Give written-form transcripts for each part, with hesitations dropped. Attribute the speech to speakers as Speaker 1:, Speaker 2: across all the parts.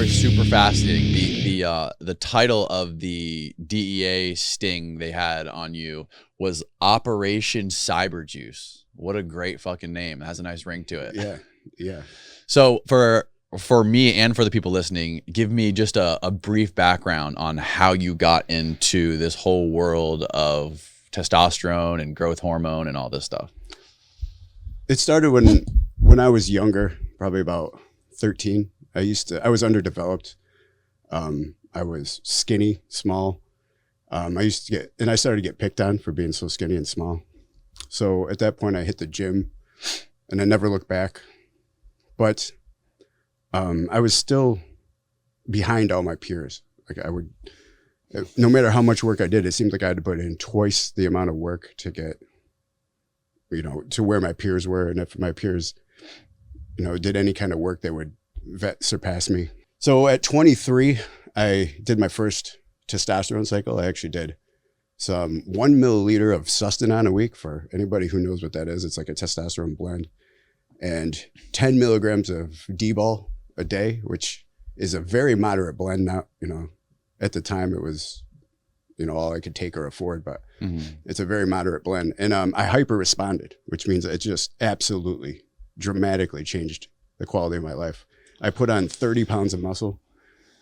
Speaker 1: story is super fascinating. The title of the DEA sting they had on you was Operation Cyber Juice. What a great fucking name. It has a nice ring to it.
Speaker 2: Yeah. Yeah.
Speaker 1: So for me and for the people listening, give me just a brief background on how you got into this whole world of testosterone and growth hormone and all this stuff.
Speaker 2: It started when I was younger, probably about 13. I was underdeveloped. I was skinny, small. I started to get picked on for being so skinny and small. So at that point I hit the gym and I never looked back, but, I was still behind all my peers. Like no matter how much work I did, it seemed like I had to put in twice the amount of work to get, to where my peers were. And if my peers, did any kind of work, they would surpass me. So at 23, I did my first testosterone cycle. I actually did some 1 milliliter of Sustanon a week. For anybody who knows what that is, it's like a testosterone blend, and 10 milligrams of D-bol a day, which is a very moderate blend. Now, at the time it was, all I could take or afford, but it's a very moderate blend. And I hyper responded, which means it just absolutely dramatically changed the quality of my life. I put on 30 pounds of muscle.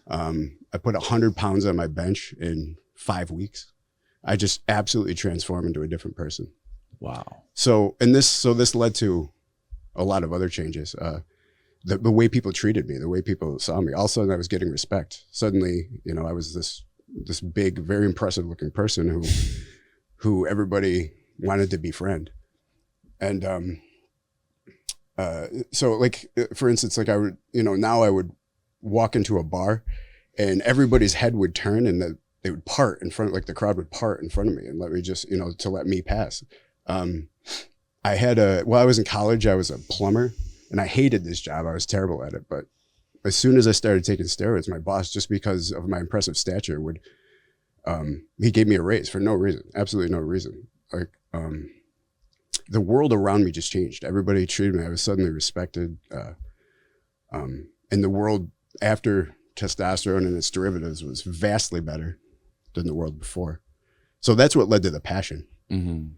Speaker 2: I put 100 pounds on my bench in 5 weeks. I just absolutely transformed into a different person.
Speaker 1: Wow.
Speaker 2: So this led to a lot of other changes. The way people treated me, the way people saw me. All of a sudden I was getting respect. Suddenly, I was this big, very impressive looking person who everybody wanted to befriend. And so like, for instance, like I would, now I would walk into a bar and everybody's head would turn and they would part in front, like the crowd would part in front of me and let me just, to let me pass. While I was in college, I was a plumber and I hated this job. I was terrible at it. But as soon as I started taking steroids, my boss, just because of my impressive stature, he gave me a raise for no reason, absolutely no reason. Like, the world around me just changed. Everybody treated me. I was suddenly respected. And the world after testosterone and its derivatives was vastly better than the world before. So that's what led to the passion.
Speaker 1: Mm-hmm.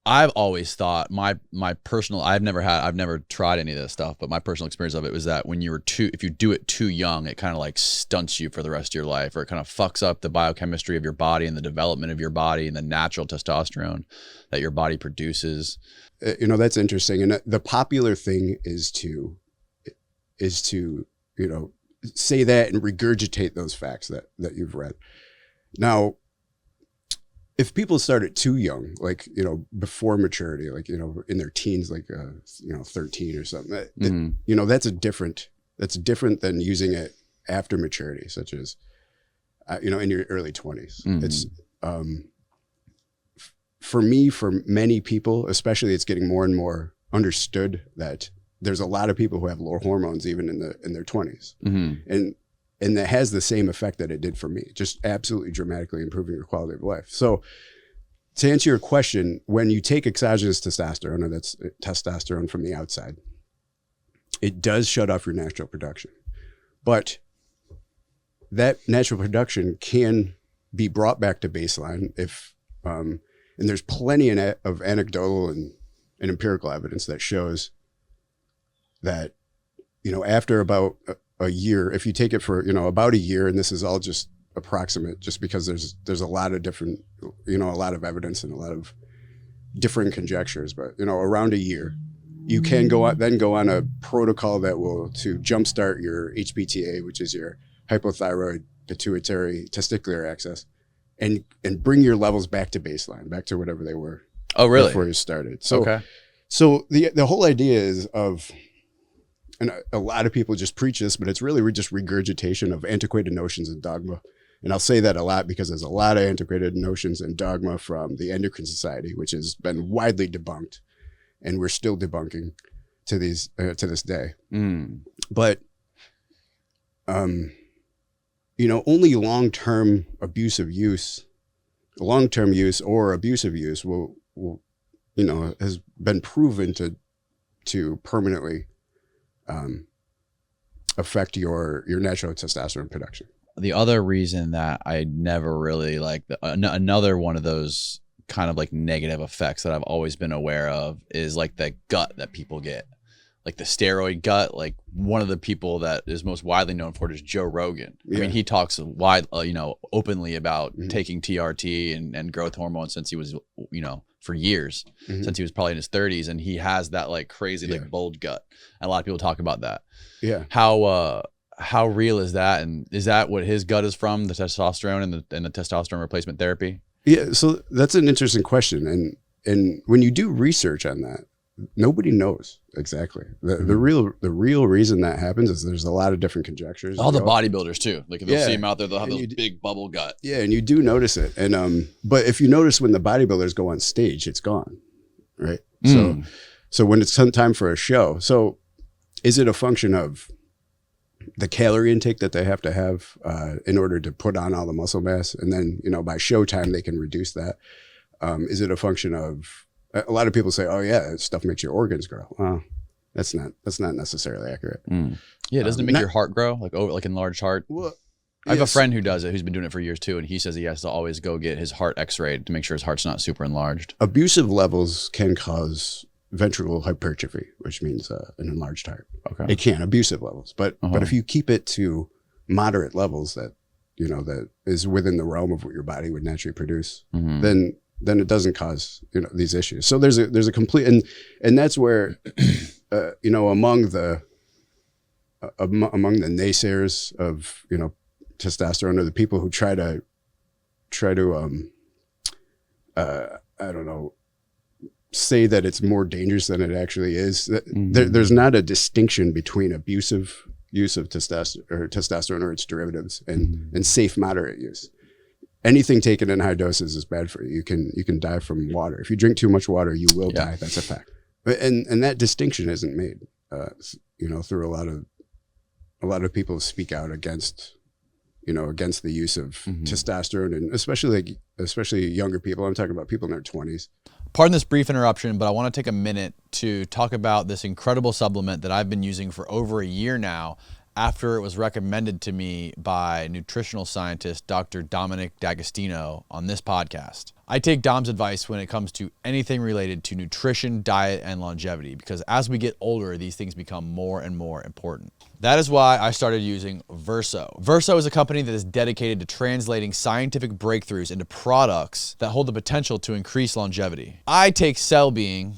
Speaker 1: I've always thought I've never tried any of this stuff, but my personal experience of it was that if you do it too young, it kind of like stunts you for the rest of your life, or it kind of fucks up the biochemistry of your body and the development of your body and the natural testosterone that your body produces.
Speaker 2: That's interesting. And the popular thing is to, say that and regurgitate those facts that you've read. Now, if people start at too young, like, before maturity, like, in their teens, like, 13 or something, that's different than using it after maturity, such as, in your early 20s. Mm-hmm. It's, for many people, especially, it's getting more and more understood that there's a lot of people who have low hormones even in their 20s. Mm-hmm. And that has the same effect that it did for me, just absolutely dramatically improving your quality of life. So to answer your question, when you take exogenous testosterone, or that's testosterone from the outside, it does shut off your natural production. But that natural production can be brought back to baseline if, and there's plenty of anecdotal and empirical evidence that shows that, after about a year, if you take it for, about a year, and this is all just approximate, just because there's a lot of different, a lot of evidence and a lot of different conjectures, but, around a year, you can go on a protocol that will to jumpstart your HPTA, which is your hypothyroid pituitary testicular axis, and bring your levels back to baseline, back to whatever they were.
Speaker 1: Oh, really?
Speaker 2: Before you started. So,
Speaker 1: okay.
Speaker 2: So the whole idea is and a lot of people just preach this, but it's really just regurgitation of antiquated notions and dogma. And I'll say that a lot because there's a lot of antiquated notions and dogma from the Endocrine Society, which has been widely debunked, and we're still debunking to this day. Mm. But, only long-term use or abusive use will has been proven to permanently affect your natural testosterone production.
Speaker 1: The other reason that I never really like another one of those kind of like negative effects that I've always been aware of is like the gut that people get, like the steroid gut. Like one of the people that is most widely known for it is Joe Rogan. I mean, he talks openly about taking TRT and growth hormone since he was, for years, since he was probably in his 30s, and he has that like crazy like bulge gut. And a lot of people talk about that. Yeah. How real is that? And is that what his gut is from, the testosterone and the testosterone replacement therapy?
Speaker 2: Yeah, so that's an interesting question. And when you do research on that, nobody knows exactly. The real reason that happens is there's a lot of different conjectures.
Speaker 1: All the bodybuilders too. Like they'll see him out there, they'll have those big bubble gut.
Speaker 2: Yeah, and you do notice it. And but if you notice when the bodybuilders go on stage, it's gone. Right? So when it's time for a show, so is it a function of the calorie intake that they have to have in order to put on all the muscle mass, and then by showtime they can reduce that? Is it a function of, a lot of people say, oh yeah, that stuff makes your organs grow? That's not necessarily accurate.
Speaker 1: Yeah, doesn't it make your heart grow, like enlarged heart? Well, I have a friend who does it, who's been doing it for years too, and he says he has to always go get his heart x-rayed to make sure his heart's not super enlarged.
Speaker 2: Abusive levels can cause ventricular hypertrophy, which means an enlarged heart. Okay. It can, abusive levels, but if you keep it to moderate levels that that is within the realm of what your body would naturally produce, then it doesn't cause these issues. So there's a complete, and that's where among the naysayers of testosterone, or the people who try to I don't know, say that it's more dangerous than it actually is. There's not a distinction between abusive use of testosterone or its derivatives and safe moderate use. Anything taken in high doses is bad for you. You can die from water. If you drink too much water, you will die. That's a fact. And that distinction isn't made through a lot of people speak out against the use of testosterone, and especially younger people. I'm talking about people in their 20s.
Speaker 1: Pardon this brief interruption, but I want to take a minute to talk about this incredible supplement that I've been using for over a year now, after it was recommended to me by nutritional scientist Dr. Dominic D'Agostino on this podcast. I take Dom's advice when it comes to anything related to nutrition, diet, and longevity, because as we get older, these things become more and more important. That is why I started using Verso. Verso is a company that is dedicated to translating scientific breakthroughs into products that hold the potential to increase longevity. I take Cell Being,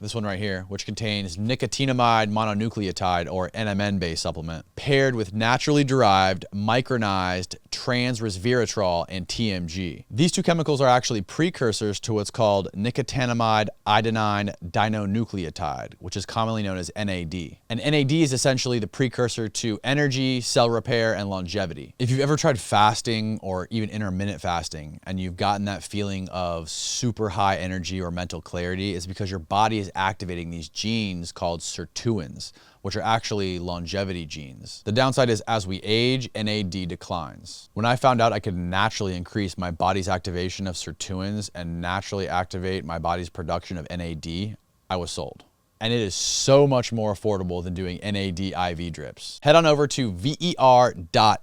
Speaker 1: this one right here, which contains nicotinamide mononucleotide, or NMN-based supplement, paired with naturally derived micronized trans resveratrol and TMG. These two chemicals are actually precursors to what's called nicotinamide adenine dinucleotide, which is commonly known as NAD. And NAD is essentially the precursor to energy, cell repair, and longevity. If you've ever tried fasting or even intermittent fasting, and you've gotten that feeling of super high energy or mental clarity, it's because your body is activating these genes called sirtuins, which are actually longevity genes. The downside is, as we age, NAD declines. When I found out I could naturally increase my body's activation of sirtuins and naturally activate my body's production of NAD, I was sold. And it is so much more affordable than doing NAD IV drips. Head on over to ver.so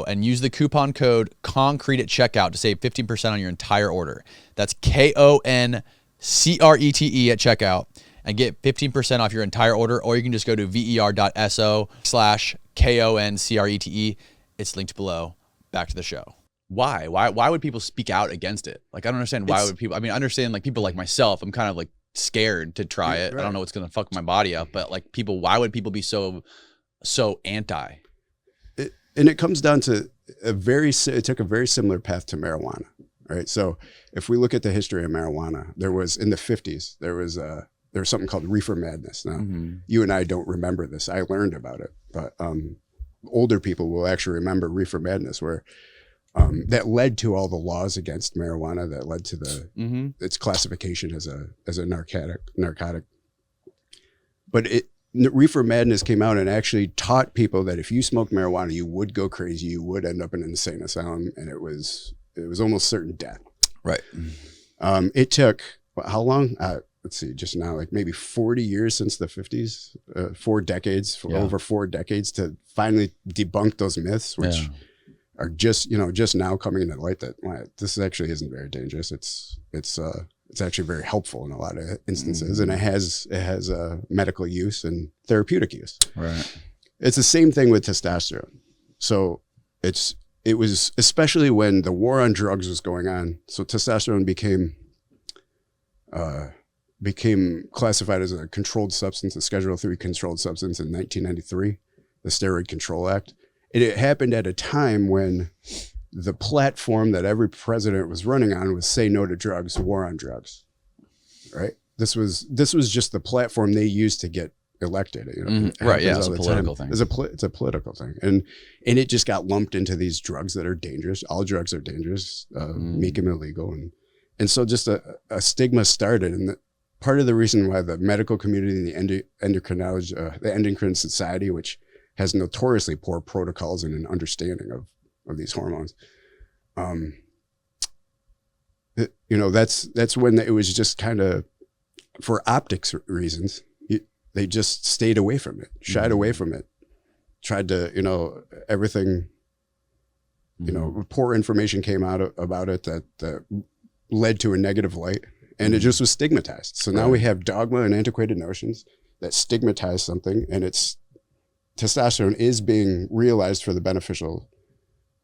Speaker 1: and use the coupon code Koncrete at checkout to save 15% on your entire order. That's KONCRETE at checkout and get 15% off your entire order, or you can just go to ver.so/KONCRETE. It's linked below. Back to the show. Why would people speak out against it? Like, I don't understand why would people, I mean, I understand like people like myself, I'm kind of like scared to try it. Right. I don't know what's going to fuck my body up, but like people, why would people be so anti?
Speaker 2: And it comes down to it took a very similar path to marijuana, right? So if we look at the history of marijuana, there was, in the 50s, there was something called reefer madness. Now, you and I don't remember this. I learned about it, but older people will actually remember reefer madness, where that led to all the laws against marijuana, that led to its classification as a narcotic. But reefer madness came out and actually taught people that if you smoked marijuana, you would go crazy, you would end up in an insane asylum, and it was almost certain death.
Speaker 1: Right.
Speaker 2: It took how long? let's see, just now, like maybe 40 years since the 50s, 4 decades, over 4 decades to finally debunk those myths, which are just, just now coming into light that this actually isn't very dangerous. It's actually very helpful in a lot of instances, and it has medical use and therapeutic use.
Speaker 1: Right.
Speaker 2: It's the same thing with testosterone. So it was especially when the war on drugs was going on. So testosterone became classified as a controlled substance, a Schedule III controlled substance in 1993, the Steroid Control Act. And it happened at a time when the platform that every president was running on was say no to drugs, war on drugs, right? This was just the platform they used to get elected.
Speaker 1: Right, yeah, it's a political thing.
Speaker 2: It's a political thing. And it just got lumped into these drugs that are dangerous. All drugs are dangerous, make them illegal. And so just a stigma started. And part of the reason why the medical community and the endocrinology, the endocrine society, which has notoriously poor protocols and an understanding of these hormones. That's when it was just kind of, for optics reasons, they just stayed away from it, shied away from it, tried to, everything, poor information came out about it that led to a negative light, and it just was stigmatized. So now we have dogma and antiquated notions that stigmatize something, and testosterone is being realized for the beneficial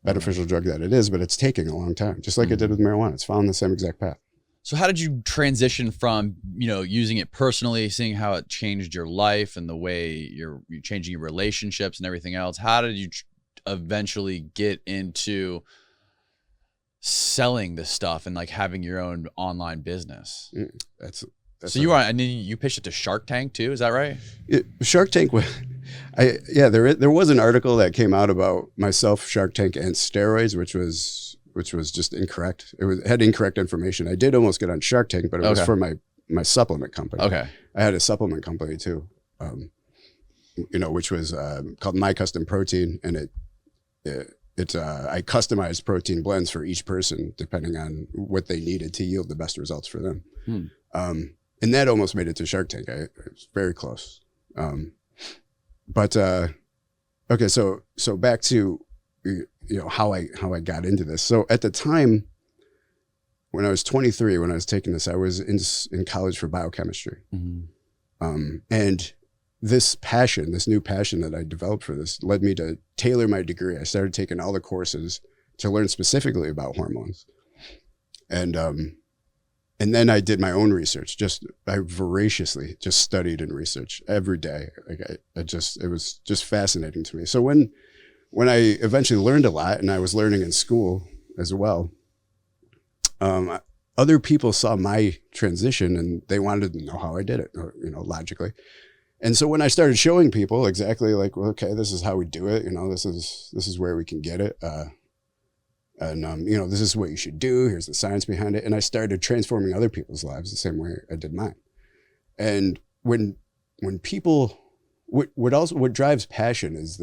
Speaker 2: drug that it is, but it's taking a long time, just like it did with marijuana. It's following the same exact path.
Speaker 1: So how did you transition from, using it personally, seeing how it changed your life and the way you're changing your relationships and everything else? How did you eventually get into selling this stuff and like having your own online business? So you pitched it to Shark Tank too, is that right?
Speaker 2: Shark Tank there was an article that came out about myself, Shark Tank, and steroids, which was just incorrect. It had incorrect information. I did almost get on Shark Tank, but it was for my supplement company. Okay. I had a supplement company too, which was called My Custom Protein, and I customized protein blends for each person depending on what they needed to yield the best results for them. And that almost made it to Shark Tank. It was very close. Okay, so back to how I got into this. So at the time, when I was 23, when I was taking this, I was in college for biochemistry. And this new passion that I developed for this led me to tailor my degree. I started taking all the courses to learn specifically about hormones. And then I did my own research. I voraciously just studied and researched every day. It was just fascinating to me. So when I eventually learned a lot, and I was learning in school as well, other people saw my transition and they wanted to know how I did it, logically. And so when I started showing people exactly like, well, okay, this is how we do it. This is where we can get it. This is what you should do. Here's the science behind it. And I started transforming other people's lives the same way I did mine. And when people, what drives passion is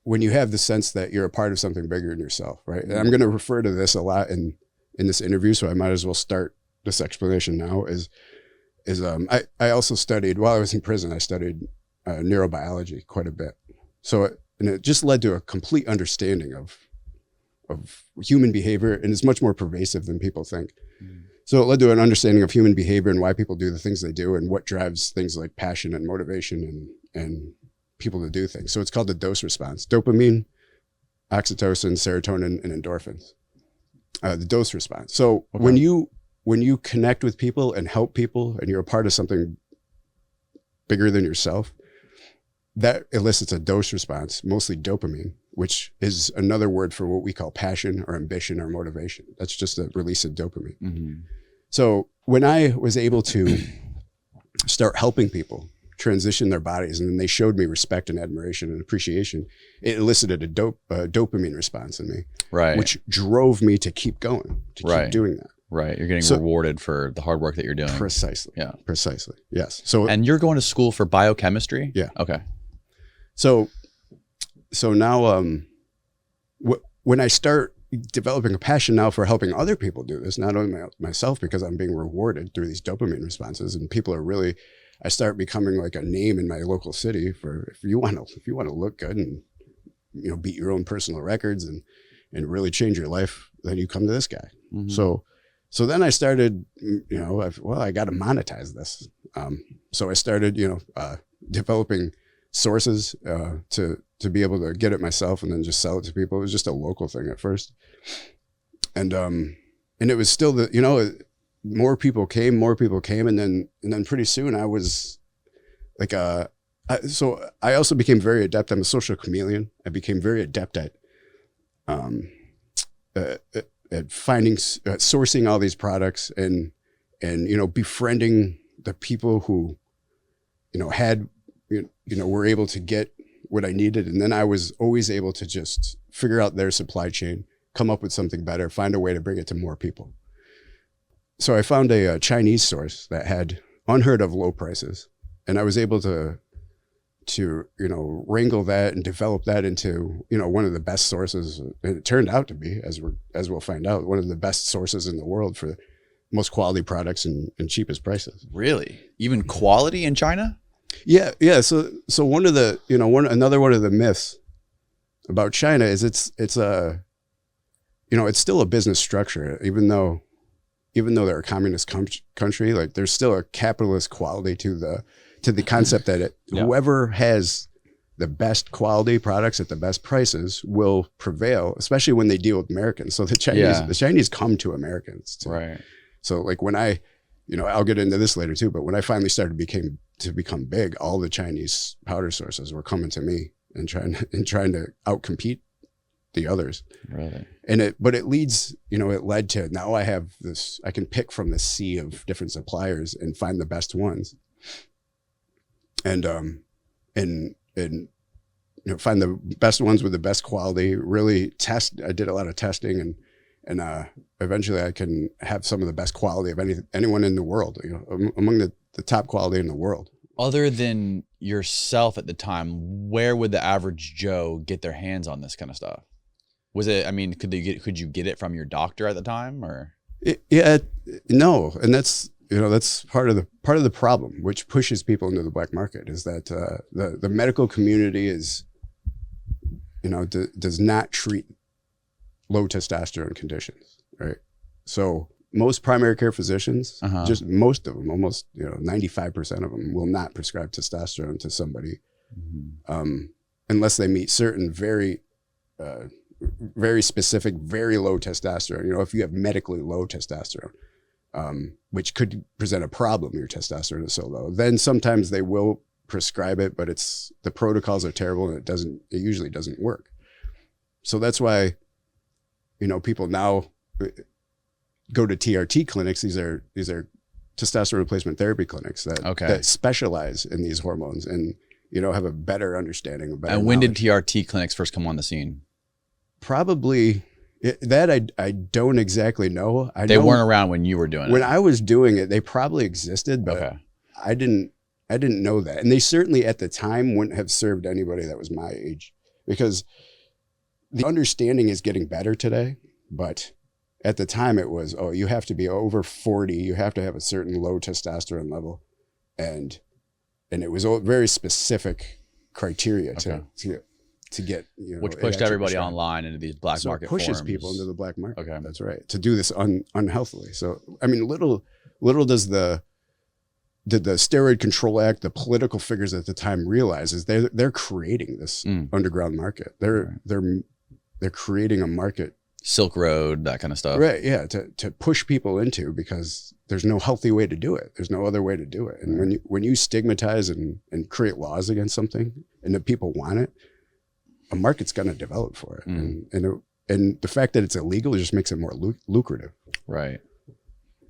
Speaker 2: when you have the sense that you're a part of something bigger than yourself, right? And I'm going to refer to this a lot in this interview, so I might as well start this explanation now. I also studied, while I was in prison, I studied neurobiology quite a bit. And it just led to a complete understanding of human behavior, and it's much more pervasive than people think. So it led to an understanding of human behavior and why people do the things they do and what drives things like passion and motivation and people to do things. So it's called the dose response: dopamine, oxytocin, serotonin, and endorphins. The dose response. So when you connect with people and help people, and you're a part of something bigger than yourself, that elicits a dose response, mostly dopamine, which is another word for what we call passion or ambition or motivation. That's just a release of dopamine. So when I was able to start helping people transition their bodies, and then they showed me respect and admiration and appreciation, it elicited a dopamine response in me, right, which drove me to keep going, to keep doing that.
Speaker 1: Right. You're getting rewarded for the hard work that you're doing.
Speaker 2: Precisely.
Speaker 1: Yeah.
Speaker 2: Precisely. Yes.
Speaker 1: And you're going to school for biochemistry?
Speaker 2: Yeah.
Speaker 1: Okay.
Speaker 2: So now, when I start, developing a passion now for helping other people do this, not only myself, because I'm being rewarded through these dopamine responses, and people are really, I start becoming like a name in my local city for if you want to look good and, you know, beat your own personal records and really change your life, then you come to this guy. Mm-hmm. So then I started, you know, I got to monetize this. So I started, you know, developing sources to be able to get it myself and then just sell it to people. It was just a local thing at first. And it was still the, you know, more people came. And then pretty soon I was like, so I also became very adept. I'm a social chameleon. I became very adept at finding, sourcing all these products and, you know, befriending the people who, you know, had, you know, were able to get what I needed. And then I was always able to just figure out their supply chain, come up with something better, find a way to bring it to more people. So I found a Chinese source that had unheard of low prices. And I was able to, you know, wrangle that and develop that into, you know, one of the best sources. And it turned out to be, as we'll find out, one of the best sources in the world for most quality products and cheapest prices.
Speaker 1: Really? Even quality in China?
Speaker 2: Yeah. So one of the, you know, another one of the myths about China is it's a, you know, it's still a business structure, even though they're a communist country, like there's still a capitalist quality to the concept that whoever has the best quality products at the best prices will prevail, especially when they deal with Americans. So the Chinese come to Americans too.
Speaker 1: Right.
Speaker 2: So like when I, you know, I'll get into this later too, but when I finally started to become big, all the Chinese powder sources were coming to me and trying to outcompete the others.
Speaker 1: Really?
Speaker 2: But it leads, you know, it led to, now I have this, I can pick from the sea of different suppliers and find the best ones. And you know, find the best ones with the best quality, really test. I did a lot of testing and eventually I can have some of the best quality of anyone in the world, you know, among the top quality in the world.
Speaker 1: Other than yourself at the time, where would the average Joe get their hands on this kind of stuff? Was it, I mean, could you get it from your doctor at the time or?
Speaker 2: No. And that's, you know, that's part of the problem, which pushes people into the black market, is that the medical community is, you know, does not treat low testosterone conditions, right? So most primary care physicians, just most of them, almost, you know, 95% of them will not prescribe testosterone to somebody unless they meet certain very specific, very low testosterone. You know, if you have medically low testosterone, which could present a problem, your testosterone is so low, then sometimes they will prescribe it, but the protocols are terrible and it usually doesn't work. So that's why, you know, people now go to TRT clinics. These are testosterone replacement therapy clinics that specialize in these hormones and, you know, have a better understanding of better.
Speaker 1: And when did TRT clinics first come on the scene?
Speaker 2: Probably I don't exactly know.
Speaker 1: They weren't around when you were doing it.
Speaker 2: When I was doing it, they probably existed, but I didn't know that. And they certainly at the time wouldn't have served anybody that was my age, because the understanding is getting better today. But at the time it was, you have to be over 40. You have to have a certain low testosterone level. And it was all very specific criteria to get, you know,
Speaker 1: which pushed everybody online into these black market
Speaker 2: pushes
Speaker 1: forums.
Speaker 2: People into the black market.
Speaker 1: Okay.
Speaker 2: That's right. To do this unhealthily. So, I mean, little does the Steroid Control Act, the political figures at the time realize is they're creating this underground market. They're creating a market. Silk
Speaker 1: Road, that kind of stuff.
Speaker 2: Right. Yeah. To push people into, because there's no healthy way to do it. There's no other way to do it. And when you stigmatize and create laws against something and the people want it, a market's going to develop for it. And the fact that it's illegal just makes it more lucrative.
Speaker 1: Right.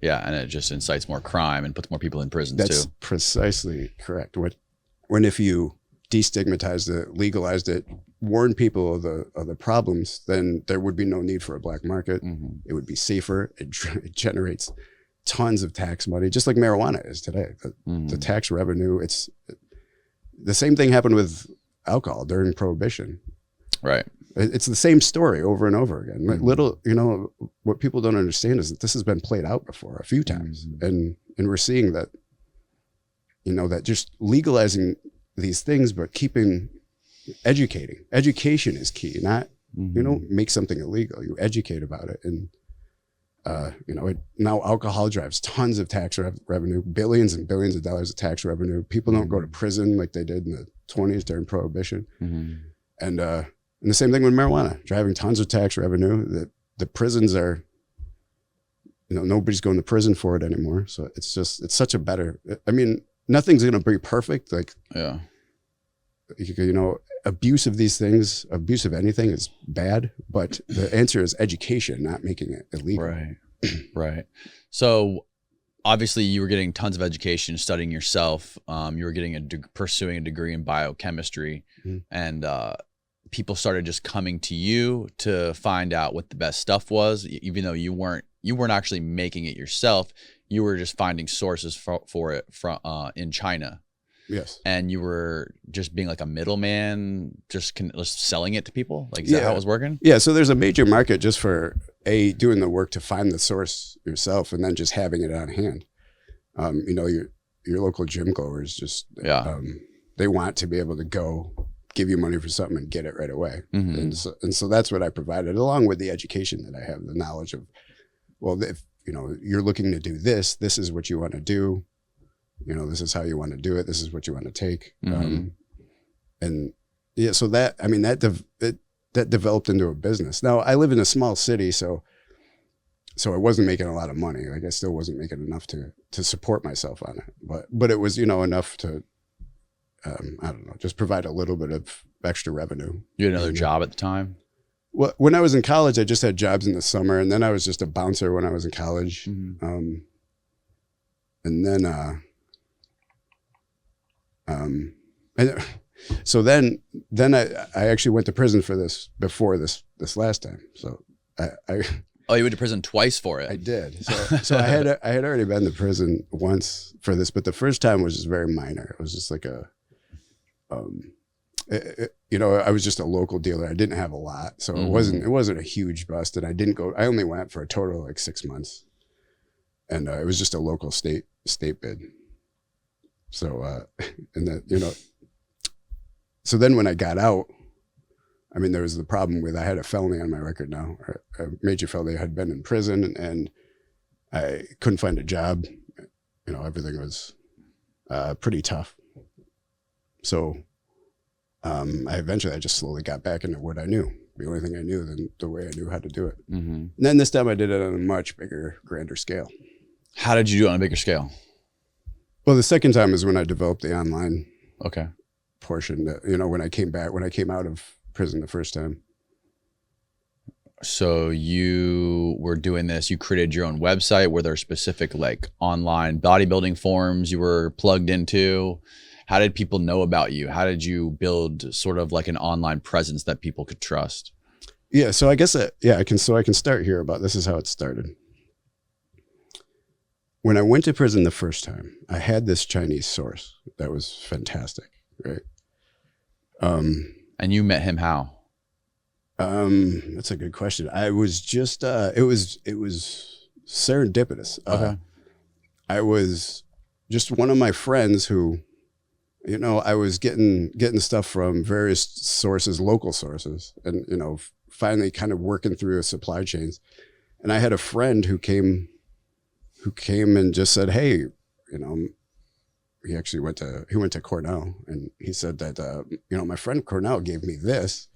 Speaker 1: Yeah. And it just incites more crime and puts more people in prisons too.
Speaker 2: That's precisely correct. When if you destigmatized it, legalized it, warn people of the problems, then there would be no need for a black market. It would be safer. It generates tons of tax money, just like marijuana is today. The tax revenue, it's the same thing happened with alcohol during Prohibition.
Speaker 1: Right.
Speaker 2: It's the same story over and over again. Like little, what people don't understand is that this has been played out before a few times. And we're seeing that, that just legalizing these things, but educating. Education is key, not, make something illegal. You educate about it. And, now alcohol drives tons of tax revenue, billions and billions of dollars of tax revenue. People don't go to prison like they did in the 1920s during Prohibition. And the same thing with marijuana, driving tons of tax revenue. The prisons are, nobody's going to prison for it anymore. So it's such a better, nothing's going to be perfect. Like, abuse of these things, abuse of anything is bad, but the answer is education, not making it illegal.
Speaker 1: Right. Right. So obviously you were getting tons of education, studying yourself. You were pursuing a degree in biochemistry, and people started just coming to you to find out what the best stuff was, even though you weren't actually making it yourself. You were just finding sources for it from in China.
Speaker 2: Yes.
Speaker 1: And you were just being like a middleman, just selling it to people. Like, is that how it was working?
Speaker 2: Yeah. So there's a major market just for doing the work to find the source yourself, and then just having it on hand. Your local gym goers just, they want to be able to go give you money for something and get it right away. And so that's what I provided, along with the education that I have, the knowledge of, well, if, you're looking to do this, this is what you want to do. This is how you want to do it. This is what you want to take. So that developed into a business. Now I live in a small city, so I wasn't making a lot of money. Like, I still wasn't making enough to support myself on it, but it was, enough to, I don't know, just provide a little bit of extra revenue.
Speaker 1: You had another job at the time?
Speaker 2: Well, when I was in college, I just had jobs in the summer, and then I was just a bouncer when I was in college. And then, so then I actually went to prison for this before this last time. So
Speaker 1: Oh, you went to prison twice for it?
Speaker 2: I did. So I had already been to prison once for this, but the first time was just very minor. It was just like I was just a local dealer. I didn't have a lot, so it wasn't a huge bust. And I only went for a total of like 6 months, and it was just a local state bid. So so then when I got out, there was the problem with, I had a felony on my record now, a major felony. I had been in prison, and I couldn't find a job. Everything was pretty tough. So I just slowly got back into what I knew. The only thing I knew, the way I knew how to do it. And then this time I did it on a much bigger, grander scale.
Speaker 1: How did you do it on a bigger scale?
Speaker 2: Well, the second time is when I developed the online portion. When I came out of prison the first time.
Speaker 1: So you were doing this, you created your own website. Were there specific like online bodybuilding forums you were plugged into? How did people know about you? How did you build sort of like an online presence that people could trust?
Speaker 2: Yeah. So I guess, I can start here about, this is how it started. When I went to prison the first time, I had this Chinese source that was fantastic. Right.
Speaker 1: And you met him how?
Speaker 2: That's a good question. I was just, it was serendipitous. I was just one of my friends who, I was getting stuff from various sources, local sources, and, finally kind of working through supply chains. And I had a friend who came and just said, hey, he actually went to Cornell, and he said that, my friend Cornell gave me this,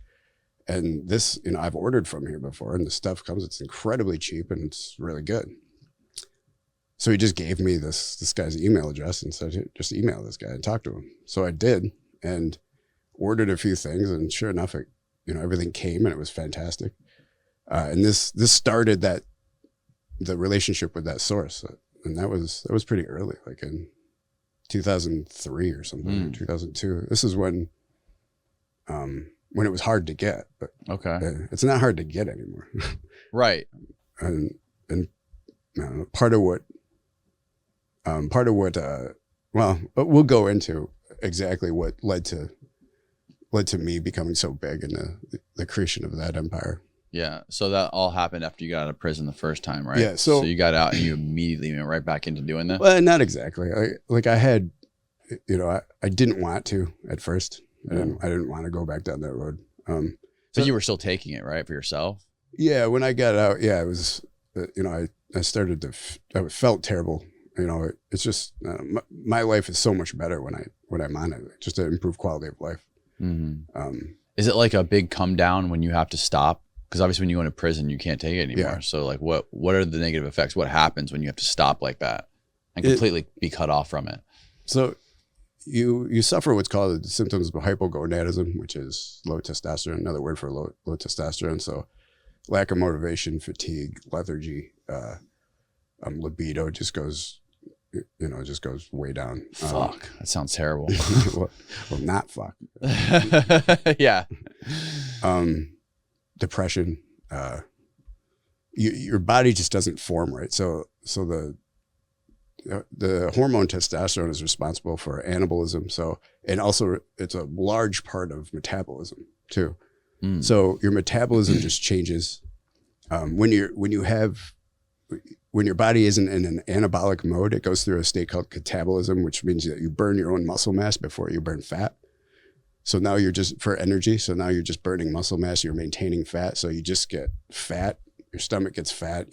Speaker 2: and this, I've ordered from here before, and the stuff comes, it's incredibly cheap and it's really good. So he just gave me this guy's email address and said, hey, just email this guy and talk to him. So I did, and ordered a few things, and sure enough, everything came, and it was fantastic. And this started the relationship with that source. And that was pretty early, like in 2003 or something, 2002. This is when it was hard to get, but it's not hard to get anymore.
Speaker 1: Right.
Speaker 2: And part of what, we'll go into exactly what led to led to me becoming so big and the creation of that empire.
Speaker 1: Yeah. So that all happened after you got out of prison the first time, right?
Speaker 2: Yeah.
Speaker 1: So you got out and you immediately went right back into doing that?
Speaker 2: Well, not exactly. I had, I didn't want to at first. I didn't want to go back down that road.
Speaker 1: But you were still taking it, right, for yourself?
Speaker 2: Yeah. When I got out, yeah, it was, I started to, I felt terrible. It's just, my life is so much better when I'm on it, just to improve quality of life.
Speaker 1: Mm-hmm. Is it like a big come down when you have to stop? Because obviously when you go into prison, you can't take it anymore. Yeah. So like what are the negative effects? What happens when you have to stop like that and completely be cut off from it?
Speaker 2: So you suffer what's called the symptoms of hypogonadism, which is low testosterone, another word for low testosterone. So lack of motivation, fatigue, lethargy, libido just goes way down.
Speaker 1: Fuck, that sounds terrible.
Speaker 2: well, not fuck.
Speaker 1: Yeah.
Speaker 2: Depression. Your body just doesn't form right. So the hormone testosterone is responsible for anabolism. So, and also it's a large part of metabolism too. Mm. So your metabolism just changes. When your body isn't in an anabolic mode, it goes through a state called catabolism, which means that you burn your own muscle mass before you burn fat. So now you're just for energy. So now you're just burning muscle mass. You're maintaining fat. So you just get fat. Your stomach gets fat.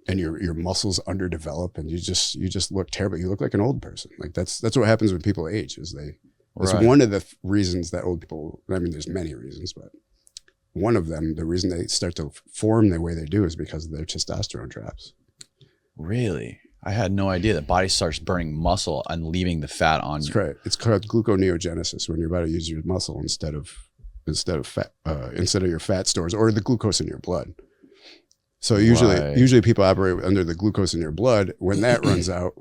Speaker 2: And your muscles underdevelop, and you just look terrible. You look like an old person. Like that's what happens when people age. That's one of the reasons that old people. I mean, there's many reasons, but one of them, the reason they start to form the way they do, is because of their testosterone drops. Really?
Speaker 1: I had no idea that body starts burning muscle and leaving the fat on you.
Speaker 2: That's correct. It's called gluconeogenesis, when your body uses your muscle instead of fat, instead of your fat stores or the glucose in your blood. So usually people operate under the glucose in your blood. When that runs out,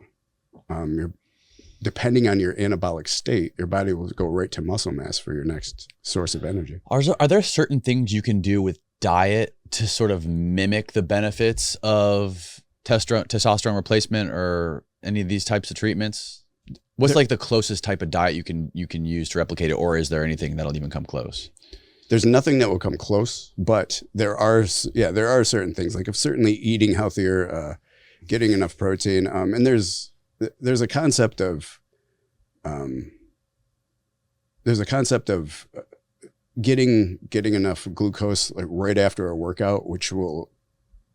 Speaker 2: depending on your anabolic state, your body will go right to muscle mass for your next source of energy.
Speaker 1: Are there certain things you can do with diet to sort of mimic the benefits of testosterone replacement or any of these types of treatments? What's like the closest type of diet you can use to replicate it, or is there anything that'll even come close?
Speaker 2: There's nothing that will come close, but there are certain things, like certainly eating healthier, getting enough protein, and there's a concept of getting enough glucose like right after a workout, which will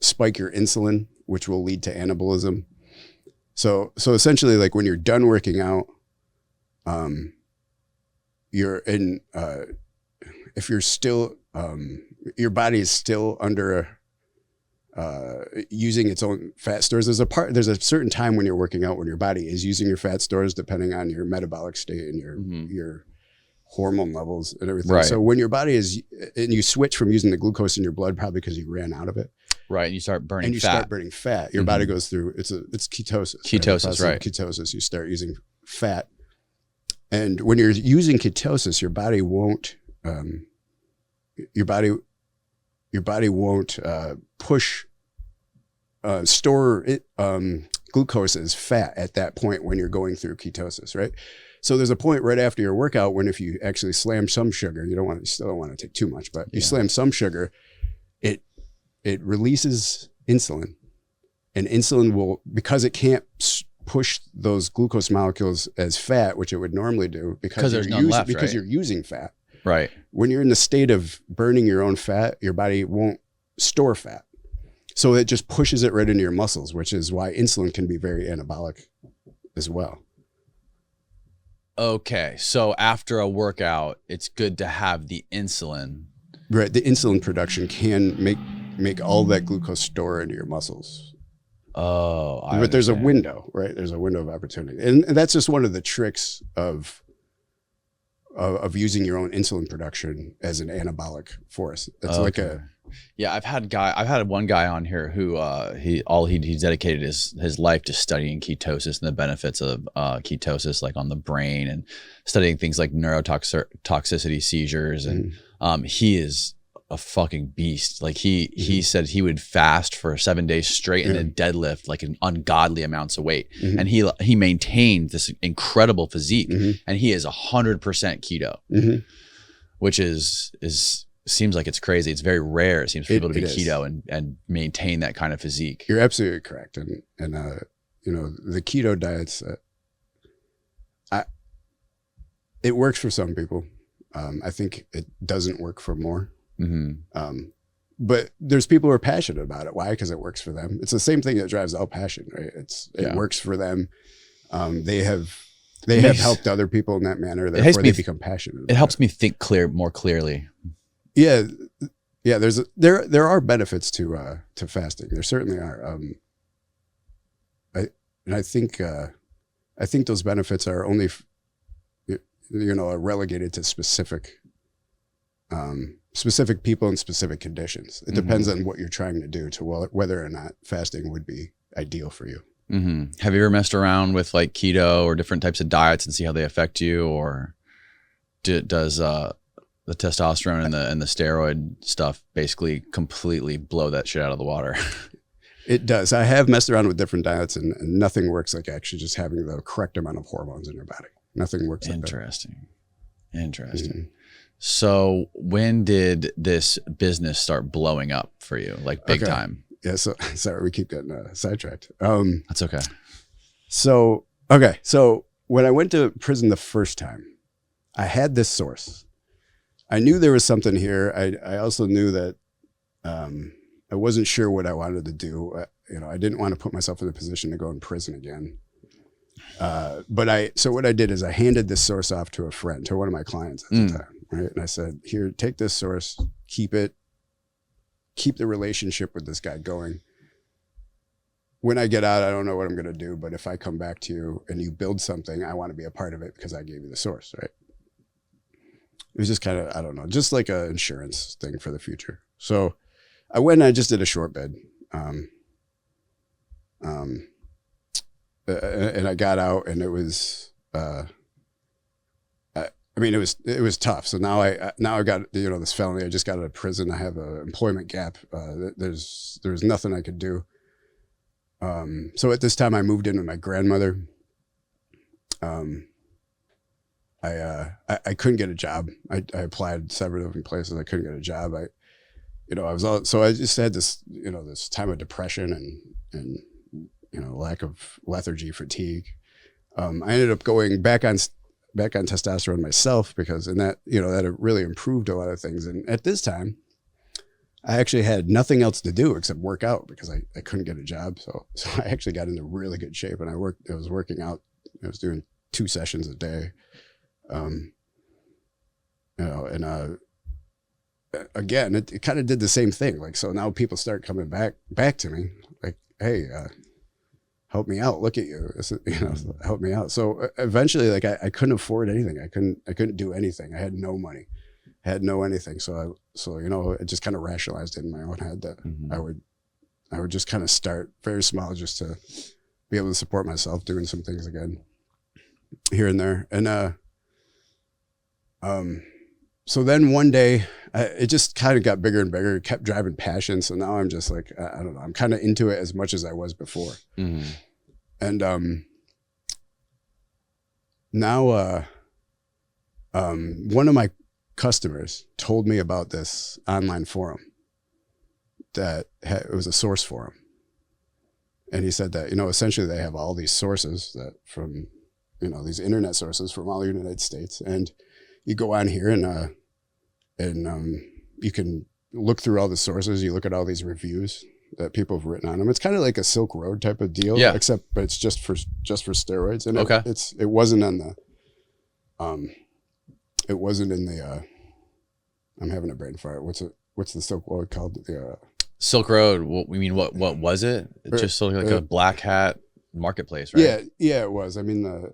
Speaker 2: spike your insulin, which will lead to anabolism. So essentially, like when you're done working out, if you're still, your body is still under using its own fat stores. There's a certain time when you're working out when your body is using your fat stores, depending on your metabolic state and your hormone levels and everything. Right. So when your body is, and you switch from using the glucose in your blood, probably because you ran out of it.
Speaker 1: Right. And you start burning fat.
Speaker 2: And you start burning fat. Your body goes through, it's ketosis.
Speaker 1: Ketosis, right.
Speaker 2: Ketosis, you start using fat. And when you're using ketosis, your body won't, store glucose as fat at that point when you're going through ketosis, right? So there's a point right after your workout when if you actually slam some sugar, you still don't want to take too much, but you slam some sugar, it releases insulin, and insulin will, because it can't push those glucose molecules as fat, which it would normally do because you're using fat.
Speaker 1: Right.
Speaker 2: When you're in the state of burning your own fat, your body won't store fat. So it just pushes it right into your muscles, which is why insulin can be very anabolic as well.
Speaker 1: Okay. So after a workout, it's good to have the insulin.
Speaker 2: Right. The insulin production can make all that glucose store into your muscles.
Speaker 1: Oh,
Speaker 2: but there's a window, right? There's a window of opportunity. And that's just one of the tricks of using your own insulin production as an anabolic force. It's
Speaker 1: yeah, I've had one guy on here who he's dedicated his life to studying ketosis and the benefits of ketosis, like on the brain, and studying things like neurotoxicity, seizures, and he is a fucking beast. Like he said he would fast for 7 days straight and then deadlift like an ungodly amounts of weight. And he maintained this incredible physique, and he is 100% keto, which is seems like it's crazy. It's very rare. It seems for people to be keto and maintain that kind of physique.
Speaker 2: You're absolutely correct. And you know, the keto diets, it works for some people. I think it doesn't work for more. But there's people who are passionate about it. Why? Because it works for them. It's the same thing that drives all passion, right? It works for them. They have helped other people in that manner. Therefore, they become passionate.
Speaker 1: It helps me think more clearly.
Speaker 2: Yeah. There are benefits to fasting. There certainly are. I think those benefits are only, are relegated to specific people in specific conditions. It depends on what you're trying to do to whether or not fasting would be ideal for you.
Speaker 1: Have you ever messed around with like keto or different types of diets and see how they affect you, or does the testosterone and the steroid stuff basically completely blow that shit out of the water?
Speaker 2: It does. I have messed around with different diets, and nothing works like actually just having the correct amount of hormones in your body. Nothing works like that. Interesting. So when did this business start blowing up for you, like big time? Yeah. So sorry, we keep getting sidetracked.
Speaker 1: That's okay.
Speaker 2: So when I went to prison the first time, I had this source. I knew there was something here. I also knew that I wasn't sure what I wanted to do. I didn't want to put myself in a position to go in prison again. So what I did is I handed this source off to a friend, to one of my clients at the time, right? And I said, here, take this source, keep the relationship with this guy going. When I get out, I don't know what I'm going to do, but if I come back to you and you build something, I want to be a part of it because I gave you the source, right? It was just kind of, I don't know, just like an insurance thing for the future. So I went and I just did a short bed. And I got out, and it was, it was tough. So now I got, this felony. I just got out of prison. I have an employment gap. There's nothing I could do. So at this time I moved in with my grandmother. I couldn't get a job. I applied several different places. I couldn't get a job. I just had this, this time of depression and lack of lethargy, fatigue. I ended up going back on testosterone myself because that really improved a lot of things. And at this time, I actually had nothing else to do except work out because I couldn't get a job. So I actually got into really good shape, and I was working out. I was doing 2 sessions a day. Again, it kind of did the same thing. Like, so now people start coming back to me like, hey, help me out. Look at you, help me out. So eventually, like I couldn't afford anything. I couldn't do anything. I had no money, had no anything. So it just kind of rationalized it in my own head that I would just kind of start very small just to be able to support myself, doing some things again here and there. And, so then one day it just kind of got bigger and bigger, kept driving passion. So now I'm just like, I don't know, I'm kind of into it as much as I was before. And, now, one of my customers told me about this online forum that it was a source forum. And he said that, essentially they have all these sources that from, these internet sources from all the United States. And you go on here and you can look through all the sources. You look at all these reviews that people have written on them. It's kind of like a Silk Road type of deal, but it's just for steroids. And it wasn't on the, it wasn't in the, I'm having a brain fart. What's the Silk Road called? The
Speaker 1: Silk Road. What was it? It just looked like a black hat marketplace, right?
Speaker 2: Yeah, it was. I mean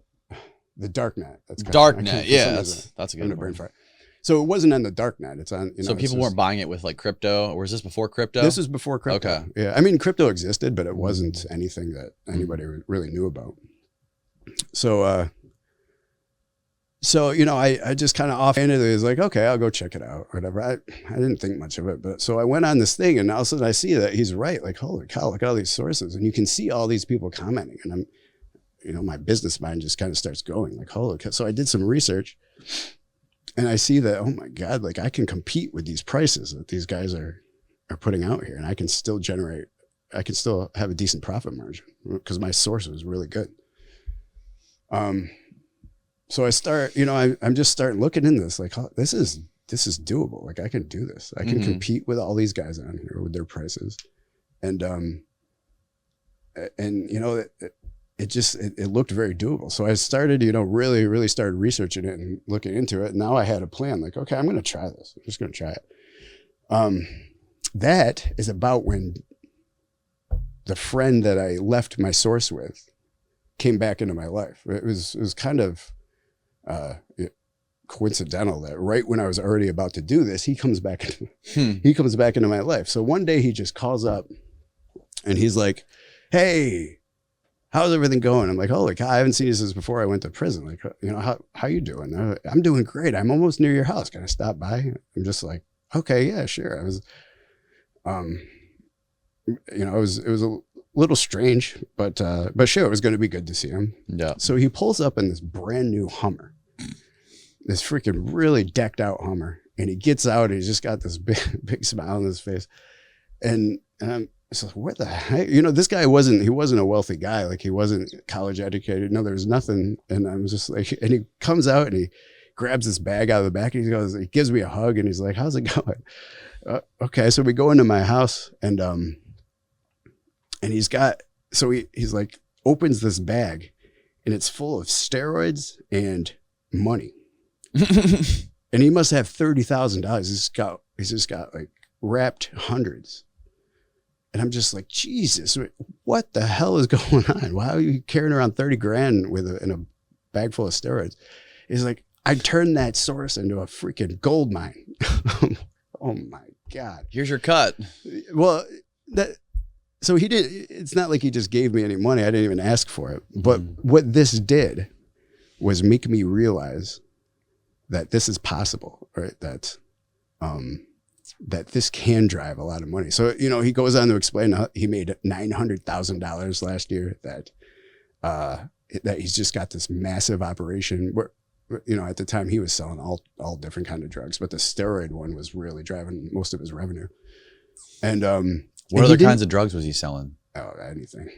Speaker 2: the dark net. That's
Speaker 1: darknet. Yeah, that's a good
Speaker 2: brain fart. So it wasn't on the dark net. It's on.
Speaker 1: So people weren't buying it with like crypto, or was this before crypto?
Speaker 2: This was before crypto.
Speaker 1: Okay.
Speaker 2: Yeah, I mean crypto existed, but it wasn't anything that anybody really knew about. So So, you know, I just kind of offhandedly was like, okay, I'll go check it out, whatever. I didn't think much of it, but so I went on this thing, and all of a sudden I see that he's right. Like, holy cow, look at all these sources, and you can see all these people commenting, and I'm, you know, my business mind just kind of starts going like, holy cow. So I did some research, and I see that, oh my God, like I can compete with these prices that these guys are putting out here, and I can still have a decent profit margin because my source was really good. So I start, you know, I'm just starting looking in this, like, oh, this is doable. Like I can do this. I can compete with all these guys on here with their prices. And you know, it looked very doable. So I started, you know, really started researching it and looking into it. And now I had a plan, like, okay, I'm going to try this. I'm just going to try it. That is about when the friend that I left my source with came back into my life. It was kind of coincidental that right when I was already about to do this, he comes back into my life. So one day he just calls up and he's like, hey, how's everything going? I'm like, holy cow, I haven't seen you since before I went to prison. Like, you know, how you doing? I'm doing great. I'm almost near your house. Can I stop by? I'm just like, okay, yeah, sure. I was, you know, it was a little strange, but sure, it was going to be good to see him.
Speaker 1: Yeah. So
Speaker 2: he pulls up in this brand new Hummer, this freaking really decked out Hummer, and he gets out and he's just got this big smile on his face. And I'm just like, what the heck? You know, this guy wasn't a wealthy guy. Like he wasn't college educated. No, there was nothing. And I'm just like, and he comes out and he grabs this bag out of the back and he gives me a hug and he's like, how's it going? Okay. So we go into my house and he's like, opens this bag and it's full of steroids and money. And he must have $30,000. He's just got like wrapped hundreds. And I'm just like, Jesus, what the hell is going on? Why are you carrying around 30 grand in a bag full of steroids? He's like, I turned that source into a freaking gold mine. Oh my God.
Speaker 1: Here's your cut.
Speaker 2: Well, so he did. It's not like he just gave me any money. I didn't even ask for it. But what this did was make me realize that this is possible, right? That this can drive a lot of money. So, you know, he goes on to explain how he made $900,000 last year, that he's just got this massive operation where, you know, at the time he was selling all different kind of drugs, but the steroid one was really driving most of his revenue. And,
Speaker 1: what other kinds of drugs was he selling?
Speaker 2: Oh, anything.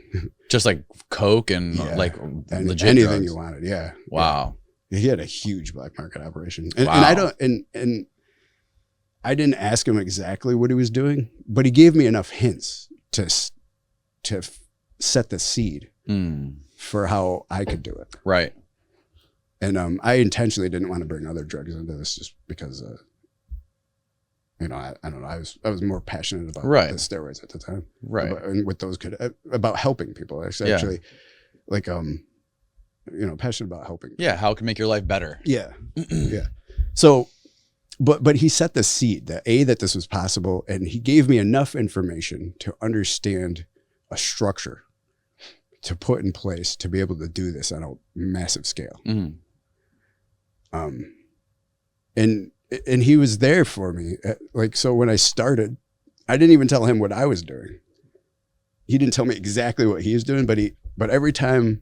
Speaker 1: Just like coke and like legit
Speaker 2: anything
Speaker 1: drugs.
Speaker 2: You wanted. Yeah.
Speaker 1: Wow.
Speaker 2: Yeah. He had a huge black market operation. And,
Speaker 1: wow.
Speaker 2: and I didn't ask him exactly what he was doing, but he gave me enough hints to set the seed for how I could do it.
Speaker 1: Right.
Speaker 2: And I intentionally didn't want to bring other drugs into this just because, you know, I don't know. I was more passionate about the steroids at the time.
Speaker 1: Right.
Speaker 2: And what those about helping people. Actually, like, you know, passionate about helping people.
Speaker 1: Yeah. How it can make your life better.
Speaker 2: Yeah. Yeah. So, but he set the seed that this was possible. And he gave me enough information to understand a structure to put in place to be able to do this on a massive scale. And he was there for me. Like, so when I started, I didn't even tell him what I was doing. He didn't tell me exactly what he was doing, but every time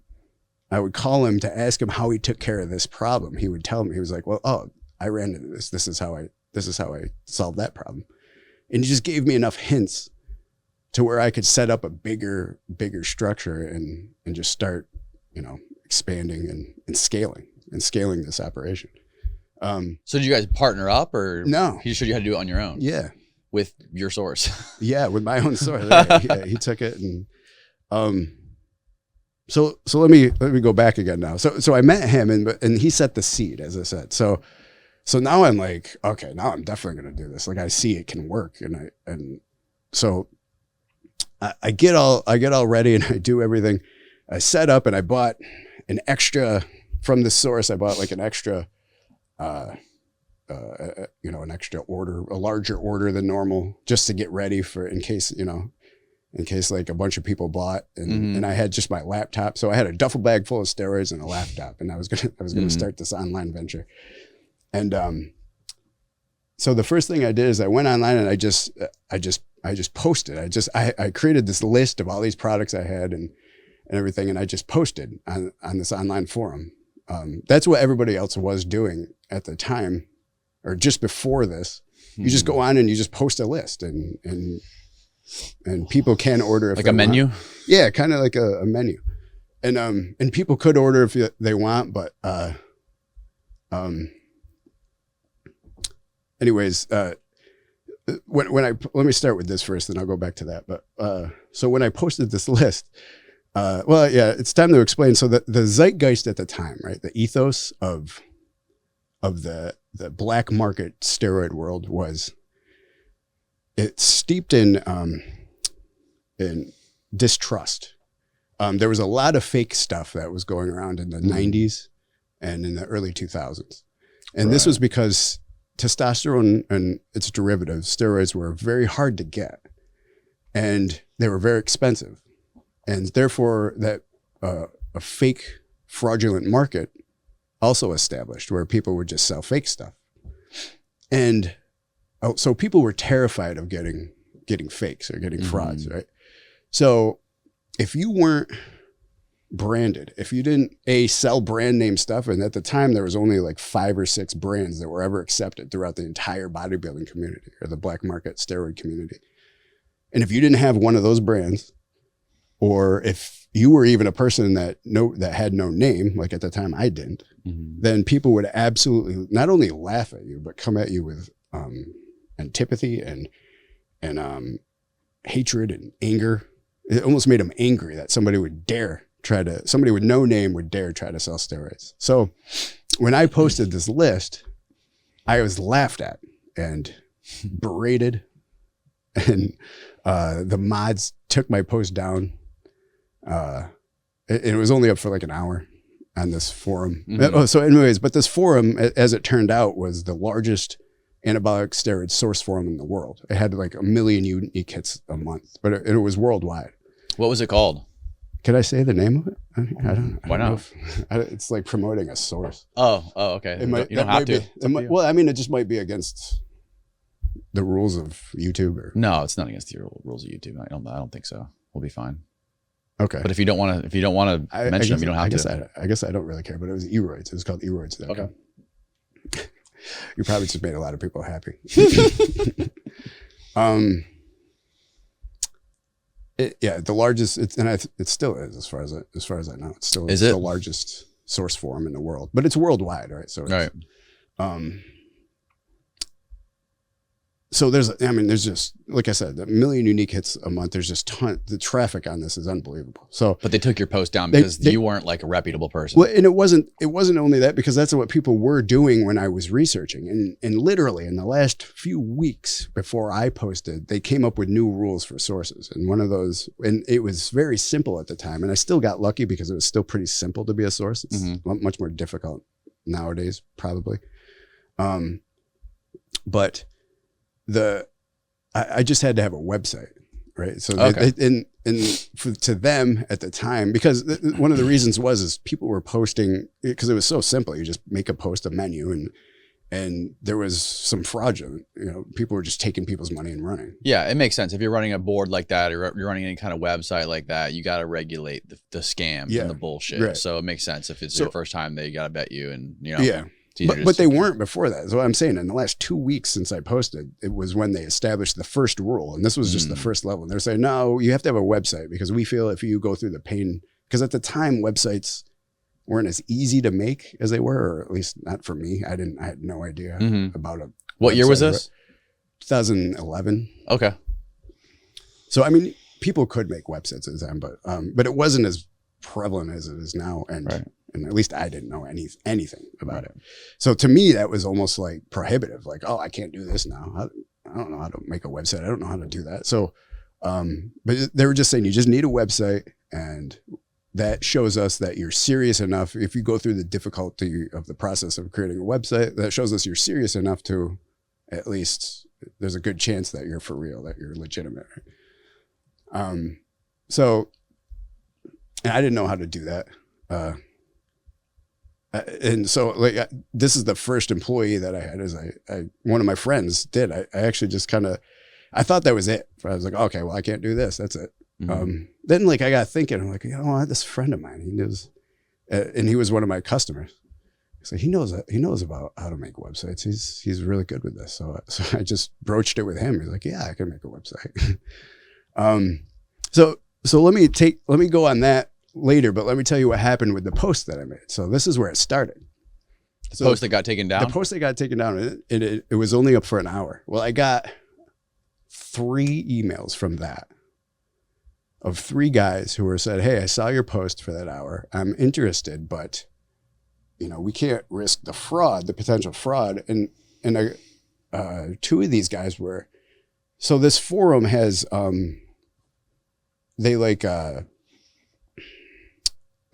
Speaker 2: I would call him to ask him how he took care of this problem, he would tell me. He was like, well, oh, I ran into this. This is how I solved that problem. And he just gave me enough hints to where I could set up a bigger structure and just start, you know, expanding and scaling this operation.
Speaker 1: So did you guys partner up, or
Speaker 2: no?
Speaker 1: He showed you how to do it on your own.
Speaker 2: Yeah,
Speaker 1: with your source. Yeah,
Speaker 2: with my own source. Yeah, he took it, and so let me go back again now. So I met him, and he set the seed, as I said. So now I'm like, okay, now I'm definitely going to do this. Like, I see it can work, and so I get all ready, and I do everything. I set up, and I bought an extra from the source. I bought like an extra. You know, an extra order, a larger order than normal, just to get ready for in case, you know, in case like a bunch of people bought, and I had just my laptop. So I had a duffel bag full of steroids and a laptop, and I was gonna start this online venture. And so the first thing I did is I went online and I just posted. I created this list of all these products I had and everything, and I just posted on this online forum. That's what everybody else was doing at the time, or just before this. You just go on and you just post a list, and people can order if
Speaker 1: like a menu.
Speaker 2: Want. Yeah, kind of like a menu, and people could order if they want, but anyways, when I let me start with this first, then I'll go back to that. But so when I posted this list, well, yeah, it's time to explain. So the zeitgeist at the time, right, the ethos of the black market steroid world was, it's steeped in distrust. There was a lot of fake stuff that was going around in the 90s and in the early 2000s. And this was because testosterone and its derivatives, steroids, were very hard to get, and they were very expensive. And therefore that a fake fraudulent market also established, where people would just sell fake stuff. And so people were terrified of getting fakes or getting frauds, right? So if you weren't branded, if you didn't sell brand name stuff, and at the time there was only like 5 or 6 brands that were ever accepted throughout the entire bodybuilding community or the black market steroid community. And if you didn't have one of those brands, or if you were even a person that had no name, like at the time I didn't, then people would absolutely not only laugh at you, but come at you with antipathy and hatred and anger. It almost made them angry that somebody with no name would dare try to sell steroids. So when I posted this list, I was laughed at and berated, and the mods took my post down. It was only up for like an hour on this forum. So anyways, but this forum, as it turned out, was the largest anabolic steroid source forum in the world. It had like 1 million unique hits a month, but it was worldwide.
Speaker 1: What was it called?
Speaker 2: Could I say the name of it? I don't
Speaker 1: Why not?
Speaker 2: It's like promoting a source.
Speaker 1: Oh, okay. You don't have to.
Speaker 2: Well, I mean, it just might be against the rules of YouTube.
Speaker 1: No, it's not against the rules of YouTube. I don't think so. We'll be fine.
Speaker 2: Okay.
Speaker 1: But if you don't want to mention them, you don't have to.
Speaker 2: I guess I don't really care, but it was Eroids. It was called Eroids.
Speaker 1: Okay.
Speaker 2: You probably just made a lot of people happy. The largest, it still is, as far as I know. It's still the largest source forum in the world, but it's worldwide, right? So it's, so there's just, like I said, 1 million unique hits a month. There's just the traffic on this is unbelievable. So,
Speaker 1: but they took your post down because you weren't like a reputable person.
Speaker 2: Well, and it wasn't only that, because that's what people were doing when I was researching. And literally in the last few weeks before I posted, they came up with new rules for sources. And one of those, and it was very simple at the time. And I still got lucky because it was still pretty simple to be a source. It's much more difficult nowadays, probably. But I just had to have a website, right? So to them at the time, because one of the reasons is people were posting, because it was so simple. You just make a post, a menu, and there was some fraudulent, people were just taking people's money and running.
Speaker 1: Yeah, it makes sense. If you're running a board like that, or you're running any kind of website like that, you got to regulate the scams and the bullshit. Right. So it makes sense. If it's your first time, they got to bet you, and
Speaker 2: Yeah. But they weren't before that. So I'm saying in the last 2 weeks since I posted, it was when they established the first rule. And this was just the first level. And they're saying, no, you have to have a website, because we feel if you go through the pain, because at the time websites weren't as easy to make as they were, or at least not for me. I had no idea about it.
Speaker 1: What year was this?
Speaker 2: 2011.
Speaker 1: Okay.
Speaker 2: So, I mean, people could make websites at the time, but it wasn't as prevalent as it is now. And at least I didn't know anything about it. So to me, that was almost like prohibitive. Like, oh, I can't do this now. I don't know how to make a website. I don't know how to do that. So, but they were just saying, you just need a website, and that shows us that you're serious enough. If you go through the difficulty of the process of creating a website, that shows us you're serious enough to, at least there's a good chance that you're for real, that you're legitimate. So and I didn't know how to do that. And so like, this is the first employee that I had is one of my friends did. I actually just kind of, I thought that was it. I was like, okay, well, I can't do this. That's it. Then like I got thinking, I'm like, you know what, this friend of mine, he knows, and he was one of my customers. So he knows about how to make websites. He's really good with this. So I just broached it with him. He's like, yeah, I can make a website. So let me go on that later, but let me tell you what happened with the post that I made. So this is where it started.
Speaker 1: The post that got taken down?
Speaker 2: The post that got taken down, it was only up for an hour. Well, I got 3 emails from that of 3 guys who were said, hey, I saw your post for that hour. I'm interested, but you know, we can't risk the potential fraud. And 2 of these guys were, so this forum has, they like, let's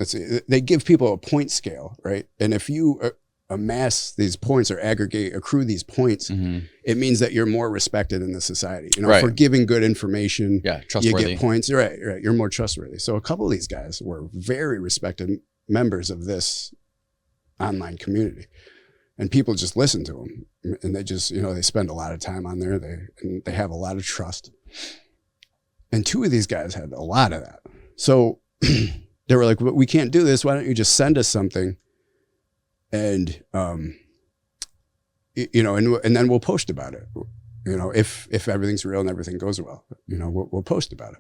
Speaker 2: see, they give people a point scale, right? And if you amass these points or accrue these points, it means that you're more respected in the society. You know, for giving good information,
Speaker 1: trustworthy.
Speaker 2: You get points. Right. You're more trustworthy. So a couple of these guys were very respected members of this online community, and people just listen to them, and they just, you know, they spend a lot of time on there. They have a lot of trust. And 2 of these guys had a lot of that. So they were like, well, we can't do this. Why don't you just send us something? And, you know, and then we'll post about it. You know, if everything's real and everything goes well, you know, we'll post about it.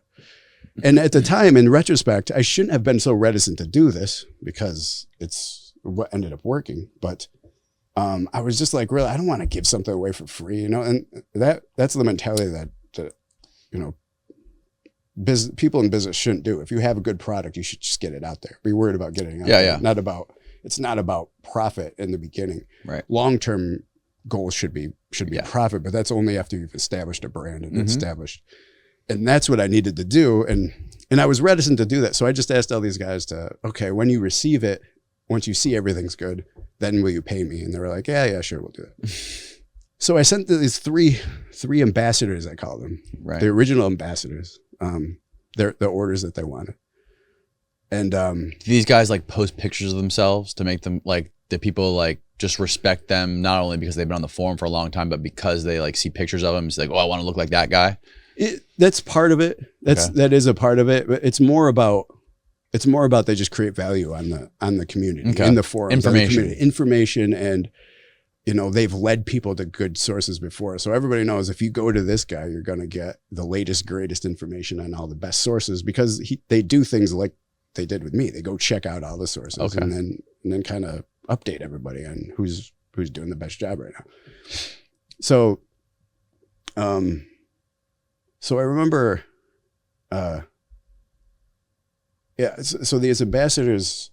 Speaker 2: And at the time, in retrospect, I shouldn't have been so reticent to do this because it's what ended up working. But I was just like, really, I don't want to give something away for free, you know? And that's the mentality that you know, people in business shouldn't do. If you have a good product, you should just get it out there. Be worried about getting it out there. It's not about profit in the beginning.
Speaker 1: Right.
Speaker 2: Long-term goals should be profit, but that's only after you've established a brand and established. And that's what I needed to do. And I was reticent to do that. So I just asked all these guys okay, when you receive it, once you see everything's good, then will you pay me? And they were like, yeah, sure, we'll do it. So I sent these three ambassadors, I call them, the original ambassadors, the orders that they wanted. And do
Speaker 1: these guys like post pictures of themselves to make them like, that people like just respect them, not only because they've been on the forum for a long time, but because they like see pictures of them. It's like, oh, I want to look like that guy.
Speaker 2: That's part of it. That is a part of it. But it's more about they just create value on the community, in the forum, information, and you know, they've led people to good sources before. So everybody knows if you go to this guy, you're going to get the latest, greatest information on all the best sources, because they do things like they did with me. They go check out all the sources and then kind of update everybody on who's doing the best job right now. So, so I remember, so these ambassadors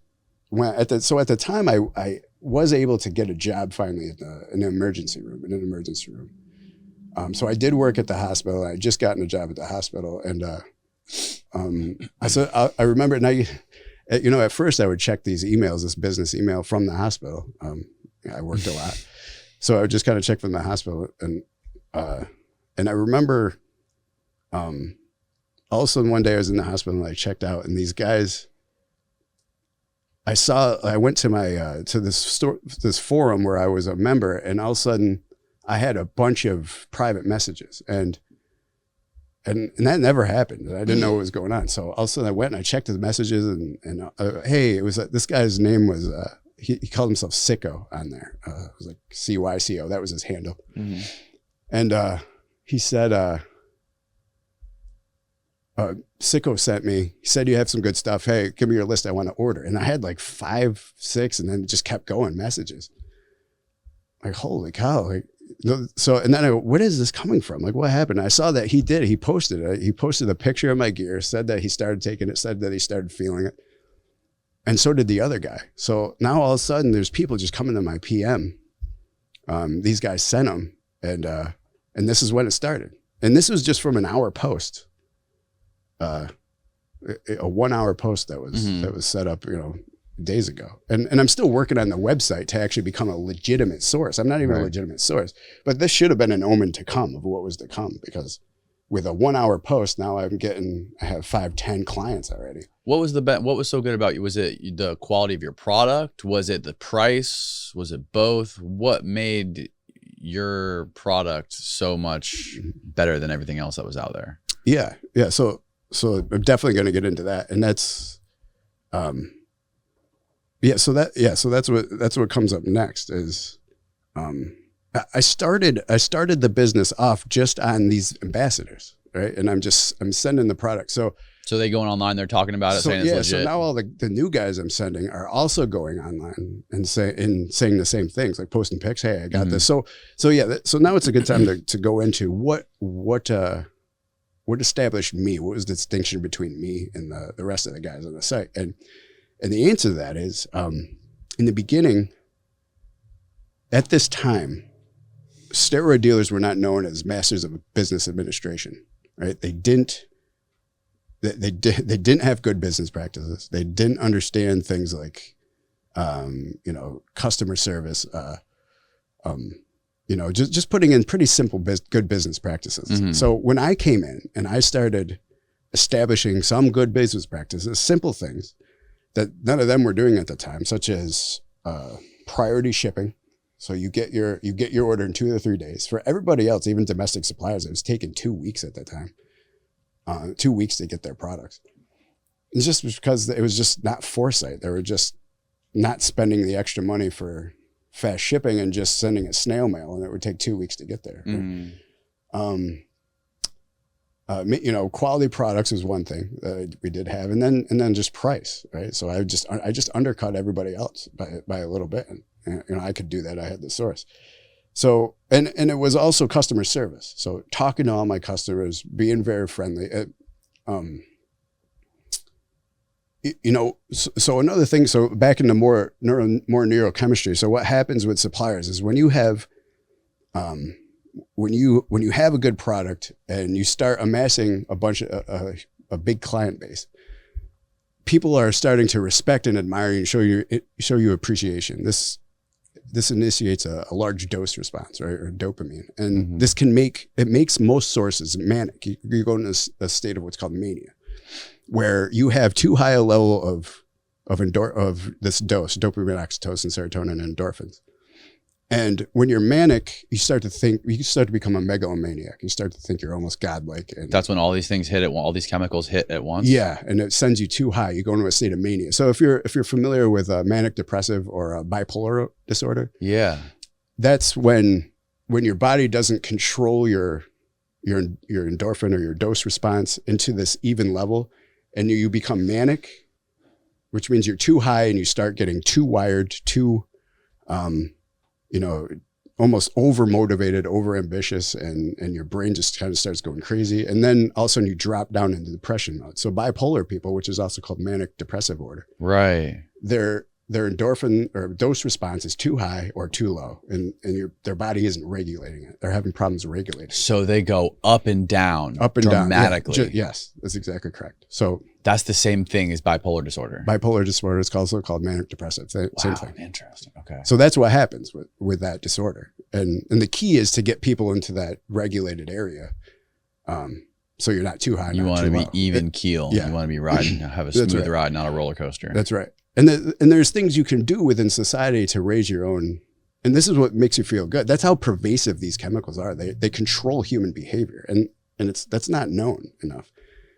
Speaker 2: went at the time I was able to get a job finally in an emergency room. So I did work at the hospital. I had just gotten a job at the hospital, and I remember now. You know, at first I would check these emails, this business email from the hospital. I worked a lot, so I would just kind of check from the hospital, and I remember, all of a sudden one day I was in the hospital and I checked out, and these guys, I went to my to this forum where I was a member, and all of a sudden I had a bunch of private messages, and that never happened. I didn't know what was going on. So all of a sudden I went and I checked the messages, and hey, it was this guy's name was he called himself Sicko on there. It was like CYCO. That was his handle. And he said, Sicko sent me. He said, you have some good stuff. Hey, give me your list. I want to order. And I had like 5, 6, and then it just kept going messages. Like, holy cow. Like, so, and then what is this coming from? Like, what happened? I saw that he posted it. He posted a picture of my gear, said that he started taking it, said that he started feeling it. And so did the other guy. So now all of a sudden there's people just coming to my PM. These guys sent them, and this is when it started. And this was just from an hour post. A 1 hour post that was set up, you know, days ago. And I'm still working on the website to actually become a legitimate source. I'm not even a legitimate source, but this should have been an omen to come of what was to come, because with a 1 hour post, now I have 5-10 clients already.
Speaker 1: What was so good about you? Was it the quality of your product? Was it the price? Was it both? What made your product so much better than everything else that was out there?
Speaker 2: Yeah. So I'm definitely going to get into that. And that's, so that's what comes up next is, I started the business off just on these ambassadors, right? And I'm sending the product. So
Speaker 1: they going online, they're talking about it, saying it's legit.
Speaker 2: So now all the new guys I'm sending are also going online and saying the same things, like posting pics. Hey, I got this. So now it's a good time to go into what established me. What was the distinction between me and the rest of the guys on the site? And the answer to that is, in the beginning, at this time, steroid dealers were not known as masters of business administration, right? They didn't have good business practices. They didn't understand things like, customer service, just putting in pretty simple, good business practices. Mm-hmm. So when I came in and I started establishing some good business practices, simple things that none of them were doing at the time, such as priority shipping. So you get your order in 2 or 3 days. For everybody else, even domestic suppliers, it was taking 2 weeks at that time. 2 weeks to get their products. It's just because it was just not foresight. They were just not spending the extra money for fast shipping and just sending a snail mail, and it would take 2 weeks to get there. Mm. Quality products is one thing that we did have, and then just price, right? So I just undercut everybody else by a little bit, and I could do that. I had the source. So, and it was also customer service. So talking to all my customers, being very friendly. So another thing, so back into more neurochemistry. So what happens with suppliers is when you have, when you have a good product and you start amassing a big client base, people are starting to respect and admire you and show you appreciation. This initiates a large dose response, right, or dopamine, and mm-hmm. This makes most sources manic. You go into a state of what's called mania, where you have too high a level of this dose, dopamine, oxytocin, serotonin, and endorphins. And when you're manic, you start to become a megalomaniac. You start to think you're almost godlike. And
Speaker 1: that's when all these things all these chemicals hit at once.
Speaker 2: Yeah, and it sends you too high. You go into a state of mania. So if you're familiar with manic depressive or a bipolar disorder,
Speaker 1: yeah,
Speaker 2: that's when your body doesn't control your endorphin or your dose response into this even level, and you become manic, which means you're too high and you start getting too wired, too almost over motivated, over ambitious, and your brain just kind of starts going crazy. And then all of a sudden you drop down into depression mode. So bipolar people, which is also called manic depressive order,
Speaker 1: right?
Speaker 2: Their endorphin or dose response is too high or too low, and their body isn't regulating it. They're having problems regulating.
Speaker 1: So they go up and down dramatically.
Speaker 2: Yeah, yes, that's exactly correct. So
Speaker 1: that's the same thing as bipolar disorder.
Speaker 2: Bipolar disorder is also called manic depressive. Same thing.
Speaker 1: Interesting. Okay.
Speaker 2: So that's what happens with that disorder. And the key is to get people into that regulated area. So you're not too high.
Speaker 1: You want to be even keel. Yeah. You want to be have a smooth ride, not a roller coaster.
Speaker 2: That's right. And there's things you can do within society to raise your own. And this is what makes you feel good. That's how pervasive these chemicals are. They control human behavior, and that's not known enough.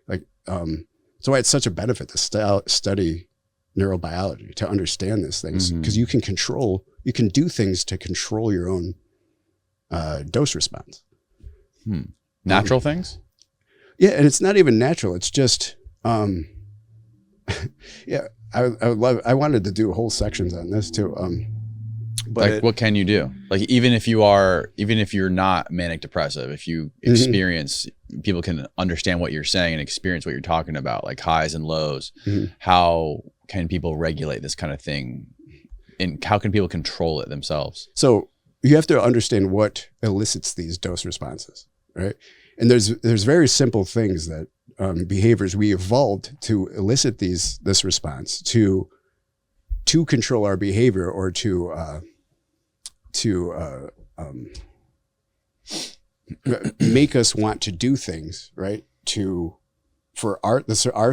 Speaker 2: Like, that's why it's such a benefit to study neurobiology, to understand these things, because you can do things to control your own dose response.
Speaker 1: Natural things?
Speaker 2: Yeah, and it's not even natural. It's just, yeah. I wanted to do whole sections on this too.
Speaker 1: But what can you do? Like, even if you're not manic depressive, if you experience, people can understand what you're saying and experience what you're talking about, like highs and lows. How can people regulate this kind of thing? And how can people control it themselves?
Speaker 2: So you have to understand what elicits these dose responses, right? And there's very simple things that behaviors we evolved to elicit this response to control our behavior or to make us want to do things, right? For our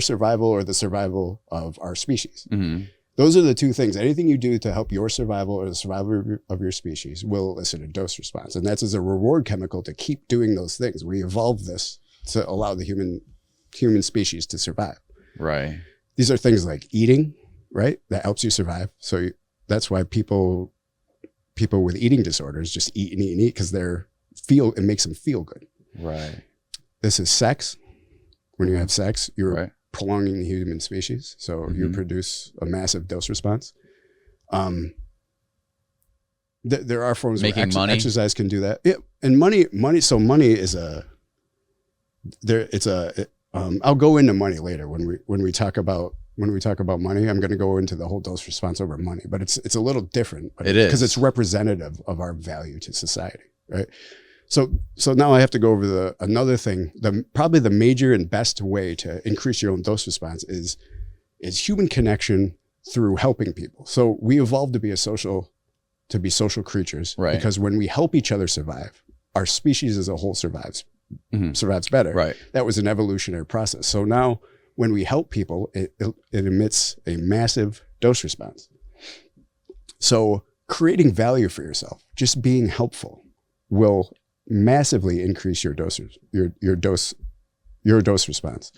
Speaker 2: survival or the survival of our species.
Speaker 1: Mm-hmm.
Speaker 2: Those are the two things. Anything you do to help your survival or the survival of your species will elicit a dose response. And that's as a reward chemical to keep doing those things. We evolved this to allow the human species to survive.
Speaker 1: Right.
Speaker 2: These are things like eating, right? That helps you survive. So that's why people with eating disorders just eat and eat and eat because it makes them feel good.
Speaker 1: Right.
Speaker 2: This is sex. When you have sex, you're
Speaker 1: right.
Speaker 2: prolonging the human species. So you produce a massive dose response. There are forms
Speaker 1: making
Speaker 2: where
Speaker 1: money.
Speaker 2: Exercise can do that. Yeah. And money. So money is I'll go into money later when we talk about money. I'm going to go into the whole dose response over money, but it's a little different.
Speaker 1: It is
Speaker 2: because it's representative of our value to society, right? So now I have to go over another thing. Probably the major and best way to increase your own dose response is human connection through helping people. So we evolved to be social creatures,
Speaker 1: right?
Speaker 2: Because when we help each other survive, our species as a whole survives better.
Speaker 1: Right.
Speaker 2: That was an evolutionary process. So now when we help people, it emits a massive dose response. So creating value for yourself, just being helpful, will massively increase your dose response.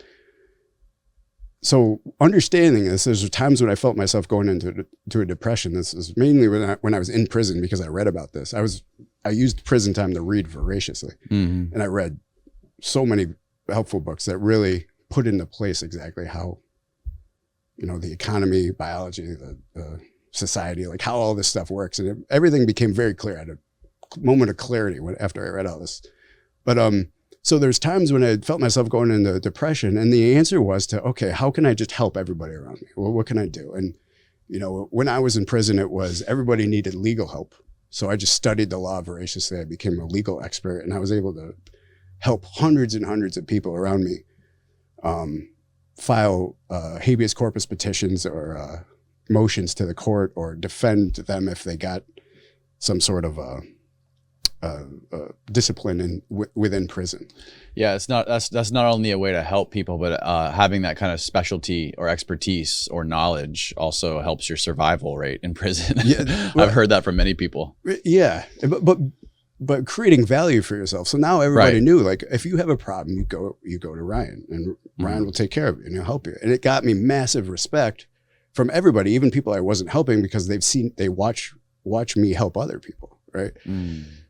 Speaker 2: So understanding this, there's times when I felt myself going into a depression. This is mainly when I was in prison because I read about this. I used prison time to read voraciously, and I read so many helpful books that really put into place exactly how, the economy, biology, the society, like how all this stuff works, and everything became very clear. I had a moment of clarity after I read all this. But so there's times when I felt myself going into depression, and the answer was okay, how can I just help everybody around me? Well, what can I do? And when I was in prison, it was everybody needed legal help. So I just studied the law voraciously. I became a legal expert, and I was able to help hundreds and hundreds of people around me file habeas corpus petitions or motions to the court, or defend them if they got some sort of discipline within prison.
Speaker 1: Yeah, that's not only a way to help people, but having that kind of specialty or expertise or knowledge also helps your survival rate in prison. Yeah, I've heard that from many people.
Speaker 2: Yeah, but creating value for yourself. So now everybody knew, like, if you have a problem, you go to Ryan, and Ryan will take care of you and he'll help you. And it got me massive respect from everybody, even people I wasn't helping, because they watch me help other people, right?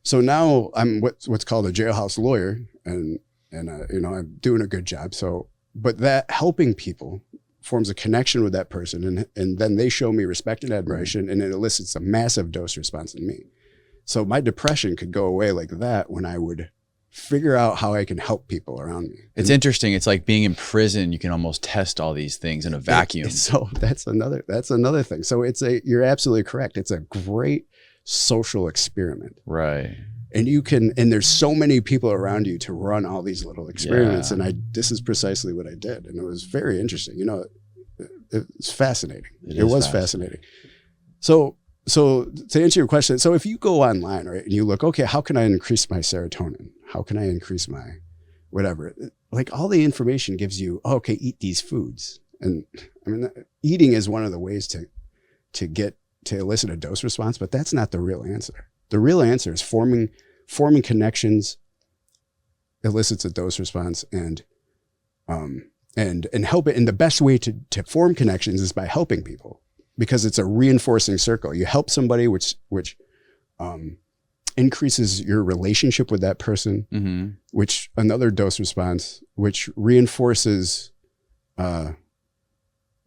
Speaker 2: So now I'm what's called a jailhouse lawyer, and I'm doing a good job. So, but that helping people forms a connection with that person, and then they show me respect and admiration, and it elicits a massive dose response in me. So my depression could go away like that when I would figure out how I can help people around me.
Speaker 1: It's interesting. It's like being in prison. You can almost test all these things in a vacuum.
Speaker 2: So that's another thing. So you're absolutely correct. It's a great social experiment.
Speaker 1: Right.
Speaker 2: And there's so many people around you to run all these little experiments. Yeah. And this is precisely what I did. And it was very interesting. It's fascinating. It was fascinating. So to answer your question, so if you go online, right, and you look, okay, how can I increase my serotonin? How can I increase my whatever? Like, all the information gives you, okay, eat these foods. And I mean, eating is one of the ways to elicit a dose response, but that's not the real answer. The real answer is forming connections elicits a dose response, and help it. And the best way to form connections is by helping people, because it's a reinforcing circle. You help somebody, which increases your relationship with that person, which another dose response, which reinforces,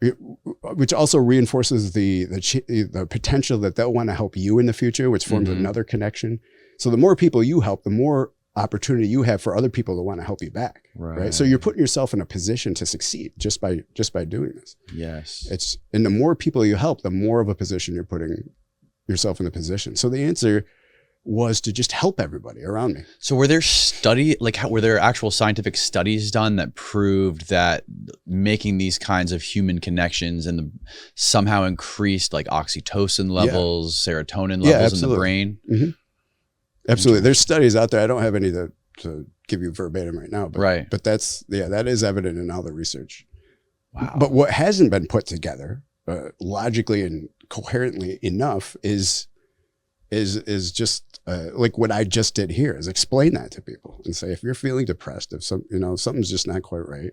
Speaker 2: which also reinforces the potential that they'll want to help you in the future, which forms another connection. So the more people you help, the more opportunity you have for other people to want to help you back. Right. So you're putting yourself in a position to succeed just by doing this.
Speaker 1: Yes.
Speaker 2: And the more people you help, the more of a position you're putting yourself in the position. So the answer was to just help everybody around me.
Speaker 1: So were there were there actual scientific studies done that proved that making these kinds of human connections and somehow increased like oxytocin levels, serotonin levels in the brain?
Speaker 2: Absolutely. There's studies out there. I don't have any to to give you verbatim right now, but
Speaker 1: Right.
Speaker 2: but that is evident in all the research.
Speaker 1: Wow.
Speaker 2: But what hasn't been put together logically and coherently enough is just like what I just did here, is explain that to people and say, if you're feeling depressed, if something's just not quite right,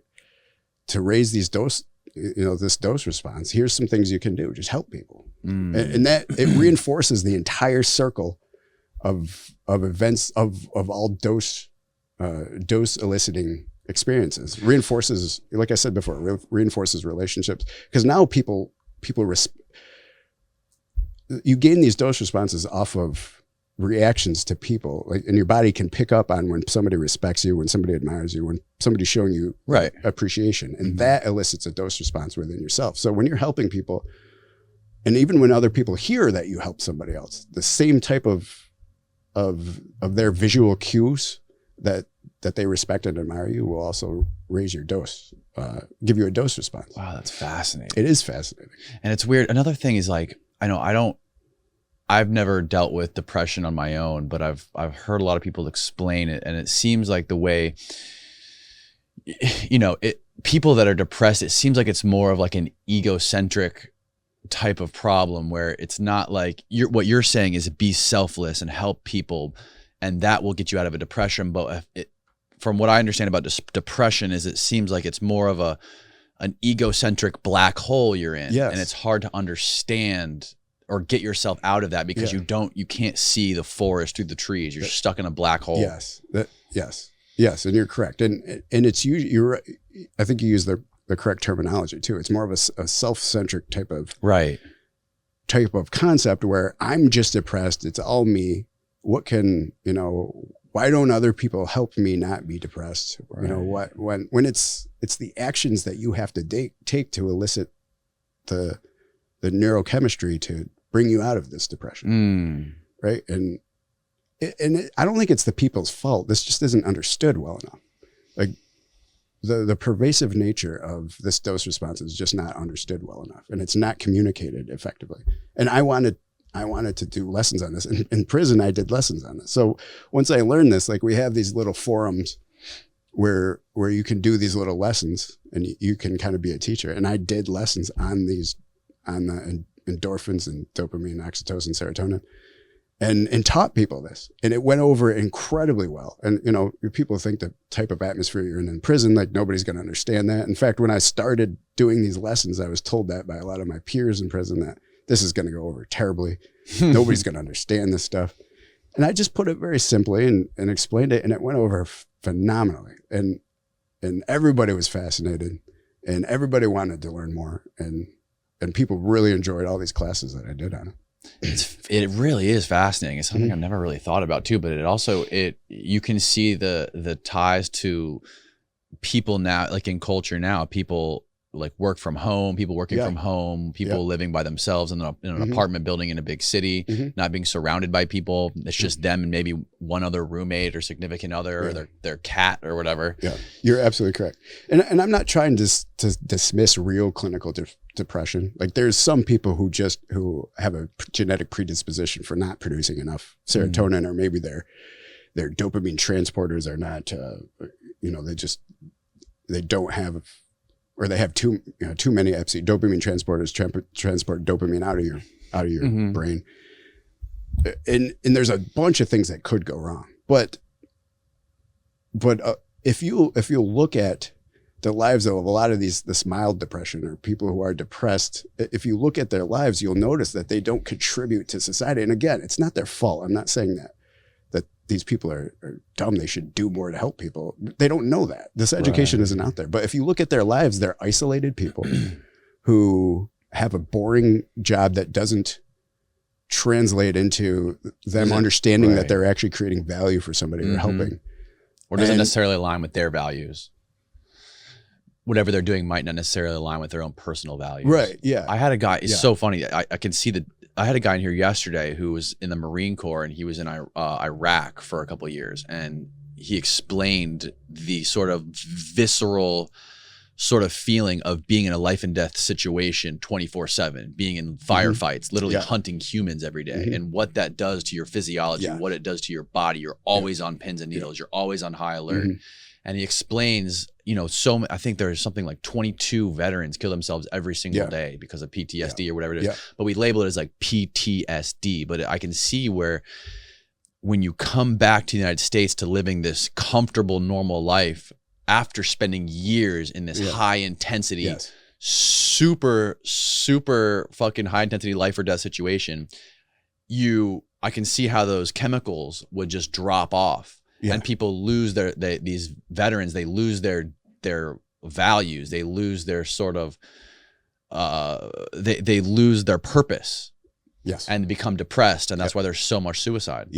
Speaker 2: to raise these this dose response, here's some things you can do. Just help people. And that it reinforces the entire circle of events of all dose eliciting experiences. Reinforces, like I said before, reinforces relationships, because now people you gain these dose responses off of reactions to people, like, and your body can pick up on when somebody respects you, when somebody admires you, when somebody's showing you
Speaker 1: right.
Speaker 2: appreciation, and that elicits a dose response within yourself. So when you're helping people, and even when other people hear that you help somebody else, the same type of their visual cues that they respect and admire you will also raise your dose, give you a dose response.
Speaker 1: Wow, that's fascinating.
Speaker 2: It is fascinating.
Speaker 1: And it's weird. Another thing is, like, I've never dealt with depression on my own, but I've heard a lot of people explain it, and it seems like the way, people that are depressed, it seems like it's more of like an egocentric type of problem, where it's not like what you're saying is be selfless and help people, and that will get you out of a depression. But from what I understand about depression, is it seems like it's more of an egocentric black hole you're in,
Speaker 2: yes.
Speaker 1: and it's hard to understand or get yourself out of that, because you can't see the forest through the trees. You're stuck in a black hole.
Speaker 2: Yes. Yes. And you're correct. And it's usually, I think you use the correct terminology too. It's more of a self-centric type of concept, where I'm just depressed. It's all me. What can, why don't other people help me not be depressed? Right. When it's the actions that you have to take to elicit the neurochemistry to bring you out of this depression. Right. And I don't think it's the people's fault. This just isn't understood well enough. Like the pervasive nature of this dose response is just not understood well enough, and it's not communicated effectively. And I wanted to do lessons on this. In prison, I did lessons on this. So once I learned this, like, we have these little forums where you can do these little lessons, and you can kind of be a teacher. And I did lessons on the endorphins and dopamine, oxytocin, serotonin, and taught people this. And it went over incredibly well. And, people think the type of atmosphere you're in prison, like, nobody's going to understand that. In fact, when I started doing these lessons, I was told that by a lot of my peers in prison, that this is going to go over terribly. Nobody's going to understand this stuff. And I just put it very simply and explained it, and it went over phenomenally. And everybody was fascinated, and everybody wanted to learn more. And people really enjoyed all these classes that I did on it.
Speaker 1: It really is fascinating. It's something I've never really thought about too, but it also, you can see the ties to people now, like in culture now, people like work from home, people working from home, people living by themselves in an apartment building in a big city, not being surrounded by people. It's just them and maybe one other roommate or significant other or their cat or whatever.
Speaker 2: Yeah, you're absolutely correct. And I'm not trying to dismiss real clinical depression. Like, there's some people who have a genetic predisposition for not producing enough serotonin, or maybe their dopamine transporters are not, they don't have, or they have too many dopamine transporters transport dopamine out of your brain. And there's a bunch of things that could go wrong. But if you look at the lives of a lot of this mild depression, or people who are depressed, if you look at their lives, you'll notice that they don't contribute to society. And again, it's not their fault. I'm not saying that these people are dumb. They should do more to help people. They don't know that. This education isn't out there. But if you look at their lives, they're isolated people who have a boring job that doesn't translate into them understanding that they're actually creating value for somebody or helping.
Speaker 1: Or doesn't necessarily align with their values. Whatever they're doing might not necessarily align with their own personal values.
Speaker 2: Right, yeah.
Speaker 1: I had a guy, it's so funny. I can see I had a guy in here yesterday who was in the Marine Corps, and he was in Iraq for a couple of years, and he explained the sort of visceral sort of feeling of being in a life and death situation 24/7, being in firefights, literally hunting humans every day, and what that does to your physiology, what it does to your body. You're always on pins and needles. You're always on high alert. And he explains, you know, I think there's something like 22 veterans kill themselves every single day because of PTSD or whatever it is. But we label it as like PTSD. But I can see where when you come back to the United States to living this comfortable, normal life after spending years in this high intensity, super fucking high intensity life or death situation, I can see how those chemicals would just drop off. And people lose these veterans, they lose their values, they lose their sort of, they lose their purpose. And become depressed. And that's why there's so much suicide.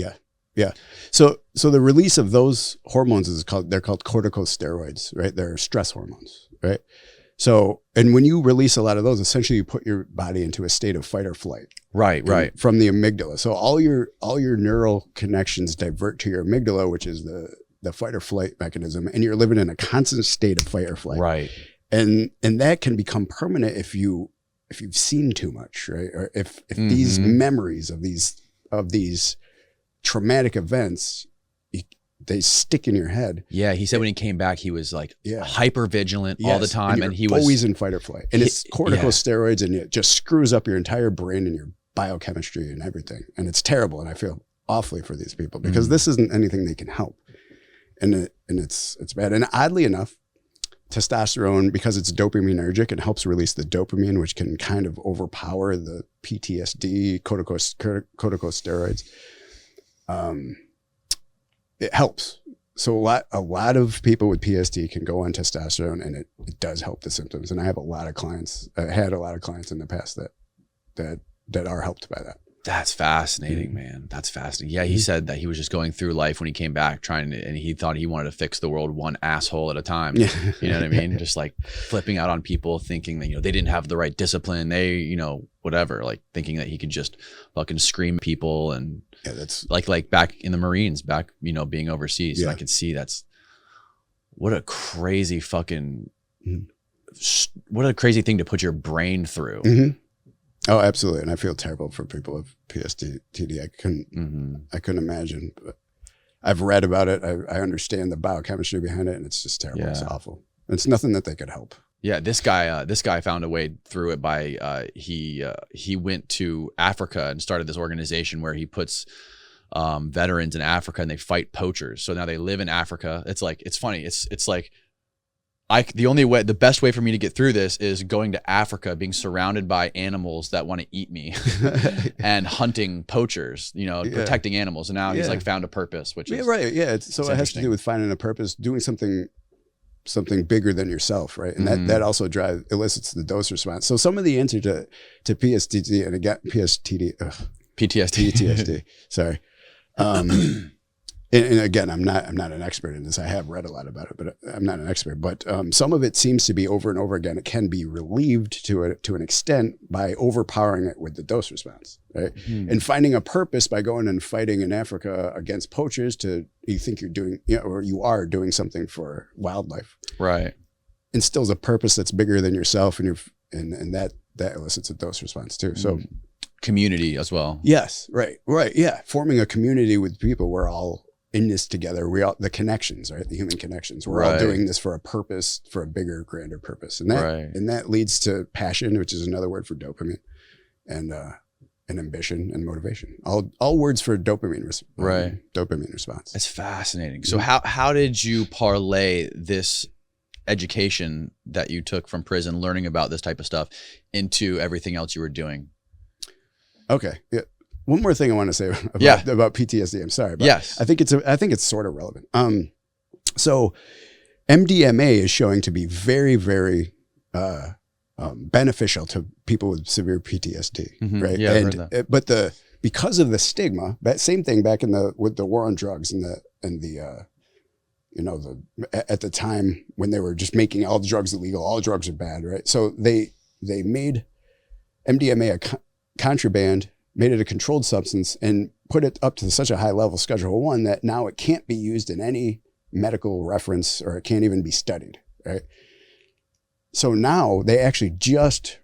Speaker 2: So the release of those hormones they're called corticosteroids, right? They're stress hormones, right? So, and when you release a lot of those, essentially you put your body into a state of fight or flight. Right. From the amygdala. So all your neural connections divert to your amygdala, which is the fight or flight mechanism, and you're living in a constant state of fight or flight. Right. And that can become permanent if you've seen too much, right? Or if these memories of these traumatic events, they stick in your head. Yeah, he said when he came back, he was like hyper vigilant all the time, and he was always in fight or flight. And it's corticosteroids, and it just screws up your entire brain and your biochemistry and everything. And it's terrible. And I feel awfully for these people because this isn't anything they can help. And it's bad. And oddly enough, testosterone, because it's dopaminergic, it helps release the dopamine, which can kind of overpower the PTSD, corticosteroids. It helps. So a lot of people with PTSD can go on testosterone, and it does help the symptoms. And I have a lot of clients. I had a lot of clients in the past that are helped by that. That's fascinating, man. That's fascinating. Yeah, he said that he was just going through life when he came back and he thought he wanted to fix the world one asshole at a time. You know what I mean? Just like flipping out on people, thinking that, you know, they didn't have the right discipline. They, you know, whatever, like thinking that he could just fucking scream at people. And that's like back in the Marines, back, you know, being overseas. And I could see what a crazy fucking, what a crazy thing to put your brain through. Oh, absolutely. And I feel terrible for people with PTSD. I couldn't imagine, but I've read about it. I understand the biochemistry behind it, and it's just terrible. It's awful. It's nothing that they could help. Yeah. This guy found a way through it by, he went to Africa and started this organization where he puts, veterans in Africa, and they fight poachers. So now they live in Africa. It's funny. It's like, the best way for me to get through this is going to Africa, being surrounded by animals that want to eat me and hunting poachers, you know, protecting animals. And now he's like found a purpose, which is right. Yeah. So it has to do with finding a purpose, doing something bigger than yourself. Right. And that also elicits the dose response. So some of the answer to PTSD, and again, PTSD, sorry. And again, I'm not an expert in this. I have read a lot about it, but I'm not an expert. But some of it seems to be over and over again. It can be relieved to an extent by overpowering it with the dose response, right? And finding a purpose by going and fighting in Africa against poachers you think you're doing, or you are doing something for wildlife, right? Instills a purpose that's bigger than yourself, and that elicits a dose response too. So community as well. Yes, right, yeah. Forming a community with people, we're all in this together. The connections, right? The human connections. We're all doing this for a purpose, for a bigger, grander purpose. And that leads to passion, which is another word for dopamine, and ambition and motivation. All words for dopamine, dopamine response. That's fascinating. So how did you parlay this education that you took from prison, learning about this type of stuff, into everything else you were doing? Okay. Yeah. One more thing I want to say about PTSD. I'm sorry, but I think it's sort of relevant. So MDMA is showing to be very, very beneficial to people with severe PTSD, right? Yeah, and I've heard that. Because of the stigma, that same thing back with the war on drugs and at the time when they were just making all drugs illegal, all drugs are bad, right? So they made MDMA a contraband, made it a controlled substance, and put it up to such a high level, Schedule 1, that now it can't be used in any medical reference, or it can't even be studied, right? So now they actually just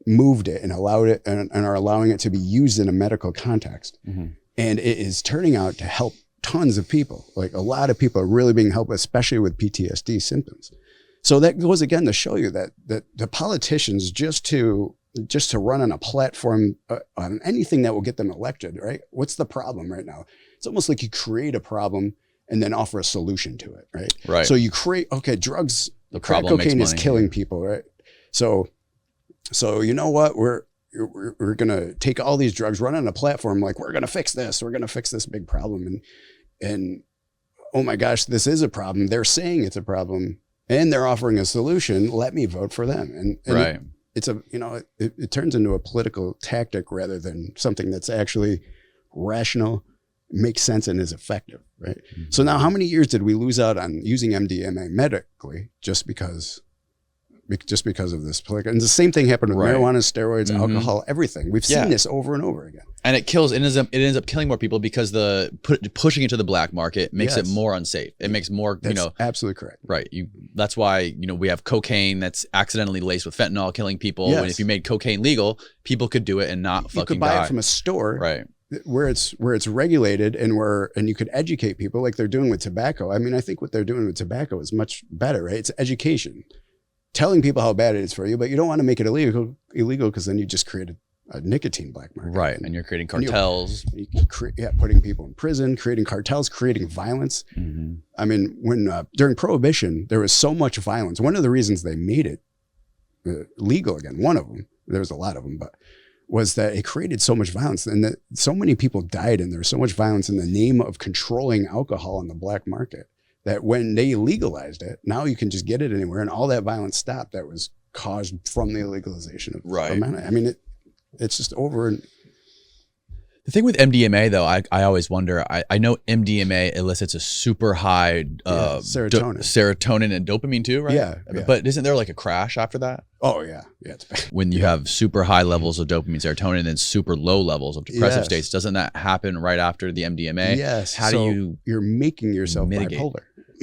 Speaker 2: moved it and allowed it and are allowing it to be used in a medical context.
Speaker 1: Mm-hmm.
Speaker 2: And it is turning out to help tons of people. Like a lot of people are really being helped, especially with PTSD symptoms. So that goes again to show you that the politicians just to run on a platform on anything that will get them elected, right? What's the problem right now? It's almost like you create a problem and then offer a solution to it, right?
Speaker 1: Right.
Speaker 2: So you create, okay, drugs,
Speaker 1: The
Speaker 2: crack
Speaker 1: problem makes
Speaker 2: cocaine is
Speaker 1: money.
Speaker 2: killing people, right? So you know what? We're going to take all these drugs, run on a platform like we're going to fix this. We're going to fix this big problem. And oh my gosh, this is a problem. They're saying it's a problem and they're offering a solution. Let me vote for them. And
Speaker 1: Right.
Speaker 2: it's a, you know, it turns into a political tactic rather than something that's actually rational, makes sense, and is effective, right?
Speaker 1: Mm-hmm.
Speaker 2: So now how many years did we lose out on using MDMA medically just because of this political? And the same thing happened with
Speaker 1: Right.
Speaker 2: marijuana, steroids,
Speaker 1: Mhm.
Speaker 2: alcohol, everything. We've seen this over and over again.
Speaker 1: And it ends up killing more people because pushing it to the black market makes it
Speaker 2: Yes.
Speaker 1: more unsafe. It makes more,
Speaker 2: That's absolutely correct.
Speaker 1: right. That's why, we have cocaine that's accidentally laced with fentanyl killing people.
Speaker 2: Yes.
Speaker 1: And if you made cocaine legal, people could do it and not
Speaker 2: You
Speaker 1: fucking
Speaker 2: could buy
Speaker 1: die.
Speaker 2: it from a store,
Speaker 1: Right.
Speaker 2: where it's regulated and you could educate people like they're doing with tobacco. I mean, I think what they're doing with tobacco is much better, right? It's education, telling people how bad it is for you, but you don't want to make it illegal because then you just create a nicotine black market.
Speaker 1: Right. And you're creating cartels.
Speaker 2: You putting people in prison, creating cartels, creating violence.
Speaker 1: Mm-hmm.
Speaker 2: I mean, when during Prohibition, there was so much violence. One of the reasons they made it legal again, one of them, there was a lot of them, but was that it created so much violence and that so many people died and there was so much violence in the name of controlling alcohol in the black market that when they legalized it, now you can just get it anywhere and all that violence stopped that was caused from the legalization of marijuana. I mean, it's just over. And
Speaker 1: The thing with MDMA though, I always wonder, I know MDMA elicits a super high serotonin and dopamine too, right?
Speaker 2: Yeah.
Speaker 1: But isn't there like a crash after that?
Speaker 2: Oh yeah. Yeah. It's bad.
Speaker 1: When you have super high levels of dopamine, serotonin, and super low levels of depressive states, doesn't that happen right after the MDMA?
Speaker 2: Yes.
Speaker 1: How do
Speaker 2: you're making yourself
Speaker 1: mitigate?
Speaker 2: bipolar.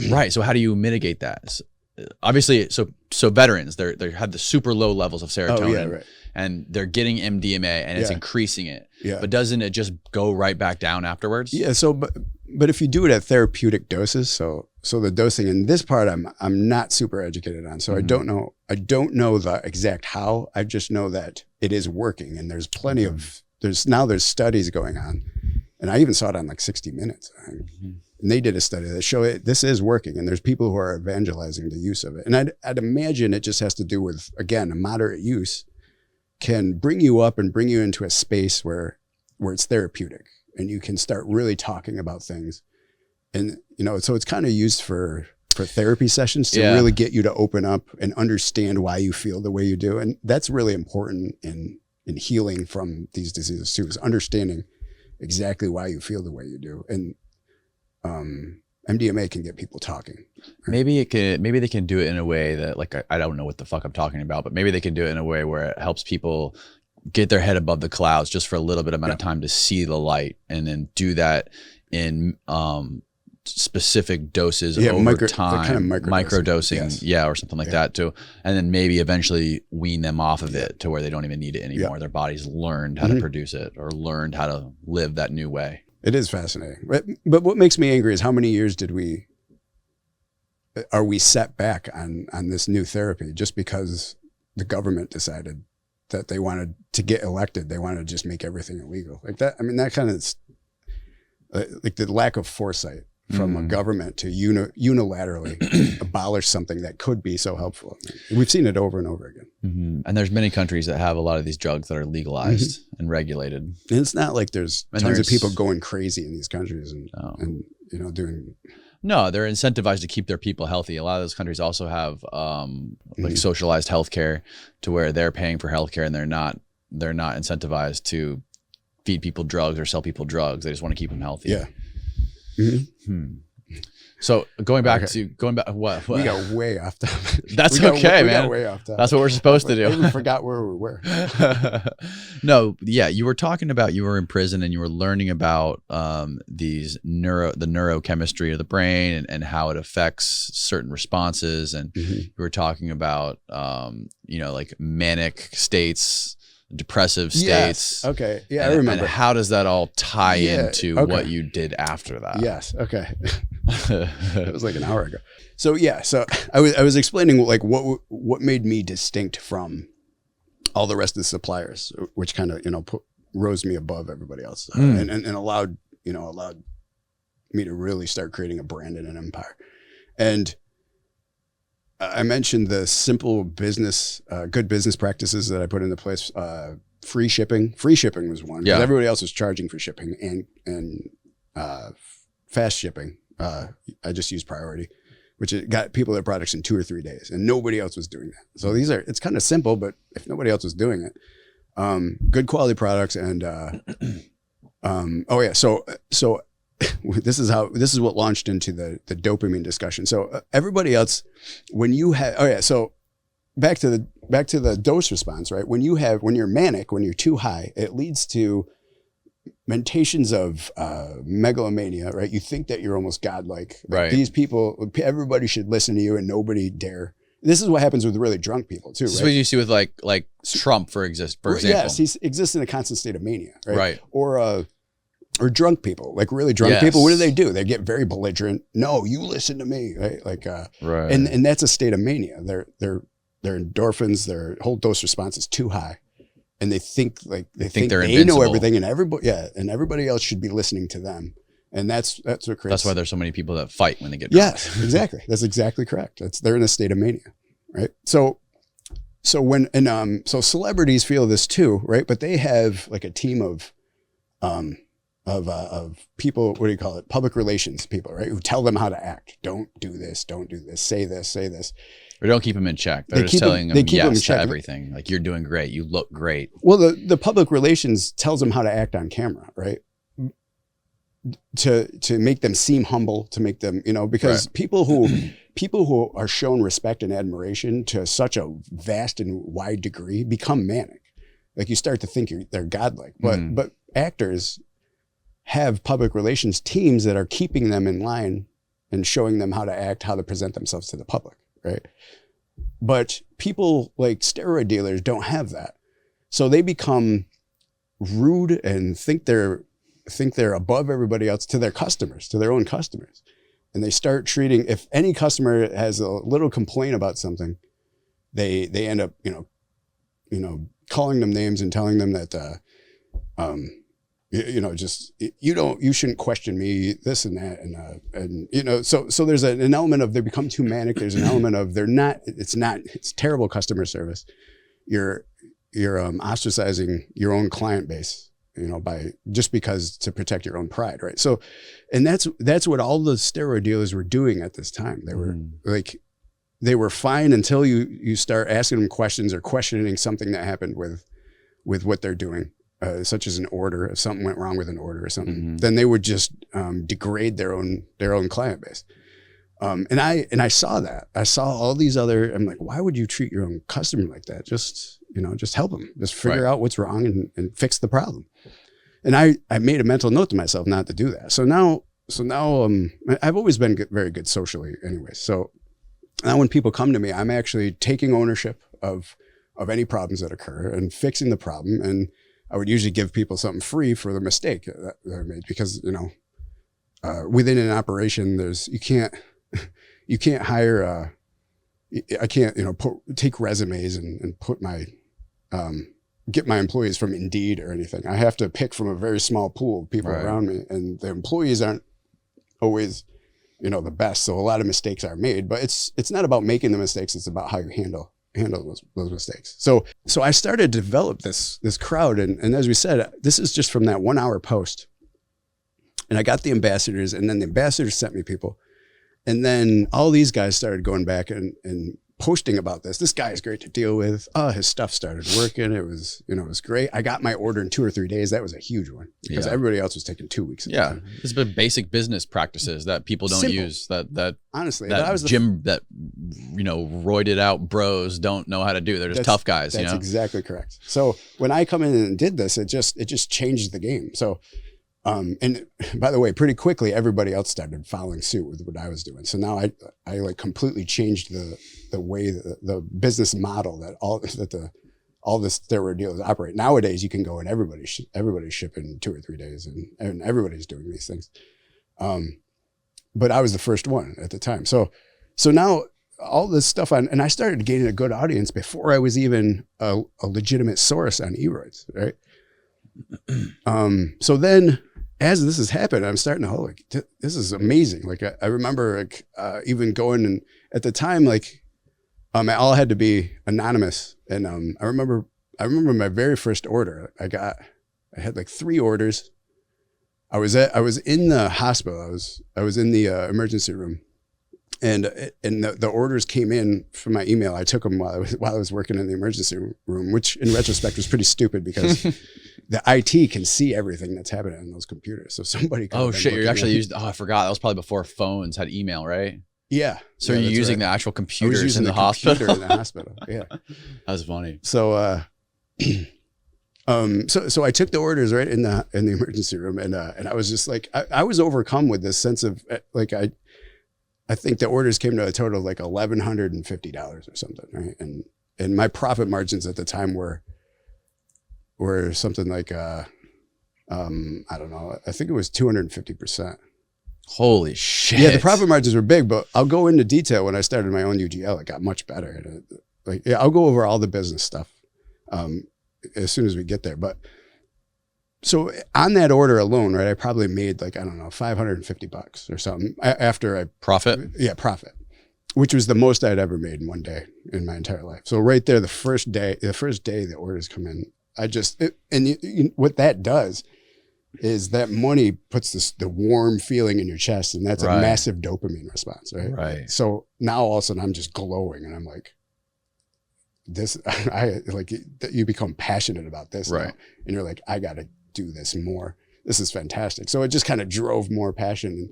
Speaker 1: Right. So how do you mitigate that? Obviously, so veterans, they have the super low levels of serotonin,
Speaker 2: right.
Speaker 1: and they're getting MDMA, and it's increasing it.
Speaker 2: Yeah.
Speaker 1: But doesn't it just go right back down afterwards?
Speaker 2: Yeah. So, but if you do it at therapeutic doses, so the dosing in this part, I'm not super educated on. So I don't know the exact how. I just know that it is working, and there's plenty of there's studies going on, and I even saw it on like 60 Minutes. And they did a study that showed this is working, and there's people who are evangelizing the use of it. And I'd imagine it just has to do with, again, a moderate use can bring you up and bring you into a space where it's therapeutic and you can start really talking about things. And, so it's kind of used for therapy sessions to really get you to open up and understand why you feel the way you do. And that's really important in healing from these diseases too, is understanding exactly why you feel the way you do. And MDMA can get people talking. Right?
Speaker 1: Maybe they can do it in a way that, like, I don't know what the fuck I'm talking about, but maybe they can do it in a way where it helps people get their head above the clouds just for a little bit amount of time to see the light, and then do that in specific doses over time,
Speaker 2: kind of
Speaker 1: microdosing, or something like that too. And then maybe eventually wean them off of it to where they don't even need it anymore. Their bodies learned how to produce it, or learned how to live that new way.
Speaker 2: It is fascinating. But what makes me angry is how many years are we set back on this new therapy just because the government decided that they wanted to get elected. They wanted to just make everything illegal like that. I mean, that kind of like the lack of foresight from a government to unilaterally abolish something that could be so helpful. We've seen it over and over again.
Speaker 1: Mm-hmm. And there's many countries that have a lot of these drugs that are legalized and regulated.
Speaker 2: And it's not like there's tons of people going crazy in these countries and doing.
Speaker 1: No, they're incentivized to keep their people healthy. A lot of those countries also have like socialized healthcare, to where they're paying for healthcare, and they're not incentivized to feed people drugs or sell people drugs. They just want to keep them healthy.
Speaker 2: Yeah.
Speaker 1: So going back
Speaker 2: Okay.
Speaker 1: what?
Speaker 2: We got way off topic.
Speaker 1: That's
Speaker 2: we
Speaker 1: okay, man.
Speaker 2: Got way off topic.
Speaker 1: That's what we're supposed to do.
Speaker 2: I even forgot where we were.
Speaker 1: No, yeah, you were talking about you were in prison and you were learning about the neurochemistry of the brain and how it affects certain responses, and you were talking about like manic states, depressive states.
Speaker 2: Yes. Okay. Yeah, I remember.
Speaker 1: And how does that all tie into what you did after that?
Speaker 2: Yes. Okay. It was like an hour ago. So yeah. So I was explaining like what made me distinct from all the rest of the suppliers, which kind of rose me above everybody else, and allowed me to really start creating a brand and an empire. And I mentioned the simple business, good business practices that I put into place. Free shipping. Free shipping was one. Yeah. Everybody else was charging for shipping, and fast shipping. I just used priority, which it got people their products in 2 or 3 days, and nobody else was doing that. So it's kind of simple, but if nobody else was doing it, good quality products. And so this is what launched into the dopamine discussion. So everybody else, when back to the dose response, right? When you're manic, when you're too high, it leads to mentations of megalomania, right? You think that you're almost godlike.
Speaker 1: Right.
Speaker 2: These people, everybody should listen to you, and nobody dare. This is what happens with really drunk people too, right?
Speaker 1: This is what you see with like Trump, for example.
Speaker 2: Yes, he exists in a constant state of mania, right?
Speaker 1: Right.
Speaker 2: Or drunk people, like really drunk people. What do? They get very belligerent. No, you listen to me, right? Like,
Speaker 1: right.
Speaker 2: And that's a state of mania. Their endorphins, their whole dose response is too high, and they think they know everything, and everybody else should be lissing to them. And that's what creates.
Speaker 1: That's why there's so many people that fight when they get drunk.
Speaker 2: Yes, exactly. That's exactly correct. They're in a state of mania, right? So celebrities feel this too, right? But they have like a team of people, what do you call it? Public relations people, right? Who tell them how to act. Don't do this, say this.
Speaker 1: Or don't keep them in check. They're just telling them yes to everything. Like, you're doing great. You look great.
Speaker 2: Well, the public relations tells them how to act on camera, right? To make them seem humble, to make them, because right. people who are shown respect and admiration to such a vast and wide degree become manic. Like, you start to think they're godlike, but actors have public relations teams that are keeping them in line and showing them how to act, how to present themselves to the public, right? But people like steroid dealers don't have that. So they become rude and think they're above everybody else to their customers, to their own customers. And they start treating, if any customer has a little complaint about something, they end up, calling them names and telling them that, you shouldn't question me, this and that. So there's an element of they become too manic. There's an element of it's terrible customer service. You're ostracizing your own client base, because to protect your own pride. Right. So, and that's what all the steroid dealers were doing at this time. They were they were fine until you start asking them questions or questioning something that happened with what they're doing. Such as an order, if something went wrong with an order or something, then they would just degrade their own client base. And I saw that. I saw all these I'm like, why would you treat your own customer like that? Just help them. Just figure out what's wrong and fix the problem. And I made a mental note to myself not to do that. So now I've always been very good socially anyway. So now when people come to me, I'm actually taking ownership of any problems that occur and fixing the problem. And I would usually give people something free for the mistake that I made, because within an operation, you can't hire. I can't take resumes and put get my employees from Indeed or anything. I have to pick from a very small pool of people around me, and the employees aren't always the best. So a lot of mistakes are made, but it's not about making the mistakes. It's about how you handle those mistakes. So I started to develop this crowd. And as we said, this is just from that 1 hour post. And I got the ambassadors, and then the ambassadors sent me people. And then all these guys started going back and posting about this. This guy is great to deal with. His stuff started working. It was, it was great. I got my order in 2 or 3 days. That was a huge one because everybody else was taking 2 weeks.
Speaker 1: Yeah. It's been basic business practices that people don't use that
Speaker 2: honestly,
Speaker 1: that was that roided out bros don't know how to do. They're just tough guys.
Speaker 2: That's exactly correct. So when I come in and did this, it just changed the game. So, and by the way, pretty quickly, everybody else started following suit with what I was doing. So now I like completely changed the way the business model that all the steroid dealers operate. Nowadays, you can go and everybody's shipping in 2 or 3 days, and everybody's doing these things. But I was the first one at the time. So now all this stuff and I started gaining a good audience before I was even a legitimate source on eroids, right? So then, as this has happened, I'm starting to like, this is amazing. Like I remember like even going, and at the time, like it all had to be anonymous. And I remember my very first order. I had like 3 orders. I was in the hospital. I was in the emergency room, and the orders came in from my email. I took them while I was working in the emergency room, which in retrospect was pretty stupid because the IT can see everything that's happening on those computers. So somebody.
Speaker 1: Oh shit! You're actually used. Oh, I forgot. That was probably before phones had email, right?
Speaker 2: Yeah.
Speaker 1: So you're using the actual computers in the hospital.
Speaker 2: In the hospital. Yeah.
Speaker 1: That was funny.
Speaker 2: So so I took the orders right in the emergency room, and I was just like I was overcome with this sense of like I think the orders came to a total of like $1,150 or something, right? And my profit margins at the time were something like I don't know, I think it was 250%.
Speaker 1: Holy shit.
Speaker 2: Yeah, the profit margins were big, but I'll go into detail. When I started my own UGL, it got much better. I'll go over all the business stuff as soon as we get there. But so on that order alone, right, I probably made like, I don't know, $550 or something after I
Speaker 1: profit.
Speaker 2: Yeah, profit, which was the most I'd ever made in one day in my entire life. So right there, the first day the orders come in, what that does is that money puts the warm feeling in your chest, and that's a massive dopamine response, right?
Speaker 1: Right.
Speaker 2: So now all of a sudden I'm just glowing, and I'm like, this, you become passionate about this,
Speaker 1: right?
Speaker 2: Now, and you're like, I got to do this more. This is fantastic. So it just kind of drove more passion,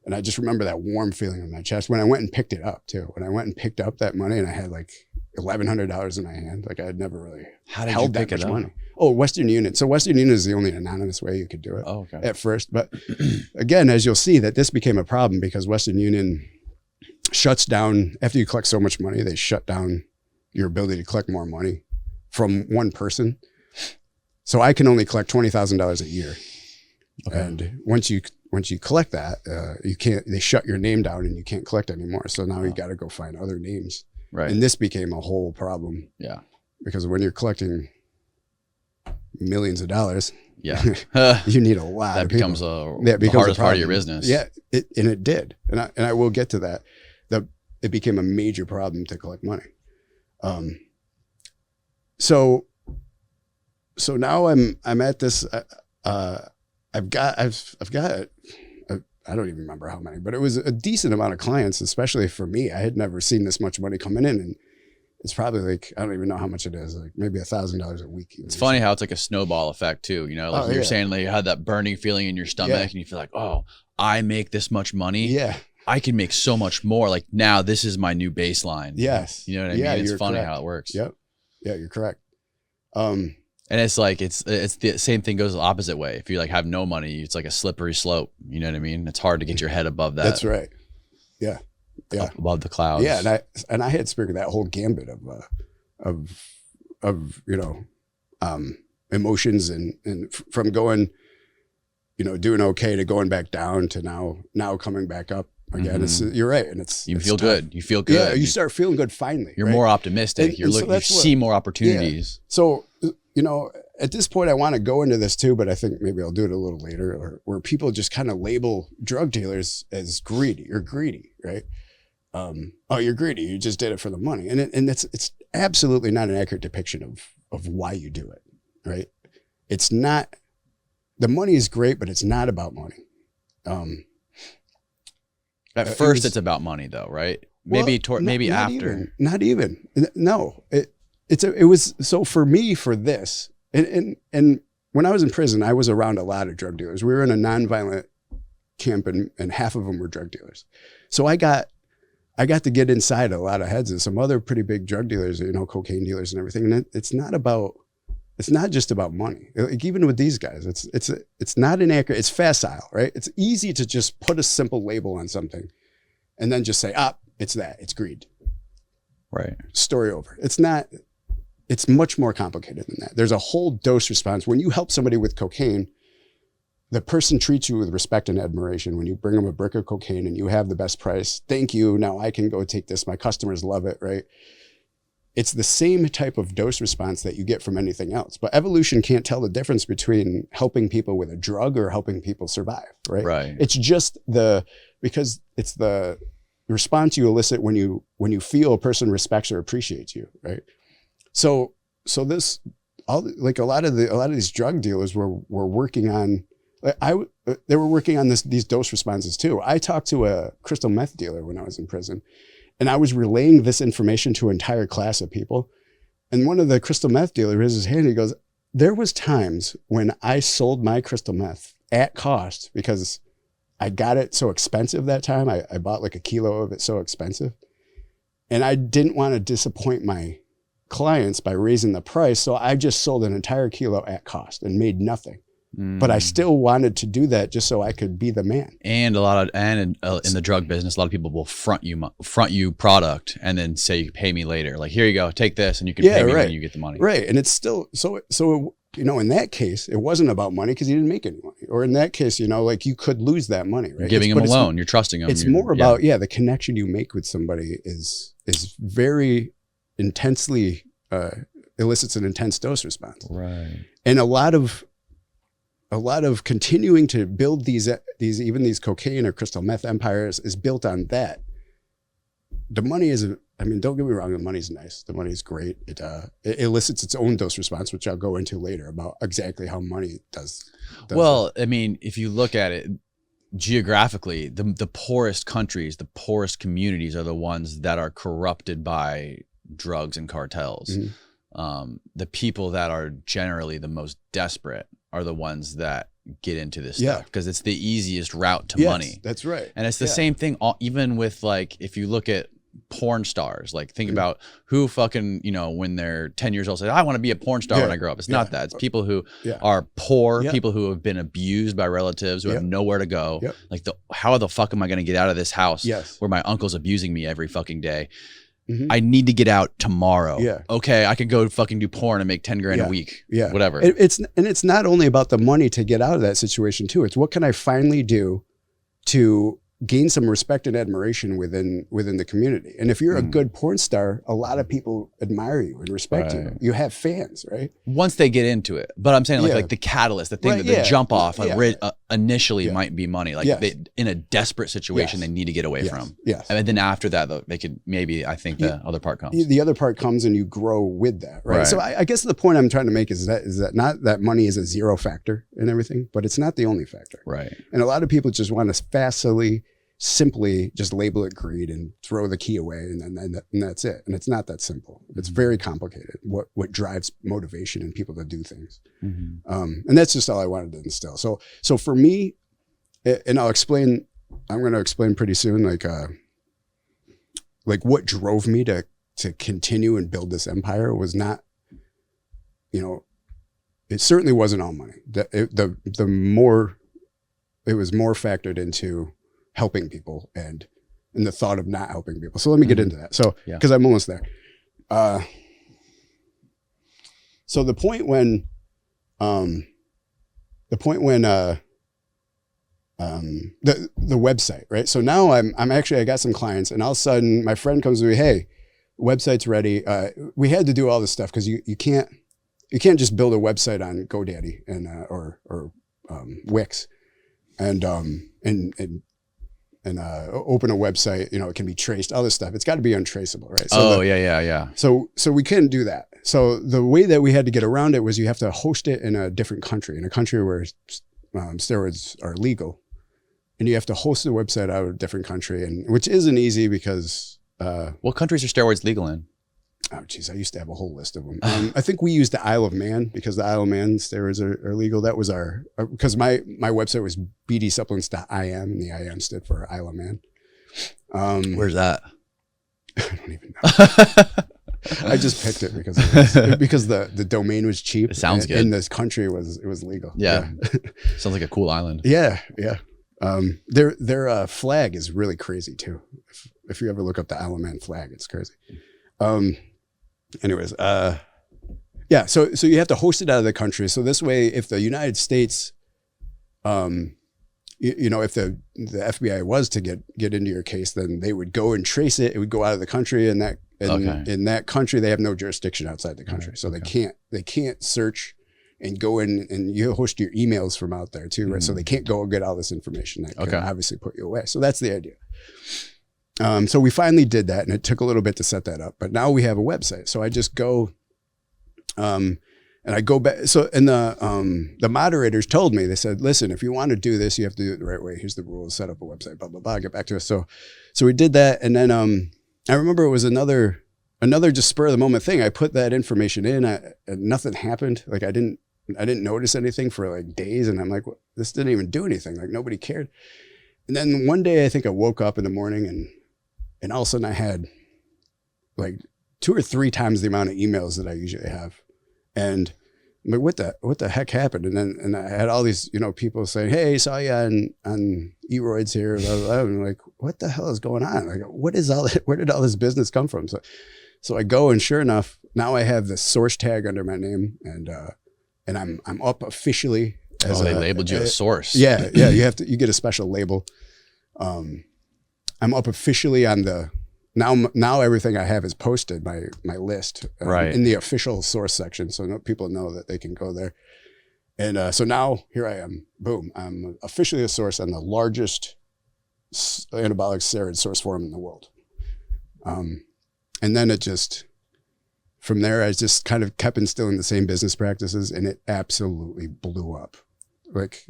Speaker 2: and I just remember that warm feeling in my chest when I went and picked it up too. When I went and picked up that money, and I had like $1,100 in my hand, like I had never really held that much money. Oh, Western Union. So Western Union is the only anonymous way you could do it at first. But again, as you'll see, that this became a problem because Western Union shuts down, after you collect so much money, they shut down your ability to collect more money from one person. So I can only collect $20,000 a year. Okay. And once you collect that, they shut your name down and you can't collect anymore. So now you got to go find other names. Right. And this became a whole problem. Yeah. Because when you're collecting millions of dollars, you need a lot.
Speaker 1: That
Speaker 2: of
Speaker 1: becomes
Speaker 2: people.
Speaker 1: The hardest part of your business.
Speaker 2: Yeah, it did, and I will get to that. It became a major problem to collect money. So now I'm at this. I've got I don't even remember how many, but it was a decent amount of clients, especially for me. I had never seen this much money coming in, and it's probably like, I don't even know how much it is, like maybe $1,000 a week.
Speaker 1: It's funny how it's like a snowball effect too. Like you're saying, like you had that burning feeling in your stomach and you feel like, oh, I make this much money. Yeah. I can make so much more. Like now this is my new baseline. Yes. You know what I mean? It's funny how it works.
Speaker 2: Yep. Yeah, you're correct.
Speaker 1: And it's like, it's the same thing goes the opposite way. If you like have no money, it's like a slippery slope. You know what I mean? It's hard to get your head above that.
Speaker 2: That's right. Yeah. Yeah.
Speaker 1: Above the clouds.
Speaker 2: Yeah. And I had speared that whole gambit of emotions and from going, doing okay to going back down to now coming back up again. Mm-hmm. You're right. And
Speaker 1: you feel good. You feel good.
Speaker 2: Yeah. You start feeling good finally.
Speaker 1: You're more optimistic. You see more opportunities.
Speaker 2: Yeah. So, at this point I want to go into this too, but I think maybe I'll do it a little later, where people just kind of label drug dealers as greedy. You're greedy, right? Oh, you're greedy. You just did it for the money. And it's absolutely not an accurate depiction of why you do it, right? It's not, the money is great, but it's not about money.
Speaker 1: At first it's about money though, right? Maybe maybe
Speaker 2: not
Speaker 1: after.
Speaker 2: Even, not even. No. It was so for me for this and when I was in prison, I was around a lot of drug dealers. We were in a nonviolent camp and half of them were drug dealers. So I got to get inside a lot of heads of some other pretty big drug dealers, you know, cocaine dealers and everything. And it's not just about money. Like even with these guys, it's not inaccurate. It's facile, right? It's easy to just put a simple label on something and then just say, it's that, it's greed.
Speaker 1: Right.
Speaker 2: Story over. It's not, it's much more complicated than that. There's a whole dose response. When you help somebody with cocaine, the person treats you with respect and admiration. When you bring them a brick of cocaine and you have the best price, thank you. Now I can go take this. My customers love it, right? It's the same type of dose response that you get from anything else. But evolution can't tell the difference between helping people with a drug or helping people survive, right?
Speaker 1: Right.
Speaker 2: It's just because it's the response you elicit when you feel a person respects or appreciates you, right? So this, like a lot of these drug dealers were working on, they were working on these dose responses too. I talked to a crystal meth dealer when I was in prison, and I was relaying this information to an entire class of people. And one of the crystal meth dealers raises his hand. He goes, "There was times when I sold my crystal meth at cost because I got it so expensive that time. I bought like a kilo of it so expensive, and I didn't want to disappoint my clients by raising the price. So I just sold an entire kilo at cost and made nothing. But I still wanted to do that just so I could be the man."
Speaker 1: And in the drug business, a lot of people will front you product and then say, "You pay me later." Like, here you go, take this, and you can pay me when you get the money.
Speaker 2: Right. And it's still so you know, in that case, it wasn't about money because you didn't make any money. Or in that case, you know, like you could lose that money, right?
Speaker 1: You're giving them a loan. You're trusting them.
Speaker 2: It's more about the connection you make with somebody is very intensely elicits an intense dose response.
Speaker 1: Right.
Speaker 2: And a lot of continuing to build these cocaine or crystal meth empires is built on that. The money is, I mean, don't get me wrong, the money's nice. The money's great. It elicits its own dose response, which I'll go into later about exactly how money does
Speaker 1: well, I mean, if you look at it geographically, the poorest countries, the poorest communities are the ones that are corrupted by drugs and cartels. Mm-hmm. The people that are generally the most desperate are the ones that get into this stuff because it's the easiest route to money.
Speaker 2: That's right.
Speaker 1: And it's the same thing even with, like, if you look at porn stars, like think about who fucking, you know, when they're 10 years old say, "I want to be a porn star when I grow up." It's not that. It's people who are poor, people who have been abused by relatives, who have nowhere to go. Like, how the fuck am I going to get out of this house where my uncle's abusing me every fucking day? Mm-hmm. I need to get out tomorrow. Okay, I could go fucking do porn and make 10 grand a week. Whatever.
Speaker 2: It's not only about the money to get out of that situation too. It's what can I finally do to gain some respect and admiration within the community. And if you're a good porn star, a lot of people admire you and respect you. You have fans, right?
Speaker 1: Once they get into it. But I'm saying like the catalyst, the thing that the jump off initially might be money. Like they, in a desperate situation, they need to get away from. And then after that, though, they could maybe, I think the other part comes.
Speaker 2: The other part comes and you grow with that, right? So I guess the point I'm trying to make is that not that money is a zero factor in everything, but it's not the only factor.
Speaker 1: Right.
Speaker 2: And a lot of people just want to simply just label it greed and throw the key away and that's it. And it's not that simple. It's very complicated. What drives motivation in people to do things. Mm-hmm. And that's just all I wanted to instill. So for me, and I'm going to explain pretty soon, like what drove me to continue and build this empire was not, you know, it certainly wasn't all money. It was more factored into helping people and the thought of not helping people. So let me get into that. So, because I'm almost there. So the point when the website, right? So now I'm actually, I got some clients and all of a sudden my friend comes to me, "Hey, website's ready." We had to do all this stuff because you can't just build a website on GoDaddy and or Wix and open a website, you know, it can be traced, all this stuff. It's got to be untraceable, right? So So we couldn't do that. So the way that we had to get around it was you have to host it in a different country, in a country where steroids are legal. And you have to host the website out of a different country, and which isn't easy because
Speaker 1: What countries are steroids legal in?
Speaker 2: Oh, geez, I used to have a whole list of them. I think we used the Isle of Man because the Isle of Man steroids are legal. That was because my website was bdsupplements.im and the IM stood for Isle of Man.
Speaker 1: Where's that?
Speaker 2: I don't even know. I just picked it because the domain was cheap.
Speaker 1: It sounds good.
Speaker 2: In this country, it was legal.
Speaker 1: Yeah. Sounds like a cool island.
Speaker 2: Yeah. Their flag is really crazy too. If you ever look up the Isle of Man flag, it's crazy. Anyways, yeah, so you have to host it out of the country. So this way, if the United States, if the FBI was to get into your case, then they would go and trace it. It would go out of the country, and in that country, they have no jurisdiction outside the country. So they can't search and go in, and you host your emails from out there too, right? So they can't go and get all this information that could obviously put you away. So that's the idea. So we finally did that, and it took a little bit to set that up, but now we have a website. So I just go, and I go back. So, and the moderators told me, they said, listen, if you want to do this, you have to do it the right way. Here's the rules, set up a website, blah, blah, blah, get back to us. So we did that. And then, I remember it was another just spur of the moment thing. I put that information in, and nothing happened. Like I didn't notice anything for like days. And I'm like, well, this didn't even do anything. Like nobody cared. And then one day I think I woke up in the morning and all of a sudden I had like 2 or 3 times the amount of emails that I usually have. And I'm like, what the heck happened? And I had all these, people saying, hey, saw you on Steroids here. Blah, blah, blah. And I'm like, what the hell is going on? Like, what is all that? Where did all this business come from? So I go, and sure enough, now I have this source tag under my name, and I'm up officially.
Speaker 1: They labeled you a source.
Speaker 2: Yeah. You get a special label. I'm up officially on the, now everything I have is posted, my list in the official source section. So people know that they can go there. And so now here I am, boom. I'm officially a source on the largest anabolic steroid source forum in the world. And then from there, I just kind of kept instilling the same business practices, and it absolutely blew up. Like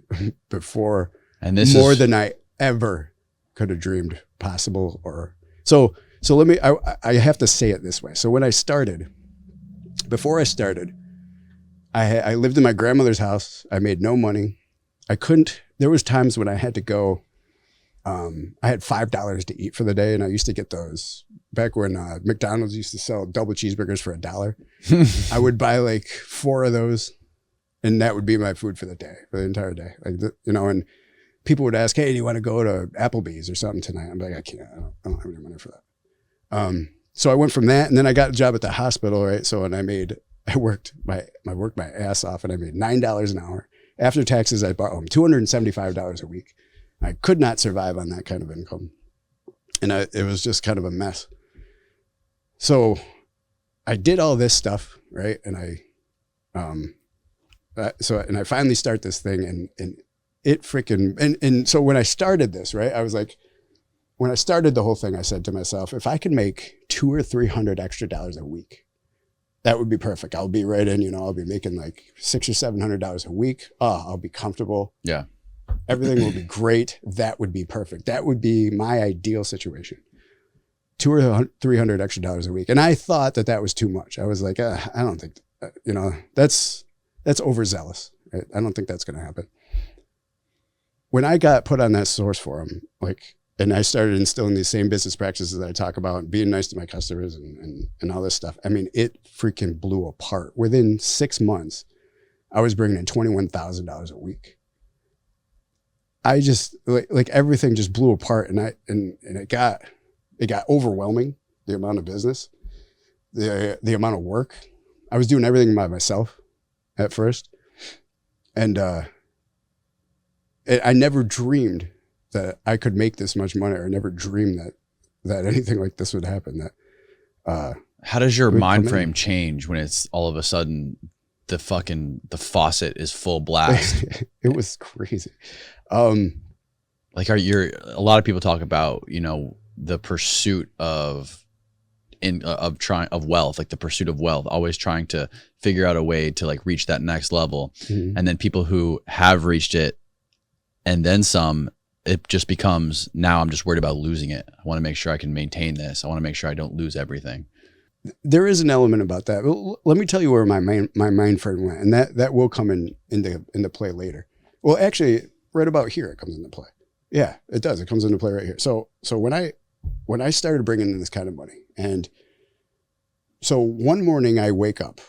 Speaker 2: before, and this more than I ever could have dreamed possible. So let me, I have to say it this way. So before I started, I lived in my grandmother's house. I made no money. There was times when I had to go, I had $5 to eat for the day. And I used to get those back when McDonald's used to sell double cheeseburgers for $1. I would buy like 4 of those, and that would be my food for the day, for the entire day. And people would ask, hey, do you want to go to Applebee's or something tonight? I'm like, I can't, I don't have any money for that. So I went from that, and then I got a job at the hospital, right? So, and I worked my ass off, and I made $9 an hour. After taxes, I bought home $275 a week. I could not survive on that kind of income. And it was just kind of a mess. So I did all this stuff, right? And I finally start this thing, and it freaking, and so when I started this, right, I was like, when I started the whole thing, I said to myself, if I could make $200 or $300 extra a week, that would be perfect. I'll be right in, I'll be making like $600 or $700 a week. I'll be comfortable.
Speaker 1: Yeah.
Speaker 2: Everything will be great. That would be perfect. That would be my ideal situation. $200 or $300 extra a week. And I thought that was too much. I was like, I don't think, that's overzealous. Right? I don't think that's going to happen. When I got put on that source forum, and I started instilling these same business practices that I talk about, being nice to my customers and all this stuff. I mean, it freaking blew apart. Within 6 months, I was bringing in $21,000 a week. I just like everything just blew apart, and it got overwhelming, the amount of business, the amount of work. I was doing everything by myself at first, and I never dreamed that I could make this much money, or never dreamed that anything like this would happen.
Speaker 1: How does your mind frame change when it's all of a sudden the faucet is full blast?
Speaker 2: It was crazy.
Speaker 1: A lot of people talk about, the pursuit of wealth, like the pursuit of wealth, always trying to figure out a way to like reach that next level. Mm-hmm. And then people who have reached it and then some, it just becomes, now I'm just worried about losing it. I want to make sure I can maintain this. I want to make sure I don't lose everything.
Speaker 2: There is an element about that. Let me tell you where my mind frame went, and that will come into play later. Well, actually, right about here it comes into play. Yeah, it does. It comes into play right here. So when I started bringing in this kind of money, and so one morning I wake up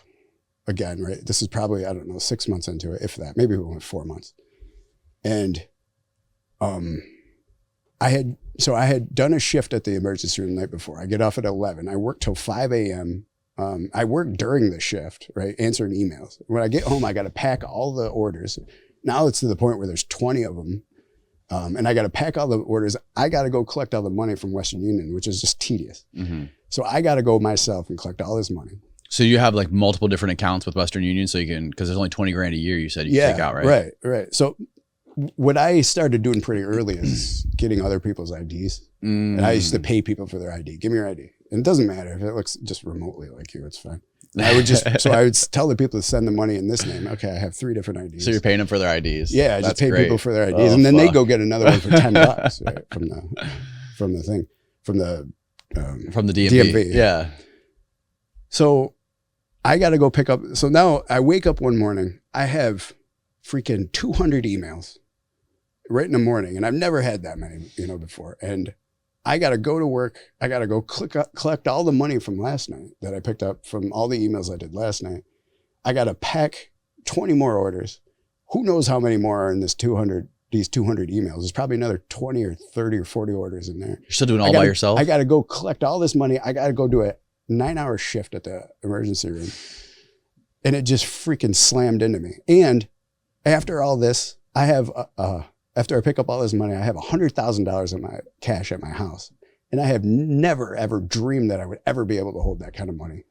Speaker 2: again, right? This is probably, I don't know, 6 months into it, if that, maybe we went 4 months. And I had done a shift at the emergency room the night before. I get off at 11. I work till 5 a.m. I work during the shift, right? Answering emails. When I get home, I got to pack all the orders. Now it's to the point where there's 20 of them. And I got to pack all the orders. I got to go collect all the money from Western Union, which is just tedious. Mm-hmm. So I got to go myself and collect all this money.
Speaker 1: So you have like multiple different accounts with Western Union, so you can, because there's only 20 grand a year you said you can take out, right?
Speaker 2: Right. So what I started doing pretty early is getting other people's IDs. And I used to pay people for their ID. Give me your ID. And it doesn't matter if it looks just remotely like you, it's fine. I would tell the people to send the money in this name. Okay, I have 3 different IDs.
Speaker 1: So you're paying them for their IDs.
Speaker 2: Yeah, I just pay people for their IDs. And then they go get another one for $10, right? From the DMV.
Speaker 1: Yeah.
Speaker 2: So I got to go pick up. So now I wake up one morning, I have freaking 200 emails right in the morning. And I've never had that many, before. And I got to go to work. I got to go collect all the money from last night that I picked up from all the emails I did last night. I got to pack 20 more orders. Who knows how many more are in these 200 emails. There's probably another 20 or 30 or 40 orders in there.
Speaker 1: You're still doing all by yourself?
Speaker 2: I got to go collect all this money. I got to go do a 9-hour shift at the emergency room. And it just freaking slammed into me. And after all this, I have, after I pick up all this money, I have $100,000 in my cash at my house. And I have never, ever dreamed that I would ever be able to hold that kind of money.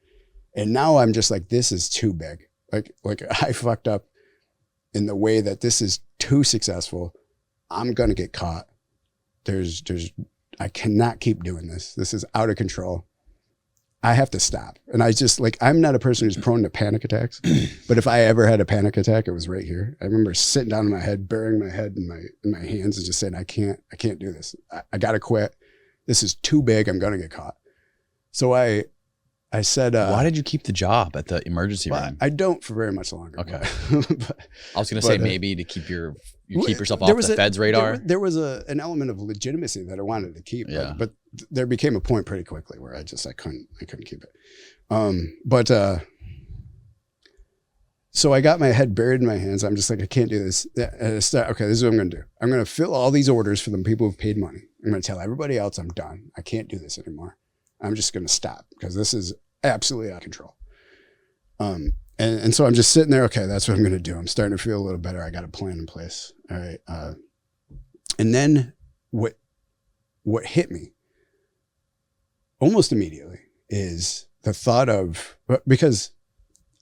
Speaker 2: And now I'm just like, this is too big. Like I fucked up in the way that this is too successful. I'm going to get caught. I cannot keep doing this. This is out of control. I have to stop. And I just I'm not a person who's prone to panic attacks, but if I ever had a panic attack, it was right here. I remember sitting down in my head, burying my head in my hands and just saying, I can't do this. I got to quit. This is too big. I'm going to get caught. So I said,
Speaker 1: why did you keep the job at the emergency room?
Speaker 2: I don't for very much longer.
Speaker 1: Okay. I was going to say maybe to keep yourself off the Fed's radar.
Speaker 2: There was an element of legitimacy that I wanted to keep, but there became a point pretty quickly where I couldn't keep it. So I got my head buried in my hands. I'm just like, I can't do this. And this is what I'm going to do. I'm going to fill all these orders for the people who've paid money. I'm going to tell everybody else I'm done. I can't do this anymore. I'm just going to stop because this is absolutely out of control. And so I'm just sitting there. Okay, that's what I'm going to do. I'm starting to feel a little better. I got a plan in place. All right. And then what hit me almost immediately is the thought of, because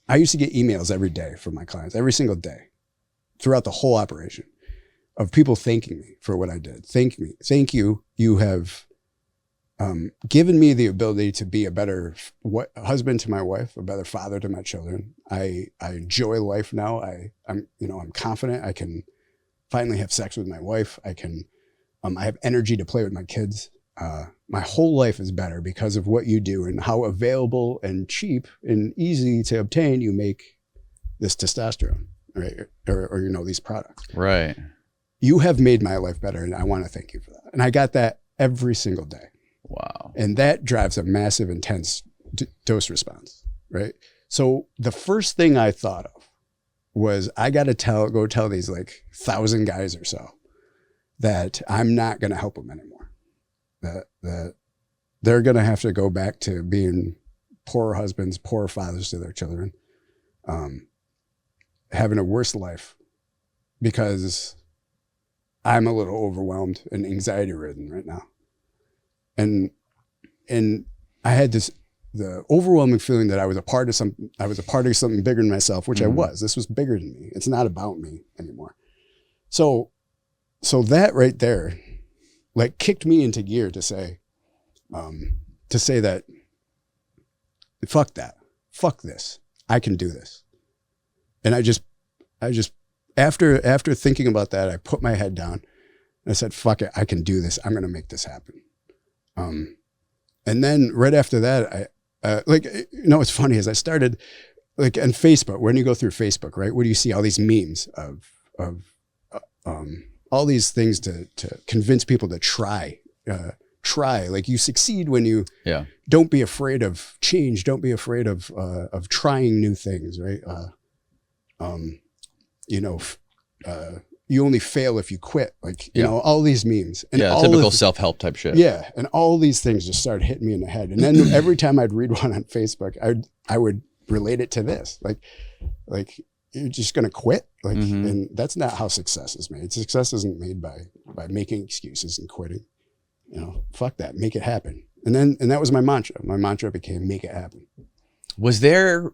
Speaker 2: I used to get emails every day from my clients, every single day throughout the whole operation, of people thanking me for what I did. Thank you. You have given me the ability to be a better husband to my wife, a better father to my children. I enjoy life now. I'm confident. I can finally have sex with my wife. I have energy to play with my kids. My whole life is better because of what you do and how available and cheap and easy to obtain you make this testosterone, right? Or these products.
Speaker 1: Right.
Speaker 2: You have made my life better, and I want to thank you for that. And I got that every single day.
Speaker 1: Wow.
Speaker 2: And that drives a massive, intense dose response, right? So the first thing I thought of was I got to go tell these 1,000 guys or so that I'm not going to help them anymore. That they're going to have to go back to being poor husbands, poor fathers to their children, having a worse life because I'm a little overwhelmed and anxiety ridden right now. And I had the overwhelming feeling that I was a part of something bigger than myself, which I was. This was bigger than me. It's not about me anymore. So that right there, kicked me into gear to say that, fuck that, fuck this. I can do this. And I just, after thinking about that, I put my head down I said, fuck it, I can do this. I'm going to make this happen. And then right after that, what's funny is I started like on Facebook, when you go through Facebook, right? Where do you see all these memes of all these things to convince people to try, like you succeed when you don't be afraid of change. Don't be afraid of trying new things. Right. You only fail if you quit. Like, you know, all these memes and
Speaker 1: typical self-help type shit.
Speaker 2: Yeah. And all these things just started hitting me in the head. And then every time I'd read one on Facebook, I would relate it to this. Like you're just going to quit. Like, and that's not how success is made. Success isn't made by making excuses and quitting. You know, fuck that, make it happen. And that was my mantra. My mantra became make it happen.
Speaker 1: Was there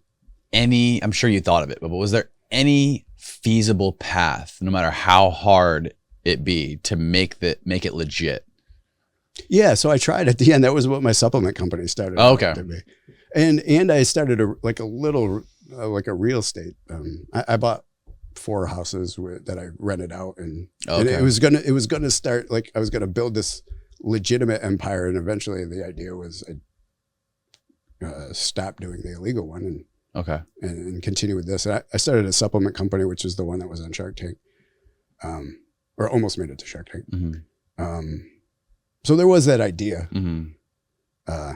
Speaker 1: any, I'm sure you thought of it, but was there any feasible path, no matter how hard it be, to make it legit?
Speaker 2: Yeah, so I tried at the end. That was what my supplement company started.
Speaker 1: Oh, okay.
Speaker 2: To be. And I started a real estate. I bought 4 houses that I rented out, and it was gonna start, like I was gonna build this legitimate empire, and eventually the idea was I'd stop doing the illegal one and continue with this. And I started a supplement company, which is the one that was on Shark Tank, or almost made it to Shark Tank. So there was that idea. I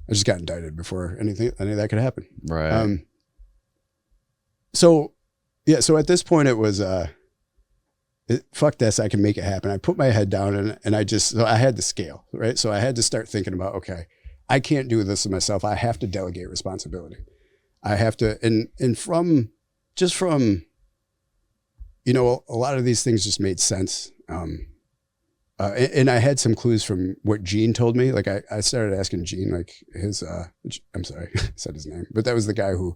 Speaker 2: just got indicted before any of that could happen.
Speaker 1: Right.
Speaker 2: So at this point it was, fuck this, I can make it happen. I put my head down and I had to scale, right? So I had to start thinking about, okay, I can't do this to myself. I have to delegate responsibility. I have to, and from, you know, a lot of these things just made sense. And I had some clues from what Gene told me. Like I started asking Gene, like his, I'm sorry, I said his name, but that was the guy who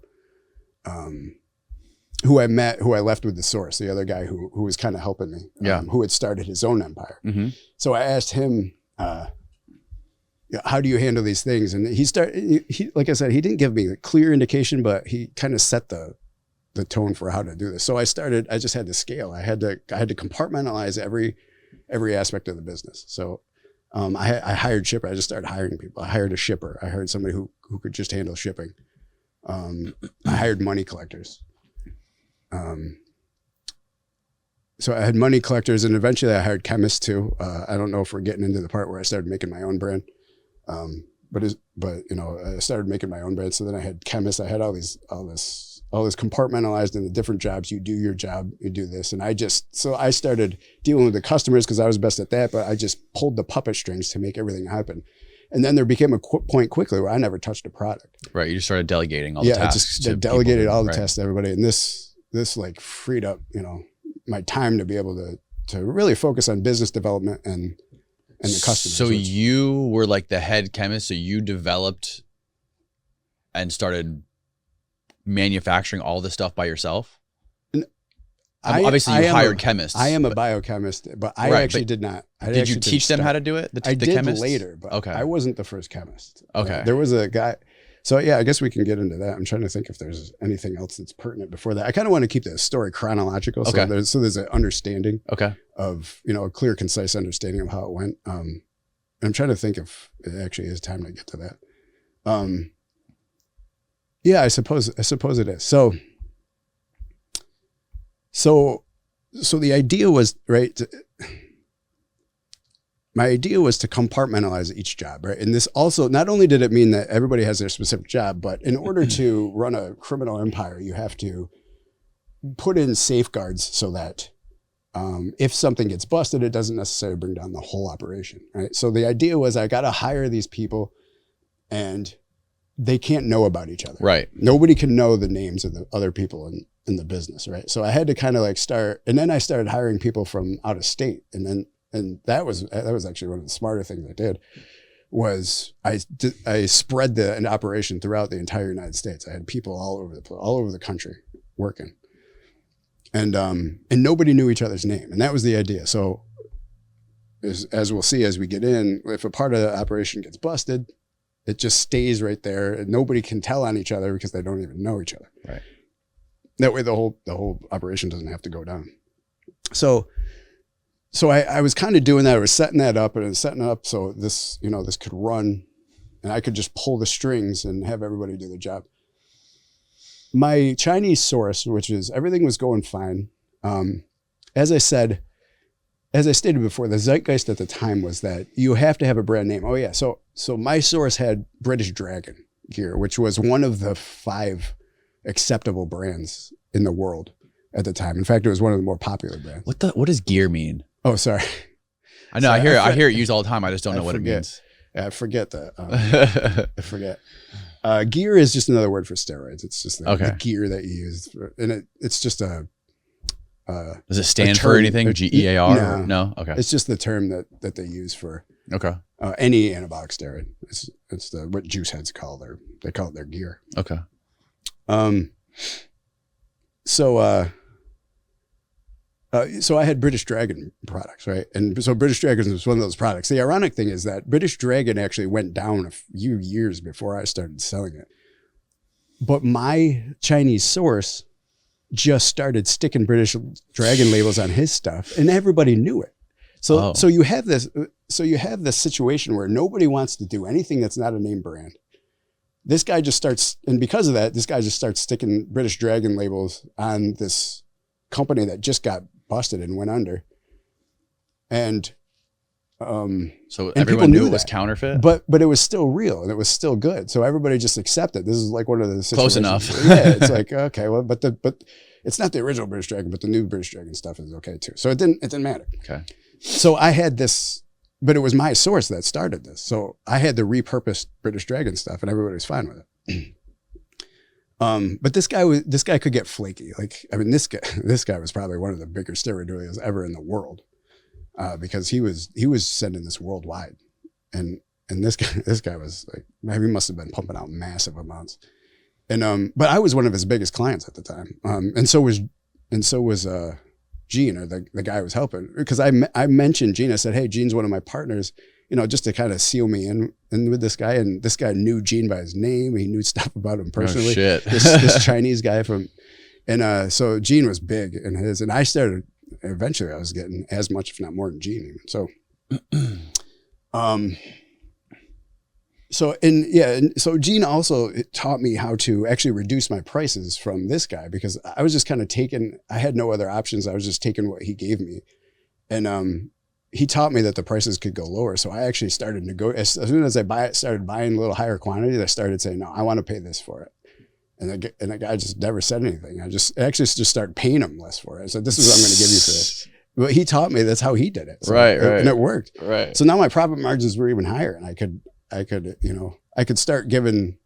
Speaker 2: I met, who I left with the source, the other guy who was kind of helping me, who had started his own empire. So I asked him, how do you handle these things? And he, like I said, he didn't give me a clear indication, but he kind of set the tone for how to do this. So I just had to scale. I had to compartmentalize every aspect of the business. So I hired shipper. I just started hiring people. I hired a shipper. I hired somebody who could just handle shipping. I hired money collectors. So I had money collectors, and eventually I hired chemists too. I don't know if we're getting into the part where I started making my own brand. But you know, I started making my own brand. So then I had chemists. I had all this compartmentalized in the different jobs. You do your job, you do this. And so I started dealing with the customers because I was best at that, but I just pulled the puppet strings to make everything happen. And then there became a point quickly where I never touched a product.
Speaker 1: Right. You just started delegating all the tasks.
Speaker 2: I just delegated all the tasks to everybody. And this like freed up, you know, my time to be able to really focus on business development and the customers.
Speaker 1: So you were like the head chemist. So you developed and started manufacturing all this stuff by yourself? Obviously you hired chemists.
Speaker 2: I am a biochemist, but I actually did not.
Speaker 1: Did you teach them how to do it?
Speaker 2: I did chemists? Later, but I wasn't the first chemist.
Speaker 1: Okay.
Speaker 2: There was a guy. So yeah, I guess we can get into that. I'm trying to think if there's anything else that's pertinent before that. I kind of want to keep the story chronological. So there's an understanding of, you know, a clear, concise understanding of how it went. And I'm trying to think if it actually is time to get to that. Yeah, I suppose it is. So the idea was, right, my idea was to compartmentalize each job, right? And this also, not only did it mean that everybody has their specific job, but in order to run a criminal empire, you have to put in safeguards so that if something gets busted, it doesn't necessarily bring down the whole operation, right? So the idea was I got to hire these people and they can't know about each other.
Speaker 1: Right.
Speaker 2: Nobody can know the names of the other people in the business, right? So I had to kind of like start, and then I started hiring people from out of state. And that was actually one of the smarter things I did was I spread an operation throughout the entire United States. I had people all over the country working. And nobody knew each other's name. And that was the idea. So as we'll see as we get in, if a part of the operation gets busted, it just stays right there and nobody can tell on each other because they don't even know each other.
Speaker 1: Right.
Speaker 2: That way the whole operation doesn't have to go down. So so I was kind of doing that. I was setting that up and setting it up so this, this could run and I could just pull the strings and have everybody do the job. My Chinese source, which is everything was going fine. As I stated before, the zeitgeist at the time was that you have to have a brand name. Oh yeah. So my source had British Dragon gear, which was one of the 5 acceptable brands in the world at the time. In fact, it was one of the more popular brands.
Speaker 1: What does gear mean?
Speaker 2: Oh, sorry.
Speaker 1: I know. Sorry, I hear it used all the time. I just don't know what it means.
Speaker 2: I forget that. I forget. Gear is just another word for steroids. It's just the gear that you use, and it's just a.
Speaker 1: Does it stand for anything? GEAR? No. Okay.
Speaker 2: It's just the term that they use for any anabolic steroid. It's what juice heads call they call it their gear.
Speaker 1: Okay.
Speaker 2: So I had British Dragon products, right? And so British Dragon was one of those products. The ironic thing is that British Dragon actually went down a few years before I started selling it. But my Chinese source just started sticking British Dragon labels on his stuff and everybody knew it. So you have this situation where nobody wants to do anything that's not a name brand. This guy just starts, and because of that, this guy just starts sticking British Dragon labels on this company that just got busted and went under. And
Speaker 1: so everyone knew it was counterfeit,
Speaker 2: but it was still real and it was still good. So everybody just accepted. This is like one of the situations.
Speaker 1: Close enough.
Speaker 2: Yeah, it's like, okay, well, but it's not the original British Dragon, but the new British Dragon stuff is okay too. So it didn't matter.
Speaker 1: Okay.
Speaker 2: So I had this, but it was my source that started this. So I had the repurposed British Dragon stuff and everybody was fine with it. But this guy could get flaky. Like, I mean, this guy was probably one of the bigger steroid dealers ever in the world. Because he was sending this worldwide, and this guy was like, maybe he must have been pumping out massive amounts, and but I was one of his biggest clients at the time, and so was Gene, or the guy who was helping, because I mentioned Gene. I said, hey, Gene's one of my partners, just to kind of seal me in with this guy, and this guy knew Gene by his name. He knew stuff about him personally.
Speaker 1: Oh, shit.
Speaker 2: This Chinese guy so Gene was big in his, and I started. Eventually I was getting as much, if not more than Gene even. So, so Gene also taught me how to actually reduce my prices from this guy, because I was just kind of I had no other options. I was just taking what he gave me. And, he taught me that the prices could go lower. So I actually started as soon as I started buying a little higher quantities, I started saying, no, I want to pay this for it. And the guy just never said anything. I just started paying him less for it. I said, this is what I'm going to give you for this. But he taught me that's how he did it. So,
Speaker 1: right.
Speaker 2: And it worked.
Speaker 1: Right.
Speaker 2: So now my profit margins were even higher, and I could start giving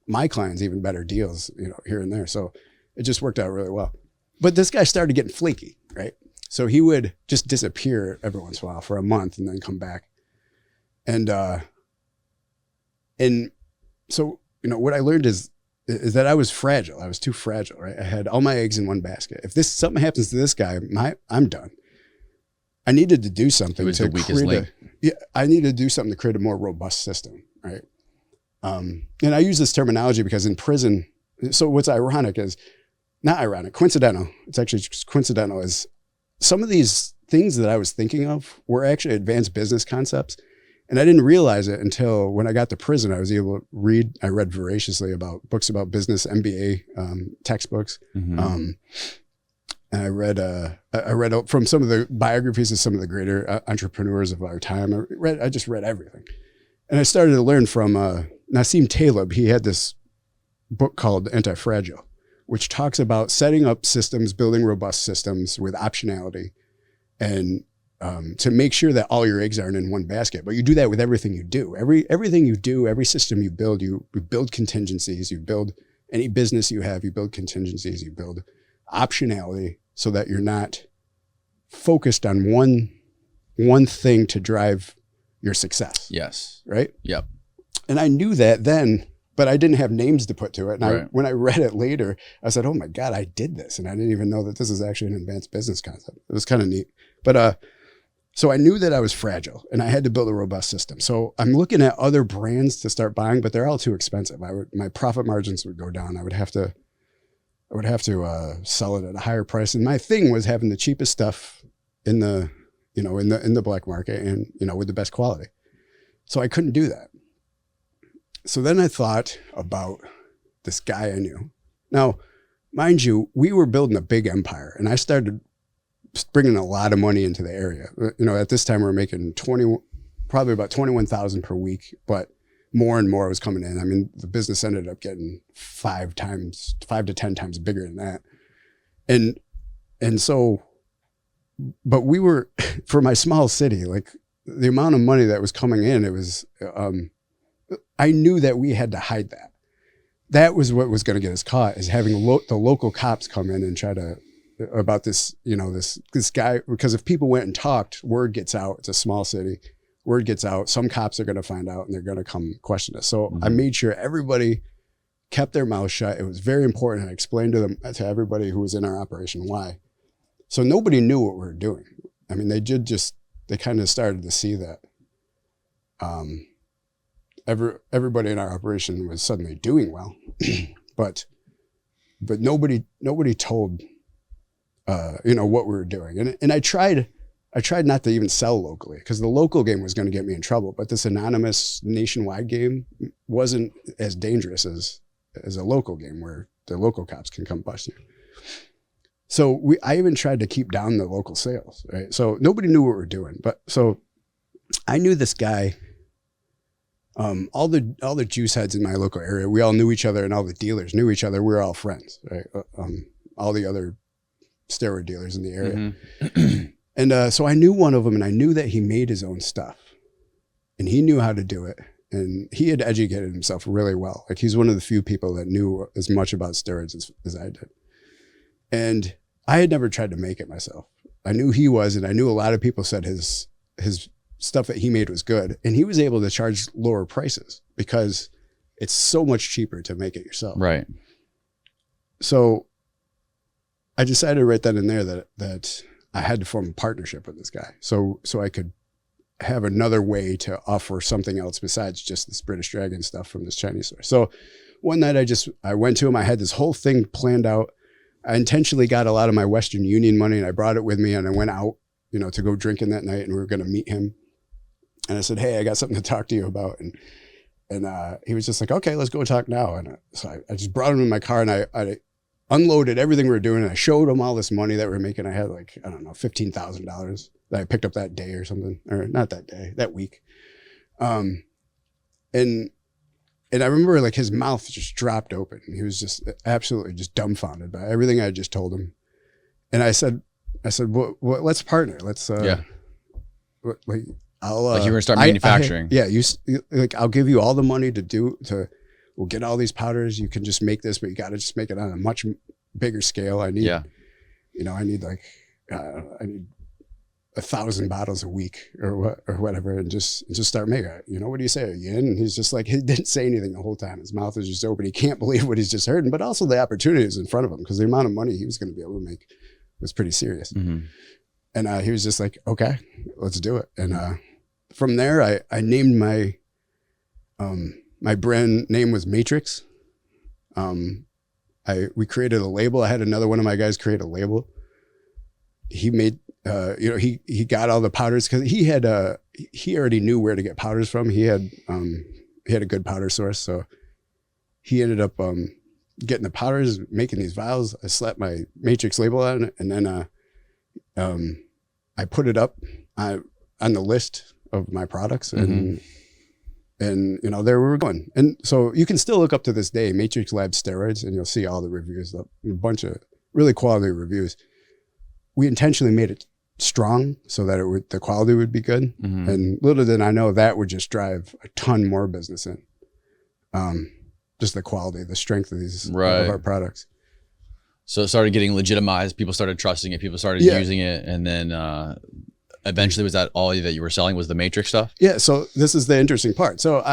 Speaker 2: my clients even better deals, here and there. So it just worked out really well. But this guy started getting flaky, right? So he would just disappear every once in a while for a month and then come back. And so, what I learned is that I was fragile. I was too fragile, right? I had all my eggs in one basket. If something happens to this guy, I'm done. I needed to do something.
Speaker 1: It was the weakest link.
Speaker 2: I needed to do something to create a more robust system, right? And I use this terminology because in prison, so what's ironic is, not ironic, coincidental. It's actually just coincidental is some of these things that I was thinking of were actually advanced business concepts. And I didn't realize it until when I got to prison. I was able to read. I read voraciously about books about business, MBA textbooks.
Speaker 1: Mm-hmm.
Speaker 2: And I read from some of the biographies of some of the greater entrepreneurs of our time. I just read everything, and I started to learn from Nassim Taleb. He had this book called Anti-Fragile, which talks about setting up systems, building robust systems with optionality, and to make sure that all your eggs aren't in one basket. But you do that with everything you do. Everything you do, every system you build contingencies. You build any business you have, you build contingencies, you build optionality so that you're not focused on one thing to drive your success.
Speaker 1: Yes.
Speaker 2: Right?
Speaker 1: Yep.
Speaker 2: And I knew that then, but I didn't have names to put to it. And
Speaker 1: right.
Speaker 2: when I read it later, I said, oh my God, I did this. And I didn't even know that this is actually an advanced business concept. It was kind of neat. But, so I knew that I was fragile and I had to build a robust system. So I'm looking at other brands to start buying, but they're all too expensive. My profit margins would go down. I would have to sell it at a higher price. And my thing was having the cheapest stuff in the you know, in the black market and, you know, with the best quality. So I couldn't do that. So then I thought about this guy I knew. Now, mind you, we were building a big empire, and I started bringing a lot of money into the area. You know, at this time we were making probably about 21,000 per week, but more and more was coming in. I mean, the business ended up getting 5 to 10 times bigger than that. And so, but we were, for my small city, like the amount of money that was coming in, it was, I knew that we had to hide that. That was what was going to get us caught, is having the local cops come in and try to, about this, you know, this guy, because if people went and talked, word gets out. It's a small city. Word gets out. Some cops are going to find out and they're going to come question us. So I made sure everybody kept their mouth shut. It was very important. I explained to everybody who was in our operation why. So nobody knew what we were doing. I mean, they kind of started to see that everybody in our operation was suddenly doing well, but nobody told, you know, what we were doing. And I tried not to even sell locally, because the local game was going to get me in trouble. But this anonymous nationwide game wasn't as dangerous as a local game where the local cops can come bust you. So I even tried to keep down the local sales, right? So nobody knew what we were doing. But so I knew this guy, all the juice heads in my local area, we all knew each other, and all the dealers knew each other. We were all friends, right? All the other steroid dealers in the area. Mm-hmm. And so I knew one of them, and I knew that he made his own stuff, and he knew how to do it. And he had educated himself really well. Like, he's one of the few people that knew as much about steroids as I did. And I had never tried to make it myself. I knew he was, and I knew a lot of people said his stuff that he made was good. And he was able to charge lower prices because it's so much cheaper to make it yourself.
Speaker 1: Right.
Speaker 2: So I decided right then and there that I had to form a partnership with this guy. So I could have another way to offer something else besides just this British Dragon stuff from this Chinese source. So one night I went to him. I had this whole thing planned out. I intentionally got a lot of my Western Union money, and I brought it with me, and I went out, you know, to go drinking that night, and we were going to meet him. And I said, "Hey, I got something to talk to you about." And he was just like, "Okay, let's go talk now." And so I just brought him in my car, and I unloaded everything we were doing. And I showed him all this money that we were making. I had like, I don't know, $15,000 that I picked up that day or something, or not that day, that week. And I remember like his mouth just dropped open. He was just absolutely just dumbfounded by everything I just told him. And I said, well, let's partner. Let's, like you were going to start manufacturing. I'll give you all the money we'll get all these powders. You can just make this, but you got to just make it on a much bigger scale. I need 1,000 bottles a week or whatever, and just start making it. You know, what do you say? Are you in? And he's just like, he didn't say anything the whole time. His mouth was just open. He can't believe what he's just heard. But also the opportunity was in front of him, because the amount of money he was going to be able to make was pretty serious. Mm-hmm. And he was just like, okay, let's do it. And from there, I named my brand name was Matrix. We created a label. I had another one of my guys create a label. He made, he got all the powders, because he already knew where to get powders from. He had a good powder source. So he ended up getting the powders, making these vials. I slapped my Matrix label on it, and then I put it up on the list of my products, and you know, there we were going. And so you can still look up to this day, Matrix Lab Steroids, and you'll see all the reviews, a bunch of really quality reviews. We intentionally made it strong so that the quality would be good. Mm-hmm. And little did I know that would just drive a ton more business in. Just the quality, the strength of of our products.
Speaker 1: So it started getting legitimized. People started trusting it. People started using it. And then eventually, was that all that you were selling, was the Matrix stuff?
Speaker 2: Yeah. So this is the interesting part. So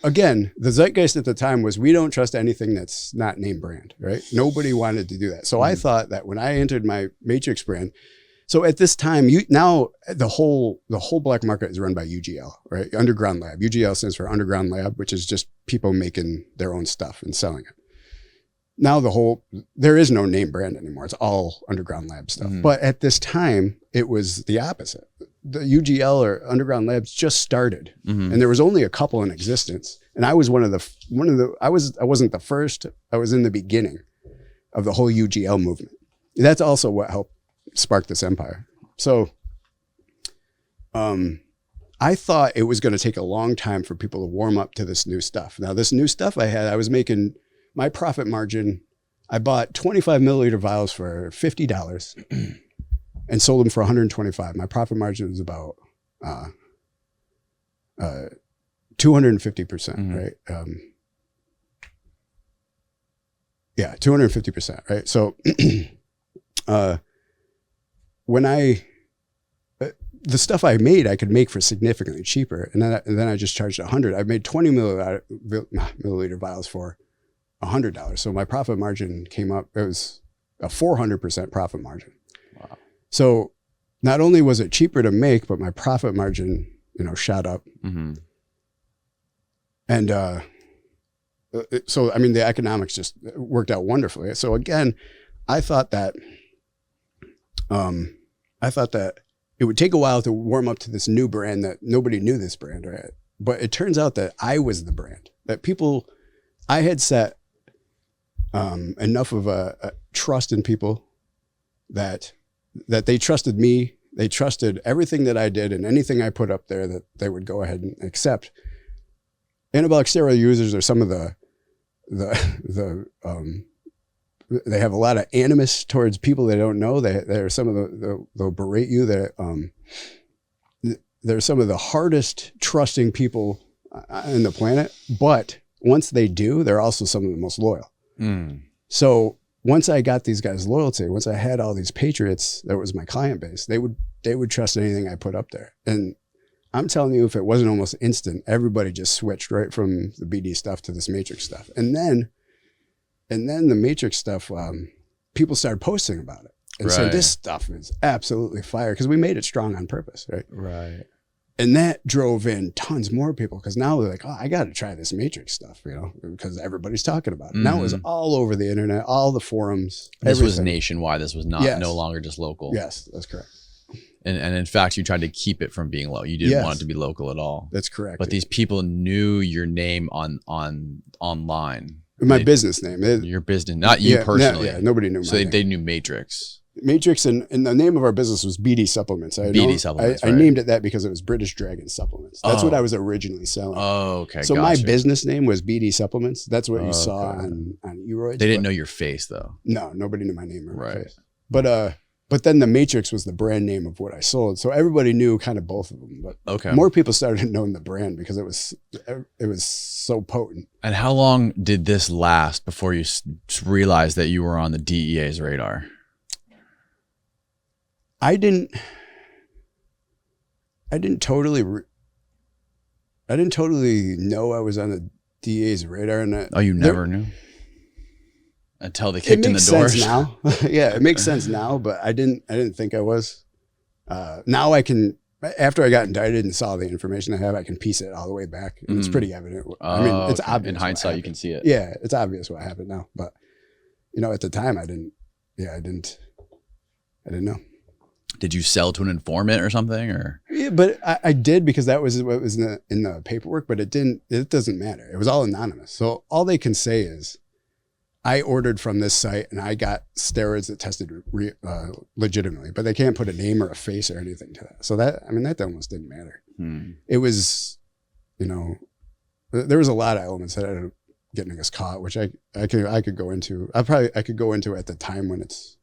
Speaker 2: again, the zeitgeist at the time was, we don't trust anything that's not name brand, right? Nobody wanted to do that. So I thought that when I entered my Matrix brand, so at this time, now the whole black market is run by UGL, right? Underground Lab. UGL stands for Underground Lab, which is just people making their own stuff and selling it. Now there is no name brand anymore. It's all Underground Lab stuff. Mm-hmm. But at this time, it was the opposite. the UGL or underground labs just started,
Speaker 1: Mm-hmm.
Speaker 2: and there was only a couple in existence. And I was I wasn't the first. I was in the beginning of the whole UGL movement. That's also what helped spark this empire. So, I thought it was going to take a long time for people to warm up to this new stuff. Now, this new stuff I was making my profit margin. I bought 25 milliliter vials for $50 and sold them for 125. My profit margin was about 250%, right? Yeah, 250%, right? So when the stuff I made, I could make for significantly cheaper. And then I just charged 100. I made 20 milliliter vials for $100. So my profit margin came up. It was a 400% profit margin. Wow. So not only was it cheaper to make, but my profit margin, shot up. Mm-hmm. And so, I mean, the economics just worked out wonderfully. So again, I thought that it would take a while to warm up to this new brand that nobody knew this brand, right? But it turns out that I was the brand, that I had set enough of a trust in people that they trusted me. They trusted everything that I did and anything I put up there that they would go ahead and accept. Anabolic steroid users are some of they have a lot of animus towards people they don't know. They're some of they'll berate you. They're some of the hardest trusting people on the planet. But once they do, they're also some of the most loyal. Mm. So once I got these guys' loyalty, once I had all these patriots, that was my client base. They would trust anything I put up there. And I'm telling you, if it wasn't almost instant, everybody just switched right from the BD stuff to this matrix stuff. And then the matrix stuff, people started posting about it and saying, this stuff is absolutely fire, because we made it strong on purpose, right?
Speaker 1: Right.
Speaker 2: And that drove in tons more people, because now they're like, oh, I got to try this matrix stuff, because everybody's talking about it. Mm-hmm. Now it was all over the internet, all the forums.
Speaker 1: This was nationwide. This was no longer just local.
Speaker 2: Yes, that's correct.
Speaker 1: And in fact, you tried to keep it from being low. You didn't want it to be local at all.
Speaker 2: That's correct.
Speaker 1: But these people knew your name online.
Speaker 2: My business name.
Speaker 1: Your business, not you personally.
Speaker 2: Nobody knew.
Speaker 1: So they knew Matrix.
Speaker 2: Matrix, and the name of our business was BD Supplements.
Speaker 1: BD Supplements.
Speaker 2: I named it that because it was British Dragon Supplements. That's what I was originally selling.
Speaker 1: Oh, okay.
Speaker 2: So my business name was BD Supplements. That's what you saw on Roid.
Speaker 1: They didn't know your face though.
Speaker 2: No, nobody knew my name or my face. But then the Matrix was the brand name of what I sold. So everybody knew kind of both of them. But more people started knowing the brand because it was so potent.
Speaker 1: And how long did this last before you realized that you were on the DEA's radar?
Speaker 2: I didn't totally know I was on the DEA's radar. And
Speaker 1: you never knew? Until they kicked in the doors.
Speaker 2: It makes sense now. Yeah, it makes sense now, but I didn't think I was. Now I can, after I got indicted and saw the information I have, I can piece it all the way back. And it's pretty evident. I mean, it's obvious.
Speaker 1: In hindsight, you can see it.
Speaker 2: Yeah, it's obvious what happened now. But, at the time I didn't know.
Speaker 1: Did you sell to an informant or something, or?
Speaker 2: Yeah, but I did, because that was what was in the paperwork, but it doesn't matter. It was all anonymous. So all they can say is, I ordered from this site and I got steroids that tested legitimately, but they can't put a name or a face or anything to that. So that almost didn't matter. It was, there was a lot of elements that ended up getting us caught, which I could go into. I could go into at the time when it's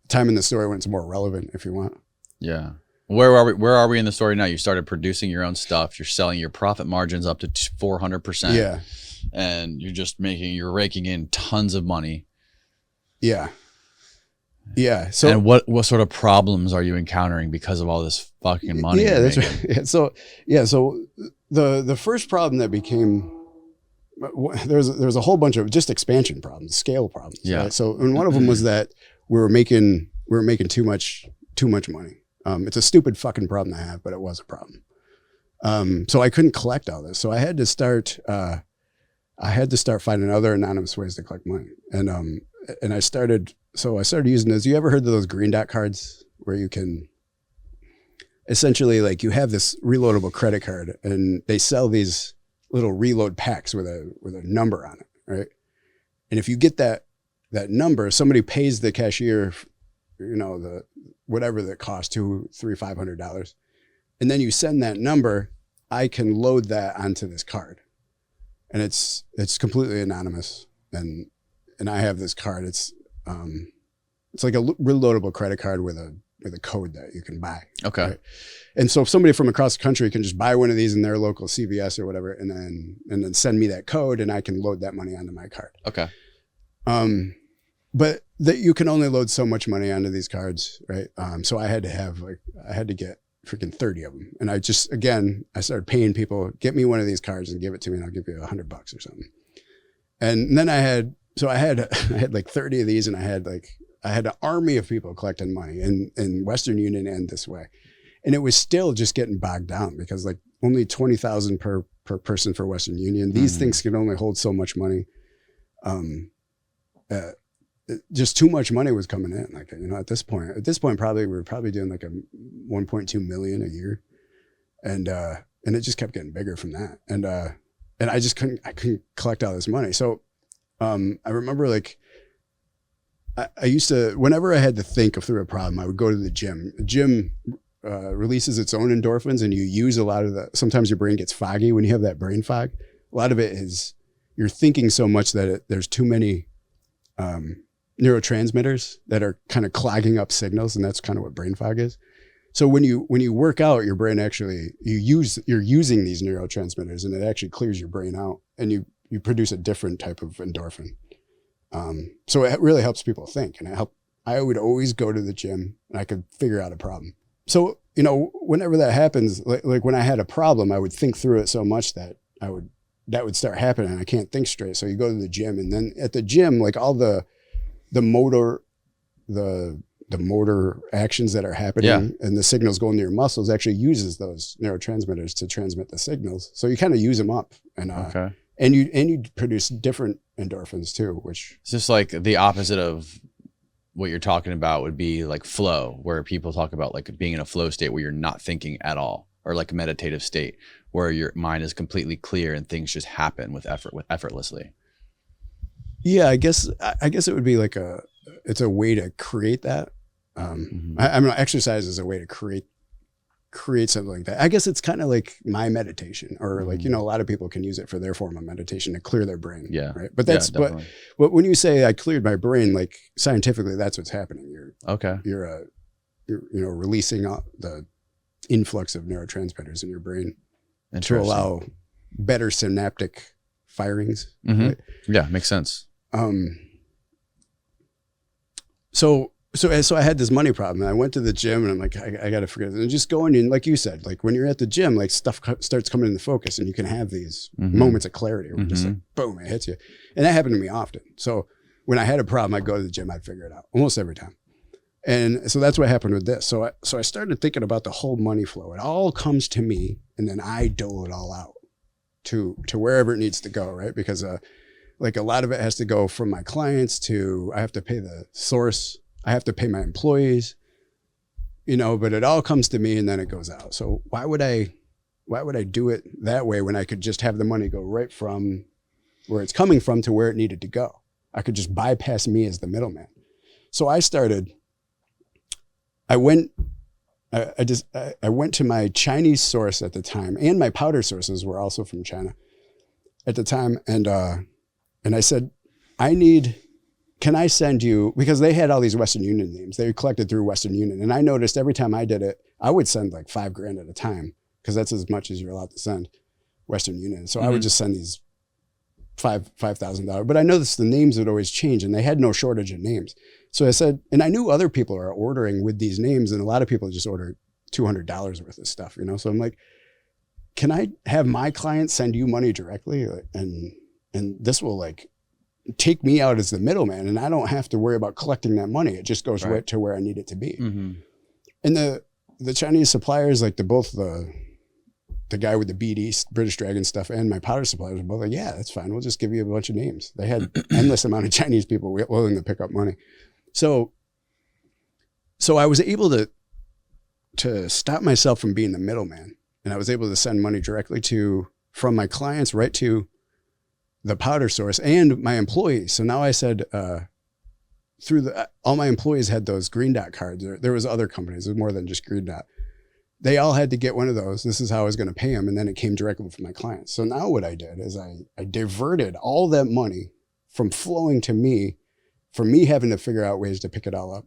Speaker 2: time in the story when it's more relevant, if you want.
Speaker 1: Yeah. Where are we in the story now? You started producing your own stuff. You're selling your profit margins up to 400%.
Speaker 2: Yeah.
Speaker 1: And you're raking in tons of money.
Speaker 2: Yeah. Yeah. So,
Speaker 1: and what sort of problems are you encountering because of all this fucking money?
Speaker 2: Yeah, that's right. So the first problem that became, there's a whole bunch of just expansion problems, scale problems.
Speaker 1: Yeah.
Speaker 2: Right? So, and one of them was that we were making too much money. It's a stupid fucking problem to have, but it was a problem. So I couldn't collect all this. So I had to start finding other anonymous ways to collect money. And I started using those. You ever heard of those green dot cards where you can, essentially like you have this reloadable credit card and they sell these little reload packs with a number on it, right? And if you get that number, somebody pays the cashier, you know, the whatever that costs, $200, $300, $500, and then you send that number, I can load that onto this card, and it's completely anonymous, and I have this card. It's like a reloadable credit card with a code that you can buy.
Speaker 1: Okay. Right?
Speaker 2: And so if somebody from across the country can just buy one of these in their local CVS or whatever, and then send me that code, and I can load that money onto my card.
Speaker 1: Okay.
Speaker 2: But that you can only load so much money onto these cards, right? So I had to get freaking 30 of them. And I started paying people, get me one of these cards and give it to me, and I'll give you $100 or something. And then I had like 30 of these, and I had an army of people collecting money in Western Union and this way. And it was still just getting bogged down because like only 20,000 per person for Western Union. These things can only hold so much money. Just too much money was coming in. Like, you know, at this point, we're probably doing like a 1.2 million a year. And it just kept getting bigger from that. And I couldn't collect all this money. So, I remember like, I used to, whenever I had to think through a problem, I would go to the gym. The gym releases its own endorphins, and you use a lot of sometimes your brain gets foggy when you have that brain fog. A lot of it is you're thinking so much that there's too many neurotransmitters that are kind of clogging up signals, and that's kind of what brain fog is. So when you work out, your brain actually, you're using these neurotransmitters, and it actually clears your brain out, and you produce a different type of endorphin. So it really helps people think, and I would always go to the gym and I could figure out a problem. So, you know, whenever that happens, like when I had a problem, I would think through it so much that that would start happening, and I can't think straight. So you go to the gym, and then at the gym, like all the motor actions that are happening and the signals going to your muscles actually uses those neurotransmitters to transmit the signals. So you kind of use them up, and and you produce different endorphins too, which
Speaker 1: it's just like the opposite of what you're talking about would be like flow, where people talk about like being in a flow state where you're not thinking at all, or like a meditative state where your mind is completely clear and things just happen effortlessly.
Speaker 2: Yeah, I guess it would be like it's a way to create that. I mean, exercise is a way to create something like that. I guess it's kind of like my meditation, or like, you know, a lot of people can use it for their form of meditation to clear their brain. Yeah. Right. But but when you say I cleared my brain, like scientifically, that's what's happening. You're releasing the influx of neurotransmitters in your brain to allow better synaptic firings. Right?
Speaker 1: Yeah. Makes sense.
Speaker 2: So I had this money problem, and I went to the gym, and I'm like, I got to forget it. And just going in, like you said, like when you're at the gym, like stuff starts coming into focus, and you can have these moments of clarity where just like, boom, it hits you. And that happened to me often. So when I had a problem, I'd go to the gym, I'd figure it out almost every time. And so that's what happened with this. So I started thinking about the whole money flow. It all comes to me, and then I dole it all out to wherever it needs to go, right? Because like a lot of it has to go from my clients to, I have to pay the source, I have to pay my employees, you know, but it all comes to me and then it goes out. So why would I do it that way when I could just have the money go right from where it's coming from to where it needed to go? I could just bypass me as the middleman. So I went to my Chinese source at the time, and my powder sources were also from China at the time. And I said, can I send you, because they had all these Western Union names. They collected through Western Union. And I noticed every time I did it, I would send like $5,000 at a time, because that's as much as you're allowed to send Western Union. So I would just send these $5,000. But I noticed the names would always change, and they had no shortage of names. So I said, and I knew other people are ordering with these names, and a lot of people just order $200 worth of stuff, you know? So I'm like, can I have my clients send you money directly? And this will like take me out as the middleman, and I don't have to worry about collecting that money. It just goes right to where I need it to be. And the Chinese suppliers, like the guy with the BD, British Dragon stuff, and my powder suppliers were both like, yeah, that's fine. We'll just give you a bunch of names. They had endless amount of Chinese people willing to pick up money. So I was able to stop myself from being the middleman. And I was able to send money directly from my clients right to the powder source and my employees. So now I said, all my employees had those Green Dot cards. There was other companies, it was more than just Green Dot. They all had to get one of those. This is how I was going to pay them. And then it came directly from my clients. So now what I did is I diverted all that money from flowing to me, from me having to figure out ways to pick it all up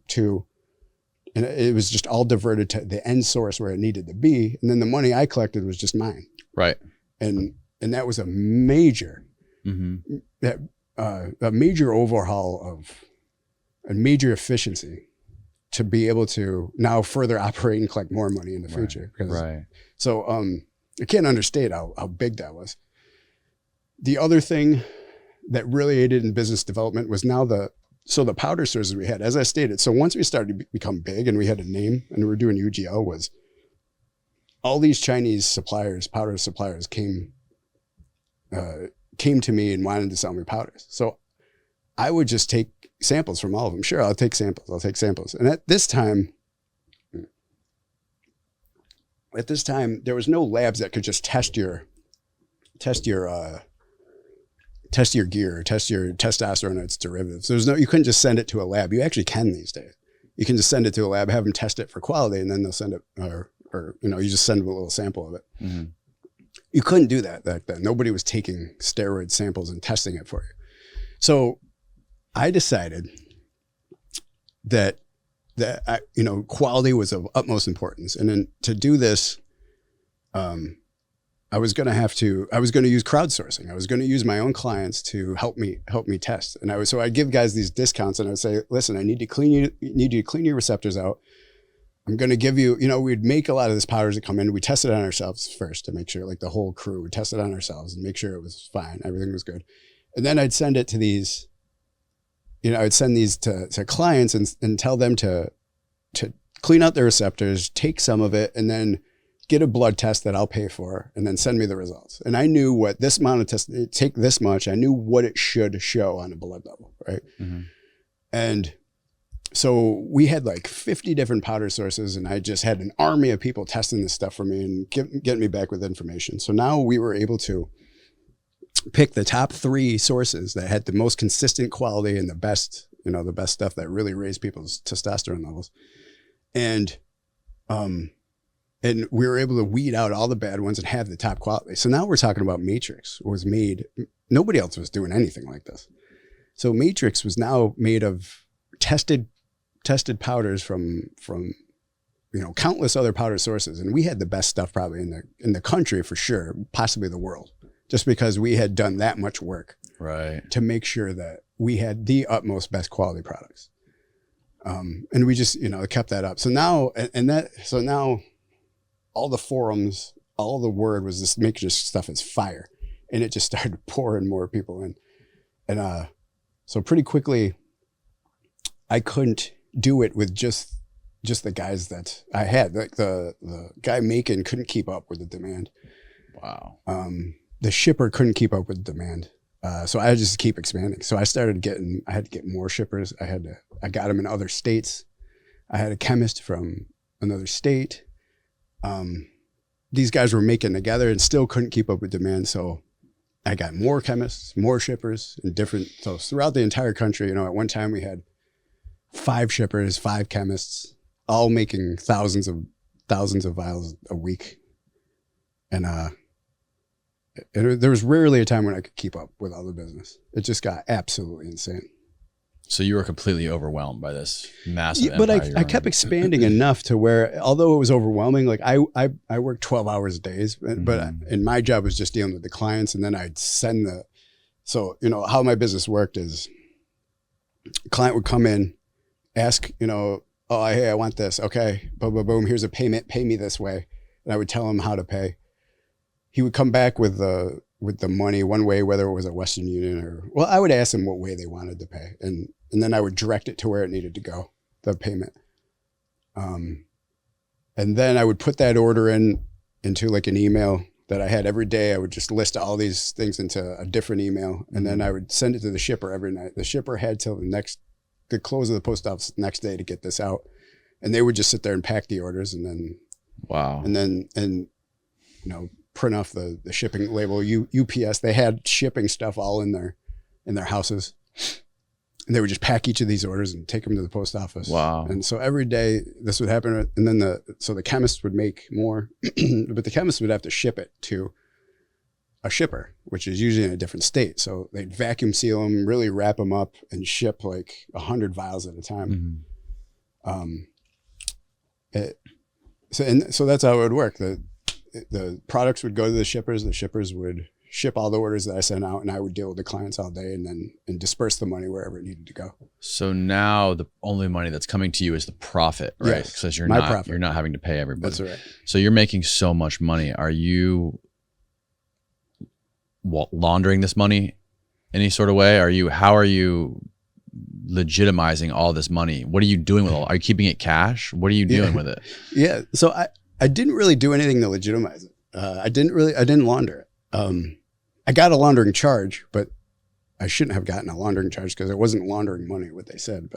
Speaker 2: and it was just all diverted to the end source where it needed to be. And then the money I collected was just mine.
Speaker 1: Right.
Speaker 2: And that was a major, a major overhaul of a major efficiency to be able to now further operate and collect more money in the future.
Speaker 1: Right.
Speaker 2: So I can't understate how big that was. The other thing that really aided in business development was now the powder sources we had, as I stated. So once we started to become big and we had a name and we were doing UGL, was all these Chinese suppliers, powder suppliers came to me and wanted to sell me powders. So I would just take samples from all of them. Sure, I'll take samples. And at this time, there was no labs that could just test your gear, or test your testosterone and its derivatives. You couldn't just send it to a lab. You actually can these days. You can just send it to a lab, have them test it for quality, and then they'll send it, or you just send them a little sample of it. Mm-hmm. You couldn't do that back then. Nobody was taking steroid samples and testing it for you. So I decided that quality was of utmost importance. And then to do this, I was going to use crowdsourcing. I was going to use my own clients to help me test. And I'd give guys these discounts and I would say, listen, I need you to clean your receptors out. I'm going to give you, we'd make a lot of this powders that come in. We tested it on ourselves first to make sure, like the whole crew, we tested it on ourselves and make sure it was fine. Everything was good. And then I'd send it to these, I'd send these to clients and tell them to clean out their receptors, take some of it, and then get a blood test that I'll pay for, and then send me the results. And I knew what this amount of tests, take this much, I knew what it should show on a blood level, right? Mm-hmm. And so we had like 50 different powder sources, and I just had an army of people testing this stuff for me and getting me back with information. So now we were able to pick the top 3 sources that had the most consistent quality and the best stuff that really raised people's testosterone levels. And we were able to weed out all the bad ones and have the top quality. So now we're talking about Matrix was made. Nobody else was doing anything like this. So Matrix was now made of tested powders from countless other powder sources. And we had the best stuff probably in the country for sure, possibly the world, just because we had done that much work to make sure that we had the utmost best quality products. And we just, kept that up. So now, now all the forums, all the word was this Matrix stuff is fire. And it just started pouring more people in. And so pretty quickly, I couldn't do it with just the guys that I had. Like the guy making couldn't keep up with the demand.
Speaker 1: Wow.
Speaker 2: The shipper couldn't keep up with the demand. So I had to just keep expanding. So I had to get more shippers. I got them in other states. I had a chemist from another state. These guys were making together and still couldn't keep up with demand. So I got more chemists, more shippers so throughout the entire country, at one time we had 5 shippers, 5 chemists, all making thousands of vials a week. And, there was rarely a time when I could keep up with all the business. It just got absolutely insane.
Speaker 1: So you were completely overwhelmed by this massive
Speaker 2: empire. But I kept expanding enough to where, although it was overwhelming, like I worked 12 hours a day, and my job was just dealing with the clients. And then I'd send so how my business worked is a client would come in, ask, oh, hey, I want this. Okay, boom, boom, boom. Here's a payment. Pay me this way. And I would tell him how to pay. He would come back with the money one way, whether it was a Western Union I would ask them what way they wanted to pay. And then I would direct it to where it needed to go, the payment. And then I would put that order into like an email that I had every day. I would just list all these things into a different email. And then I would send it to the shipper every night. The shipper had till the close of the post office the next day to get this out. And they would just sit there and pack the orders. And then
Speaker 1: Wow.
Speaker 2: And print off the shipping label. UPS, they had shipping stuff all in their houses. And they would just pack each of these orders and take them to the post office.
Speaker 1: Wow.
Speaker 2: And so every day this would happen. And then the chemist would make more, but the chemist would have to ship it to a shipper, which is usually in a different state. So they'd vacuum seal them, really wrap them up, and ship like 100 vials at a time. So that's how it would work. The products would go to the shippers would ship all the orders that I sent out, and I would deal with the clients all day and disperse the money wherever it needed to go.
Speaker 1: So now the only money that's coming to you is the profit, right?
Speaker 2: Yes,
Speaker 1: because you're
Speaker 2: profit.
Speaker 1: not having to pay everybody.
Speaker 2: That's right.
Speaker 1: So you're making so much money. Are you laundering this money any sort of way? How are you legitimizing all this money? What are you doing with are you keeping it cash? What are you doing with it?
Speaker 2: Yeah. So I didn't really do anything to legitimize it. I didn't launder it. I got a laundering charge, but I shouldn't have gotten a laundering charge because it wasn't laundering money, what they said.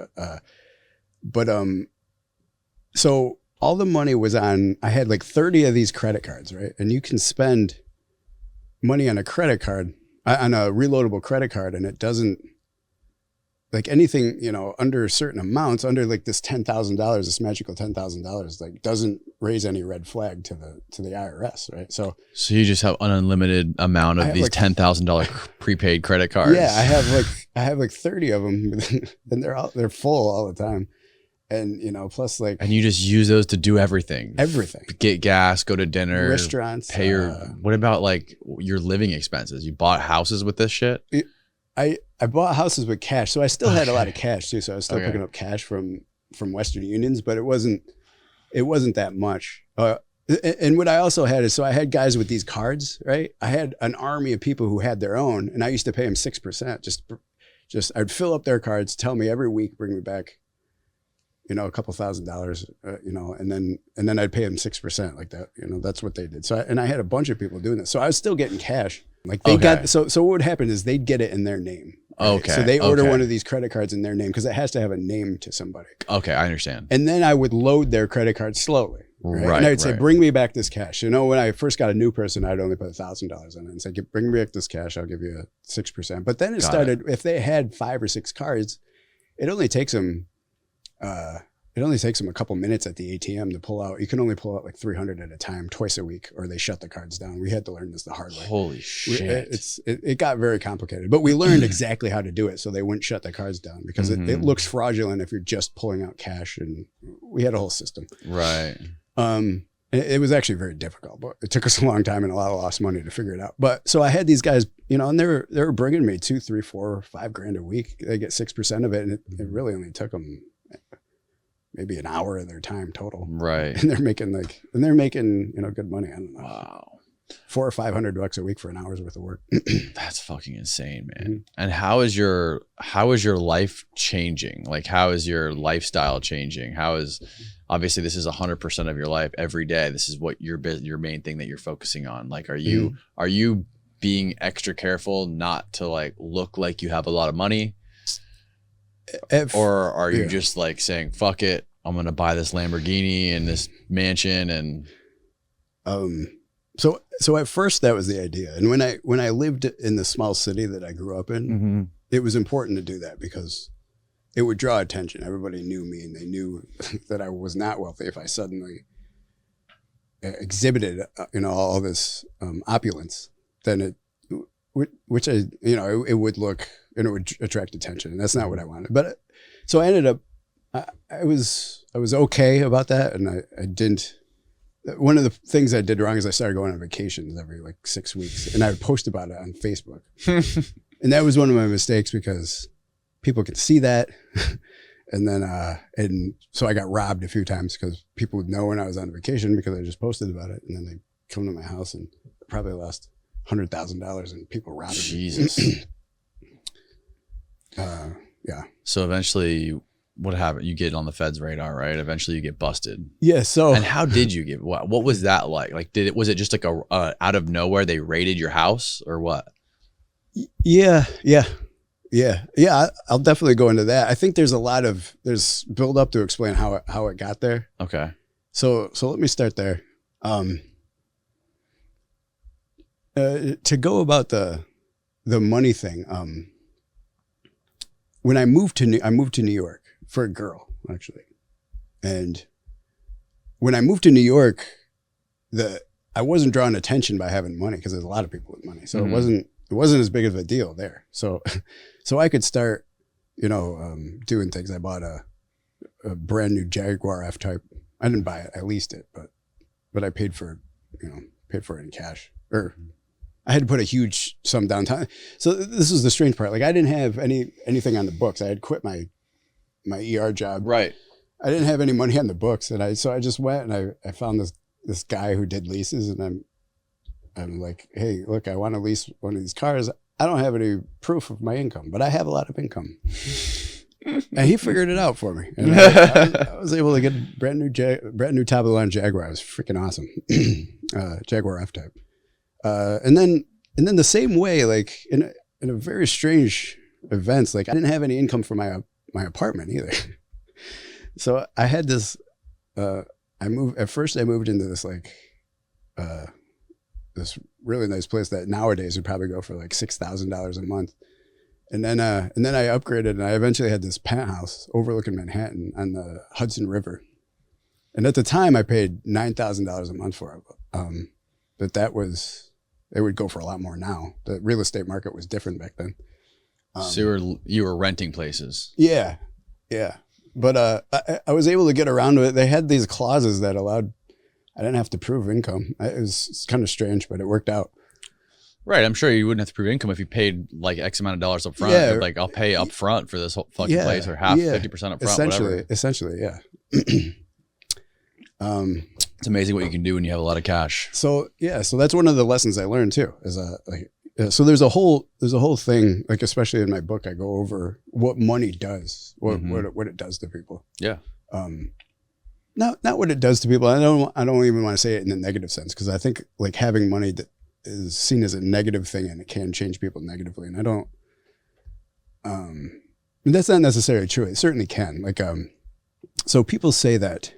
Speaker 2: But so all the money was on, I had like 30 of these credit cards, right? And you can spend money on a credit card, on a reloadable credit card, and it doesn't, like anything, under certain amounts, under like this $10,000, this magical $10,000, like doesn't raise any red flag to the IRS, right? So
Speaker 1: you just have an unlimited amount of these like $10,000 prepaid credit cards.
Speaker 2: Yeah, I have like 30 of them, and they're full all the time, and plus like.
Speaker 1: And you just use those to do everything.
Speaker 2: Everything.
Speaker 1: Get gas, go to dinner,
Speaker 2: restaurants,
Speaker 1: pay your. What about like your living expenses? You bought houses with this shit.
Speaker 2: I bought houses with cash, so I still had a lot of cash too. So I was still picking up cash from Western Unions, but it wasn't that much. And what I also had is, so I had guys with these cards, right? I had an army of people who had their own, and I used to pay them 6%. Just I'd fill up their cards, tell me every week, bring me back, a couple $1,000s, and then I'd pay them 6% like that. That's what they did. So and I had a bunch of people doing this. So I was still getting cash. Like they got, so what would happen is they'd get it in their name. Right?
Speaker 1: Okay.
Speaker 2: So they order one of these credit cards in their name because it has to have a name to somebody.
Speaker 1: Okay, I understand.
Speaker 2: And then I would load their credit card slowly. Right. And I'd say, bring me back this cash. When I first got a new person, I'd only put $1,000 on it and say, bring me back this cash. I'll give you 6%. But then it started, if they had 5 or 6 cards, it only takes them a couple minutes at the ATM to pull out. You can only pull out like 300 at a time, twice a week, or they shut the cards down. We had to learn this the hard way.
Speaker 1: Holy shit.
Speaker 2: It got very complicated, but we learned exactly how to do it so they wouldn't shut the cards down because it looks fraudulent if you're just pulling out cash, and we had a whole system.
Speaker 1: Right.
Speaker 2: It was actually very difficult, but it took us a long time and a lot of lost money to figure it out. But so I had these guys, and they were bringing me $2, $3, $4, $5 a week. They get 6% of it, and it really only took them maybe an hour of their time total.
Speaker 1: Right.
Speaker 2: And they're making good money. I don't know.
Speaker 1: Wow.
Speaker 2: $400 or $500 a week for an hour's worth of work.
Speaker 1: That's fucking insane, man. And how is your life changing? Like, how is your lifestyle changing? Obviously this is 100% of your life every day. This is what your main thing that you're focusing on. Like, are you being extra careful not to like look like you have a lot of money? Or are you just like saying, fuck it, I'm going to buy this Lamborghini and this mansion? And
Speaker 2: so at first that was the idea. And when I lived in the small city that I grew up in, it was important to do that because it would draw attention. Everybody knew me, and they knew that I was not wealthy if I suddenly exhibited, all this opulence. Then it would look, and it would attract attention, and that's not what I wanted. But so I ended up, I was okay about that, and I didn't. One of the things I did wrong is I started going on vacations every like 6 weeks, and I would post about it on Facebook, and that was one of my mistakes because people could see that, and then and so I got robbed a few times because people would know when I was on vacation because I just posted about it, and then they come to my house and probably lost $100,000 and people robbed me.
Speaker 1: Jesus.
Speaker 2: Yeah.
Speaker 1: So eventually, what happened? You get on the Fed's radar, right? Eventually, you get busted.
Speaker 2: Yeah. So.
Speaker 1: And how did you get? What was that like? Like, was it just like a out of nowhere they raided your house or what?
Speaker 2: Yeah. I'll definitely go into that. I think there's build up to explain how it got there.
Speaker 1: Okay.
Speaker 2: So let me start there. To go about the money thing, when I moved to New York for a girl, actually. And when I moved to New York, I wasn't drawing attention by having money, because there's a lot of people with money. So it wasn't as big of a deal there. So I could start, doing things. I bought a brand new Jaguar F-Type. I didn't buy it. I leased it, but I paid for it in cash. Or I had to put a huge sum downtown. So this is the strange part. Like, I didn't have anything on the books. I had quit my ER job.
Speaker 1: Right.
Speaker 2: I didn't have any money on the books, and so I just went and I found this guy who did leases, and I'm like, hey, look, I want to lease one of these cars. I don't have any proof of my income, but I have a lot of income. And he figured it out for me. And I was able to get a brand new top of the line Jaguar. It was freaking awesome. Jaguar F-Type. And then the same way, like in a very strange events, like I didn't have any income from my apartment either. So I had this, I moved into this this really nice place that nowadays would probably go for like $6,000 a month. And then I upgraded, and I eventually had this penthouse overlooking Manhattan on the Hudson River. And at the time I paid $9,000 a month for it. But it would go for a lot more now. The real estate market was different back then.
Speaker 1: So you were renting places.
Speaker 2: Yeah. Yeah. But I was able to get around to it. They had these clauses that allowed, I didn't have to prove income. It's kind of strange, but it worked out.
Speaker 1: Right. I'm sure you wouldn't have to prove income if you paid like X amount of dollars up front.
Speaker 2: Yeah.
Speaker 1: Like, I'll pay up front for this whole fucking place, or half, 50% up front,
Speaker 2: Essentially, yeah.
Speaker 1: It's amazing what you can do when you have a lot of cash.
Speaker 2: So that's one of the lessons I learned too. So there's a whole thing, like, especially in my book, I go over what money does, what it does to people.
Speaker 1: Yeah.
Speaker 2: Not what it does to people. I don't even want to say it in a negative sense, because I think like having money that is seen as a negative thing, and it can change people negatively. And I don't, that's not necessarily true. It certainly can. Like, so people say that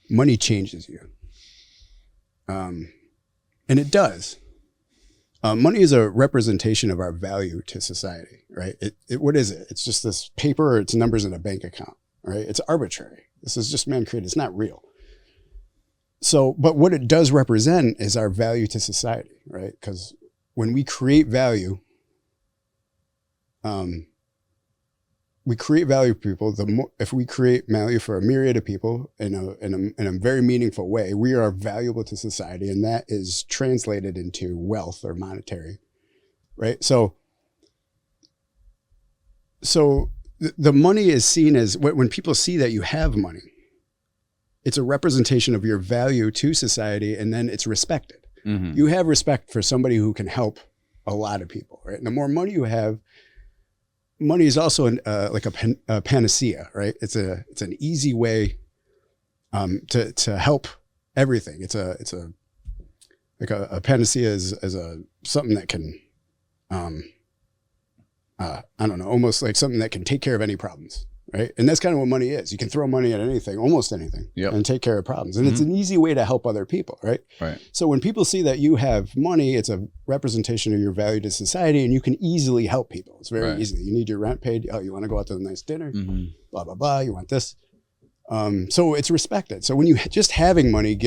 Speaker 2: money changes you. And it does. Money is a representation of our value to society, right? What is it? It's just this paper, or it's numbers in a bank account, right? It's arbitrary. This is just man-created. It's not real. So, but what it does represent is our value to society, right? Because when we create value, for people. If we create value for a myriad of people in a very meaningful way, we are valuable to society, and that is translated into wealth or monetary, right? So the money is seen as, when people see that you have money, it's a representation of your value to society, and then it's respected. Mm-hmm. You have respect for somebody who can help a lot of people, right? And the more money you have, money is also like a panacea, right? It's an easy way to help everything. It's a panacea is something that can I don't know, almost like something that can take care of any problems, right? And that's kind of what money is. You can throw money at anything, almost anything, and take care of problems. And it's an easy way to help other people, right?
Speaker 1: Right.
Speaker 2: So when people see that you have money, it's a representation of your value to society, and you can easily help people. It's very easy. You need your rent paid. Oh, you want to go out to a nice dinner, blah, blah, blah. You want this. So it's respected. So when you just having money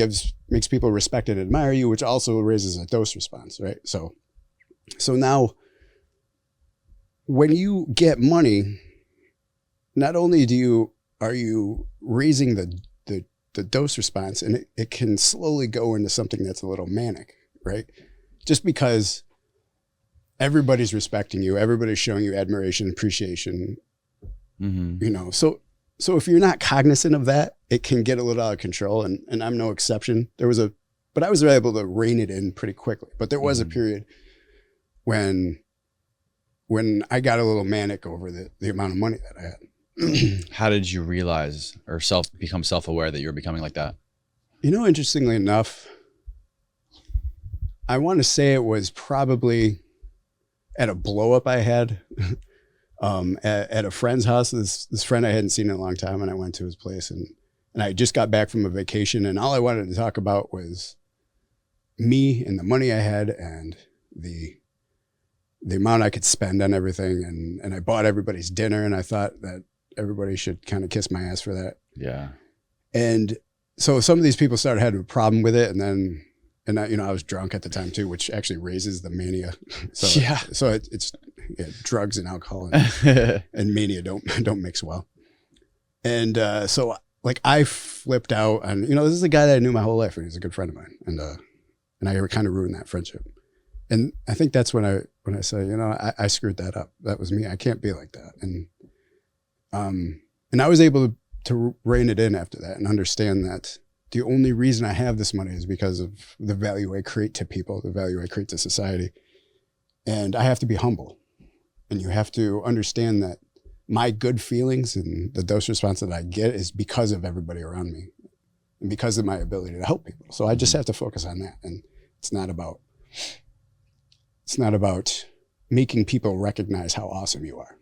Speaker 2: makes people respect and admire you, which also raises a dose response, right? So now when you get money, not only are you raising the dose response, and it can slowly go into something that's a little manic, right? Just because everybody's respecting you, everybody's showing you admiration, appreciation, So if you're not cognizant of that, it can get a little out of control, and I'm no exception. But I was able to rein it in pretty quickly. But there was a period when I got a little manic over the amount of money that I had.
Speaker 1: How did you realize or become self-aware that you were becoming like that?
Speaker 2: Interestingly enough, I want to say it was probably at a blow up I had at a friend's house. This friend I hadn't seen in a long time, and I went to his place, and And I just got back from a vacation, and all I wanted to talk about was me and the money I had and the amount I could spend on everything. And I bought everybody's dinner, and I thought that everybody should kind of kiss my ass for that.
Speaker 1: Yeah.
Speaker 2: And so some of these people started having a problem with it. And I was drunk at the time too, which actually raises the mania. So,
Speaker 1: yeah.
Speaker 2: So it's drugs and alcohol and mania don't mix well. And so like I flipped out, and this is a guy that I knew my whole life, and he's a good friend of mine. And I kind of ruined that friendship. And I think that's when I say, I screwed that up. That was me. I can't be like that. And I was able to rein it in after that and understand that the only reason I have this money is because of the value I create to people, the value I create to society. And I have to be humble. And you have to understand that my good feelings and the dose response that I get is because of everybody around me and because of my ability to help people. So I just have to focus on that. And it's not about making people recognize how awesome you are.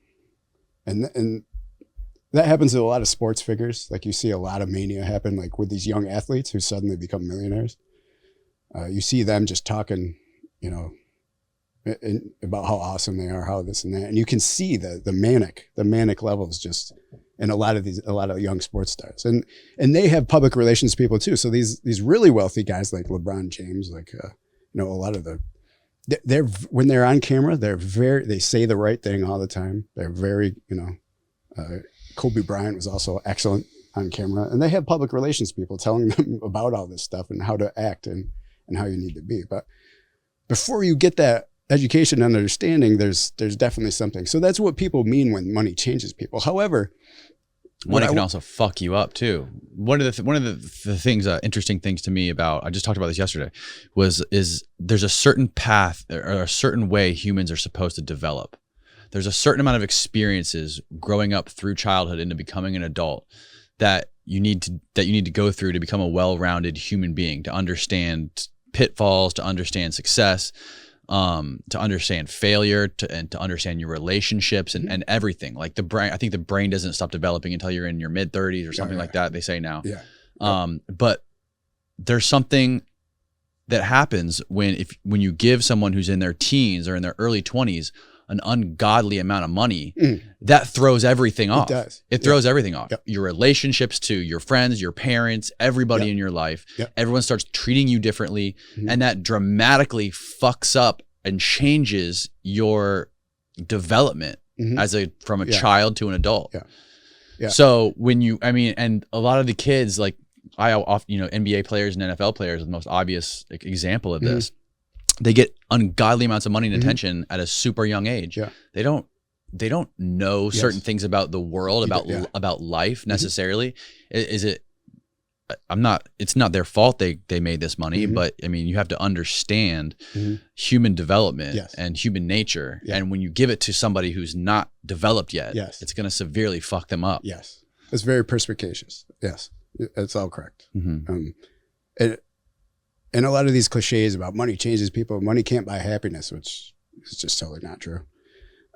Speaker 2: And that happens to a lot of sports figures. Like you see a lot of mania happen, like with these young athletes who suddenly become millionaires. You see them just talking, about how awesome they are, how this and that. And you can see the manic levels just in a lot of young sports stars. And they have public relations people too. So these really wealthy guys like LeBron James, like, a lot of they're when they're on camera, they say the right thing all the time. They're very, Kobe Bryant was also excellent on camera, and they have public relations people telling them about all this stuff and how to act and how you need to be. But before you get that education and understanding, there's definitely something. So that's what people mean when money changes people. However,
Speaker 1: money can also fuck you up too. One of the things, interesting things to me about, I just talked about this yesterday, is there's a certain path or a certain way humans are supposed to develop. There's a certain amount of experiences growing up through childhood into becoming an adult that you need to go through to become a well-rounded human being, to understand pitfalls, to understand success, to understand failure, and to understand your relationships and everything. Like the brain, I think the brain doesn't stop developing until you're in your mid-30s or something like that, they say now.
Speaker 2: Yeah.
Speaker 1: But there's something that happens when you give someone who's in their teens or in their early 20s an ungodly amount of money, that throws everything off.
Speaker 2: It does.
Speaker 1: It throws everything off.
Speaker 2: Yep.
Speaker 1: Your relationships to your friends, your parents, everybody in your life.
Speaker 2: Yep.
Speaker 1: Everyone starts treating you differently, and that dramatically fucks up and changes your development from a child to an adult.
Speaker 2: Yeah. Yeah.
Speaker 1: So and a lot of the kids, like NBA players and NFL players are the most obvious example of this. They get ungodly amounts of money and attention at a super young age. Yeah. They don't know certain things about the world, about life necessarily. It's not their fault they made this money, but I mean, you have to understand human development and human nature. Yeah. And when you give it to somebody who's not developed yet, it's going to severely fuck them up.
Speaker 2: Yes. It's very perspicacious. Yes. It's all correct. And a lot of these cliches about money changes people, money can't buy happiness, which is just totally not true.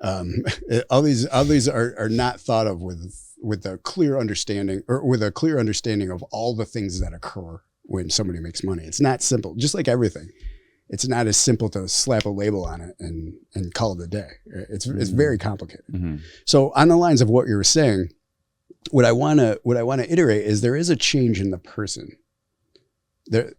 Speaker 2: All these are not thought of with a clear understanding of all the things that occur when somebody makes money. It's not simple, just like everything. It's not as simple to slap a label on it and call it a day. It's very complicated. So on the lines of what you were saying, what I want to iterate is there is a change in the person. The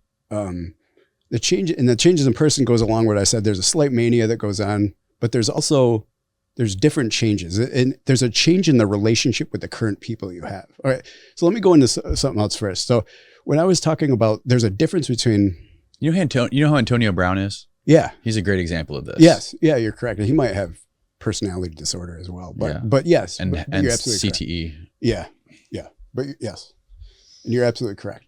Speaker 2: changes in person goes along with what I said. There's a slight mania that goes on, but there's different changes, and there's a change in the relationship with the current people you have. All right. So let me go into something else first. So when I was talking about, there's a difference between,
Speaker 1: you know how Antonio Brown is?
Speaker 2: Yeah.
Speaker 1: He's a great example of this.
Speaker 2: Yes. Yeah, you're correct. He might have personality disorder as well, but yes.
Speaker 1: And
Speaker 2: you're absolutely
Speaker 1: CTE.
Speaker 2: Correct. Yeah. Yeah. But yes. And you're absolutely correct.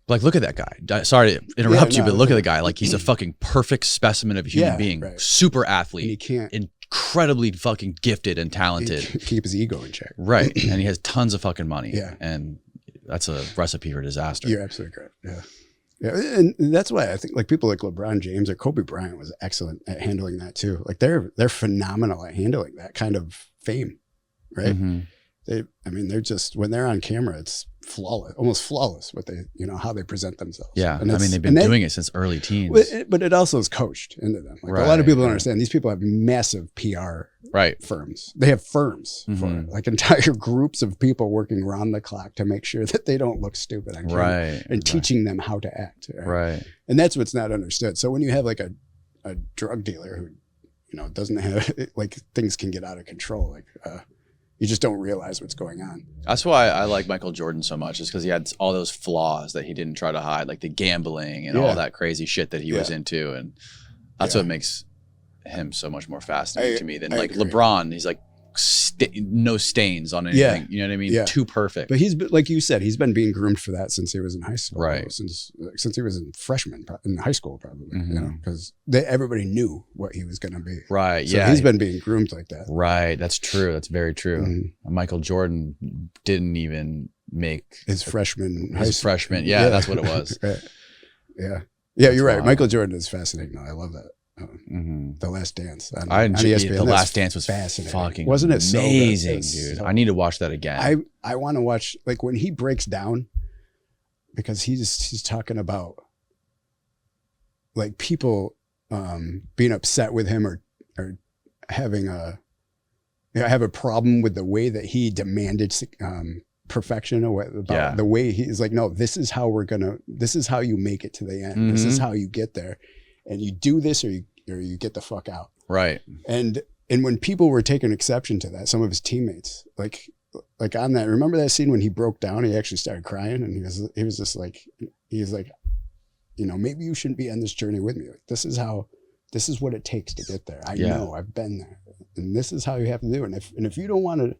Speaker 1: Like, look at that guy. Sorry to interrupt you, but look at the guy. Like, he's a fucking perfect specimen of a human being. Right. Super athlete. And he can't. Incredibly fucking gifted and talented.
Speaker 2: He keep his ego in check.
Speaker 1: Right. And he has tons of fucking money.
Speaker 2: Yeah.
Speaker 1: And that's a recipe for disaster.
Speaker 2: You're absolutely correct. Yeah. Yeah. And that's why I think like people like LeBron James or Kobe Bryant was excellent at handling that too. Like they're phenomenal at handling that kind of fame. Right. they're just, when they're on camera, it's flawless, almost flawless what they, how they present themselves.
Speaker 1: Yeah.
Speaker 2: And
Speaker 1: I mean, they've been doing it since early teens.
Speaker 2: But it also is coached into them. Like a lot of people don't understand. These people have massive PR firms. They have firms for it, like entire groups of people working around the clock to make sure that they don't look stupid on camera and teaching them how to act.
Speaker 1: Right.
Speaker 2: And that's what's not understood. So when you have like a drug dealer who, doesn't have, like, things can get out of control. Like, you just don't realize what's going on.
Speaker 1: That's why I like Michael Jordan so much, is because he had all those flaws that he didn't try to hide, like the gambling and all that crazy shit that he was into. And that's what makes him so much more fascinating to me than like agree. LeBron. He's like no stains on anything. You know what I mean? Too perfect.
Speaker 2: But he's been, like you said, he's been being groomed for that since he was in high school. Right. Since he was in freshman in high school, probably. Because everybody knew what he was going to be.
Speaker 1: Right.
Speaker 2: So he's been being groomed like that.
Speaker 1: Right. That's true. That's very true. Michael Jordan didn't even make
Speaker 2: his freshman.
Speaker 1: Yeah, that's what it was.
Speaker 2: Right. Yeah. Yeah, you're right. Michael Jordan is fascinating. I love that. The Last Dance. On ESPN.
Speaker 1: The Last Dance was fascinating. Fucking wasn't it amazing, dude? So, I need to watch that again.
Speaker 2: I want to watch, like, when he breaks down, because he's talking about like people being upset with him or having have a problem with the way that he demanded perfection, or about the way he's like, no, this is how you make it to the end. This is how you get there. And you do this or you get the fuck out. Right. And when people were taking exception to that, some of his teammates, like on that, remember that scene when he broke down, he actually started crying, and he was just like, maybe you shouldn't be on this journey with me. Like, this is what it takes to get there. I know, I've been there, and this is how you have to do it. And if you don't want to,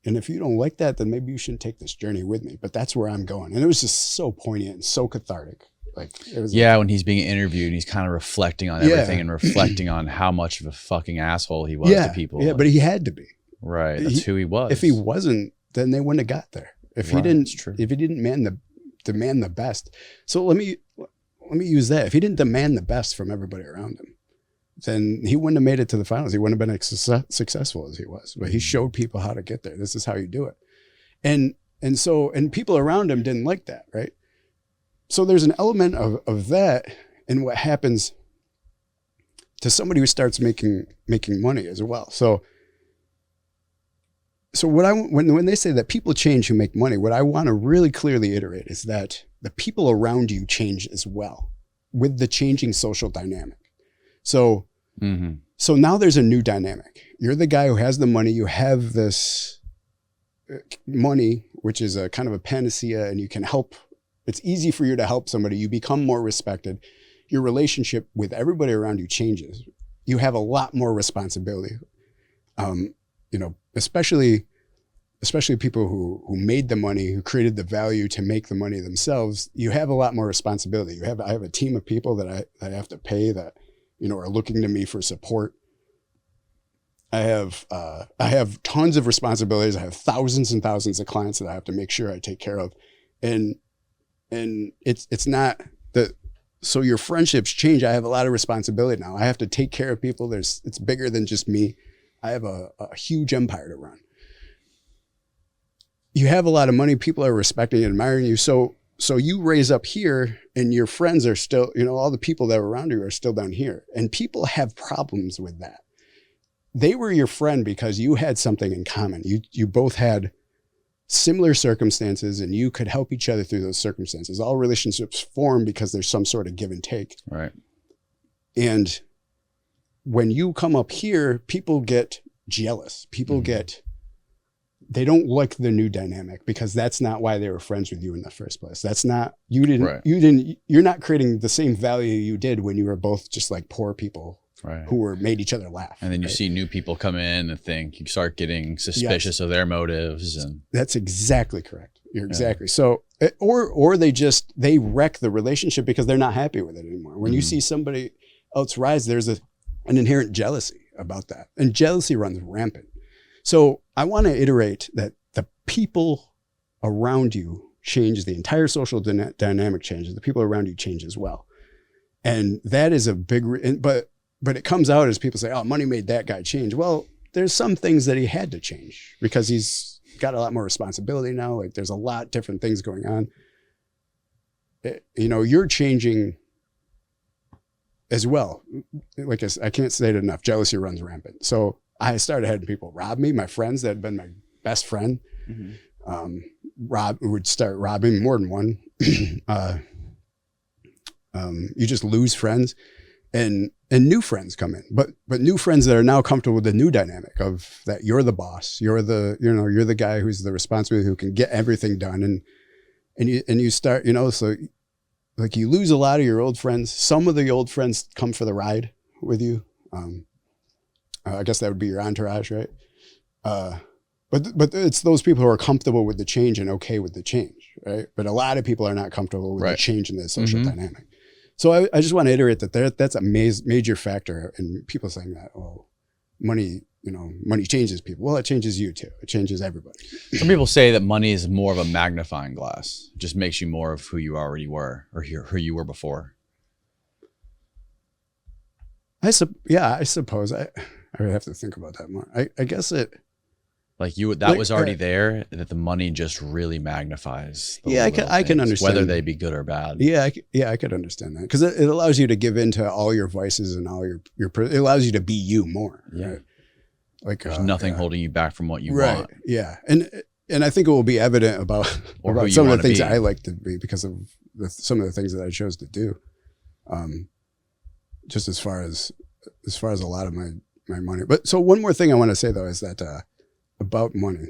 Speaker 2: and if you don't like that, then maybe you shouldn't take this journey with me. But that's where I'm going. And it was just so poignant and so cathartic. Like, it was
Speaker 1: when he's being interviewed and he's kind of reflecting on everything and reflecting on how much of a fucking asshole he was to people.
Speaker 2: Yeah, but he had to be.
Speaker 1: Right. That's who he was.
Speaker 2: If he wasn't, then they wouldn't have got there. If he didn't demand the best. So let me use that. If he didn't demand the best from everybody around him, then he wouldn't have made it to the finals. He wouldn't have been as successful as he was. But he showed people how to get there. This is how you do it. And people around him didn't like that, right? So there's an element of that in what happens to somebody who starts making money as well. So when they say that people change who make money, what I want to really clearly iterate is that the people around you change as well with the changing social dynamic. So so now there's a new dynamic. You're the guy who has the money. You have this money, which is a kind of a panacea, and you can help. It's easy for you to help somebody. You become more respected. Your relationship with everybody around you changes. You have a lot more responsibility. Especially people who made the money, who created the value to make the money themselves. You have a lot more responsibility. I have a team of people that I have to pay that, are looking to me for support. I have tons of responsibilities. I have thousands and thousands of clients that I have to make sure I take care of. And it's not that, so your friendships change. I have a lot of responsibility now. I have to take care of people. It's bigger than just me. I have a huge empire to run. You have a lot of money. People are respecting and admiring you. So you raise up here, and your friends are still, all the people that are around you are still down here. And people have problems with that. They were your friend because you had something in common. You both had similar circumstances, and you could help each other through those circumstances. All relationships form because there's some sort of give and take. Right. And when you come up here, people get jealous. People they don't like the new dynamic, because that's not why they were friends with you in the first place. That's not, you're not creating the same value you did when you were both just like poor people. Right. Who made each other laugh.
Speaker 1: And then you see new people come in and you start getting suspicious of their motives. And
Speaker 2: that's exactly correct. You're exactly. So, or they wreck the relationship because they're not happy with it anymore. When you see somebody else rise, there's an inherent jealousy about that. And jealousy runs rampant. So I want to iterate that the people around you change, the entire social dynamic changes. The people around you change as well. And that is a big, but it comes out as people say, oh, money made that guy change. Well, there's some things that he had to change because he's got a lot more responsibility now. Like there's a lot different things going on. You know, you're changing as well. Like I can't say it enough. Jealousy runs rampant. So I started having people rob me. My friends that had been my best friend, would start robbing, more than one. You just lose friends, and new friends come in, but new friends that are now comfortable with the new dynamic of that you're the boss, you're the guy who's the responsibility, who can get everything done, and you start, you know, so like you lose a lot of your old friends. Some of the old friends come for the ride with you. I guess that would be your entourage, right? But it's those people who are comfortable with the change and okay with the change, right? But a lot of people are not comfortable with the change in the social dynamic. So I just want to iterate that's a major factor in people saying that, oh, money changes people. Well, it changes you too. It changes everybody.
Speaker 1: Some people say that money is more of a magnifying glass. It just makes you more of who you already were, or who you were before.
Speaker 2: I suppose I would have to think about that more. I guess it.
Speaker 1: Like that was already there, that the money just really magnifies.
Speaker 2: I can understand,
Speaker 1: whether they be good or bad.
Speaker 2: I could understand that, because it allows you to give into all your vices and all your it allows you to be you more. Yeah. Right? Like
Speaker 1: there's nothing holding you back from what you want.
Speaker 2: Yeah. And I think it will be evident about some of the things that I like to be, because of some of the things that I chose to do. Just as far as a lot of my money. But so one more thing I want to say though is that about money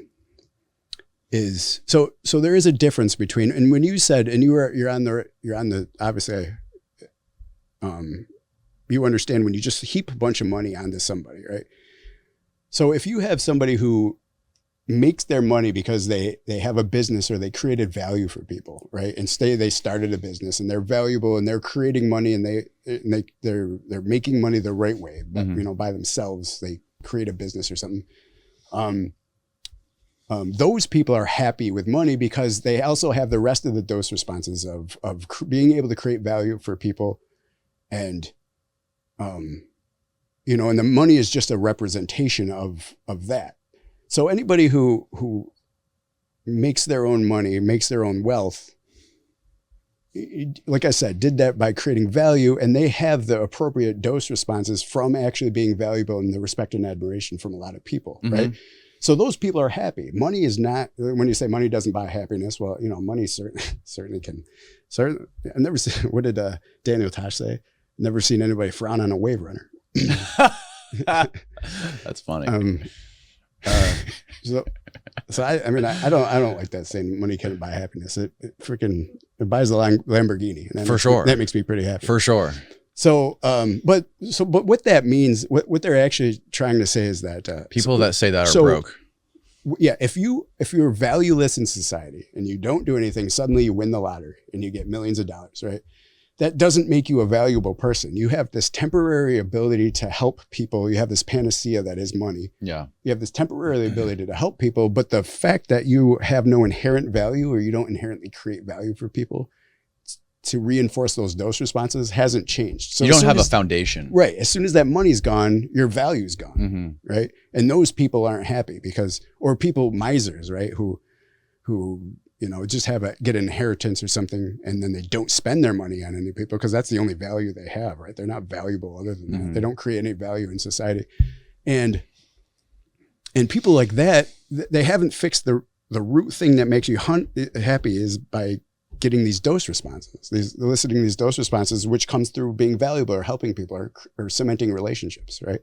Speaker 2: is so there is a difference between, and when you said, and you're on the obviously you understand when you just heap a bunch of money onto somebody, right? So if you have somebody who makes their money because they have a business or they created value for people, right? And they started a business and they're valuable and they're creating money and they're making money the right way, but you know, by themselves, they create a business or something. Those people are happy with money because they also have the rest of the dose responses of being able to create value for people. And, you know, and the money is just a representation of that. So anybody who makes their own money, makes their own wealth, like I said, did that by creating value, and they have the appropriate dose responses from actually being valuable and the respect and admiration from a lot of people, right? So those people are happy. Money is not, when you say money doesn't buy happiness, well, you know, money certainly can. I've never seen, what did Daniel Tosh say? Never seen anybody frown on a wave runner.
Speaker 1: That's funny.
Speaker 2: So I mean, I don't like that saying money can't buy happiness. It buys a Lamborghini. And
Speaker 1: for sure.
Speaker 2: That makes me pretty happy.
Speaker 1: For sure.
Speaker 2: So, but what that means, what they're actually trying to say is that
Speaker 1: people that say that are broke.
Speaker 2: Yeah. If you're valueless in society and you don't do anything, suddenly you win the lottery and you get millions of dollars, right? That doesn't make you a valuable person. You have this temporary ability to help people. You have this panacea that is money.
Speaker 1: Yeah.
Speaker 2: You have this temporary ability to help people, but the fact that you have no inherent value, or you don't inherently create value for people to reinforce those dose responses, hasn't changed. So
Speaker 1: you don't have a foundation.
Speaker 2: Right. As soon as that money's gone, your value's gone. Right. And those people aren't happy or people misers, right? Who, you know, just get an inheritance or something, and then they don't spend their money on any people because that's the only value they have, right? They're not valuable other than that. They don't create any value in society. And people like that, they haven't fixed the root thing that makes you happy is by getting these dose responses, eliciting these dose responses, which comes through being valuable or helping people or cementing relationships, right?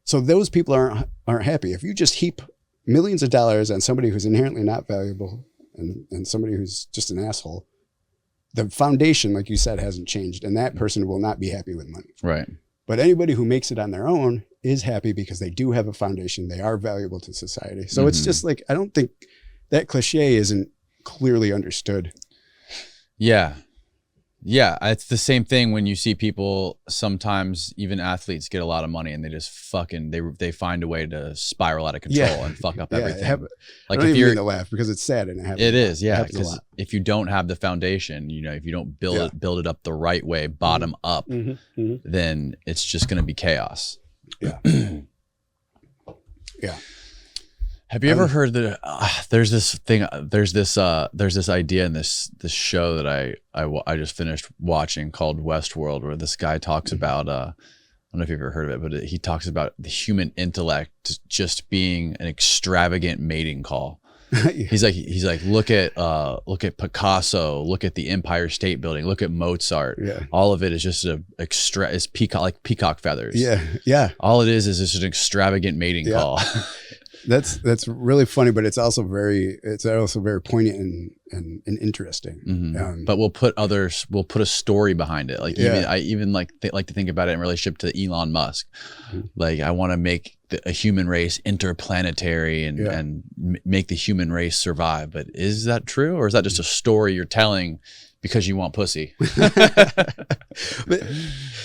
Speaker 2: So those people aren't happy. If you just heap millions of dollars on somebody who's inherently not valuable, and somebody who's just an asshole, the foundation, like you said, hasn't changed, and that person will not be happy with money.
Speaker 1: Right.
Speaker 2: But anybody who makes it on their own is happy because they do have a foundation. They are valuable to society. So it's just like, I don't think that cliche isn't clearly understood.
Speaker 1: Yeah. Yeah. It's the same thing when you see people, sometimes even athletes get a lot of money and they just they find a way to spiral out of control and fuck up everything.
Speaker 2: Like, I don't even mean to laugh because it's sad and
Speaker 1: it is. Yeah. Because if you don't have the foundation, you know, if you don't build it up the right way, bottom up, then it's just going to be chaos.
Speaker 2: Yeah. Yeah.
Speaker 1: Have you ever heard that there's this thing, there's this idea in this show that I just finished watching called Westworld, where this guy talks about, I don't know if you've ever heard of it, but he talks about the human intellect just being an extravagant mating call. He's like, look at Picasso, look at the Empire State Building, look at Mozart.
Speaker 2: Yeah.
Speaker 1: All of it is just is peacock feathers.
Speaker 2: Yeah. Yeah.
Speaker 1: All it is just an extravagant mating call.
Speaker 2: That's really funny, but it's also very poignant and interesting.
Speaker 1: Mm-hmm. But we'll put a story behind it. Like I even like to think about it in relationship to Elon Musk. Mm-hmm. Like I want to make a human race interplanetary and make the human race survive. But is that true, or is that just a story you're telling because you want pussy?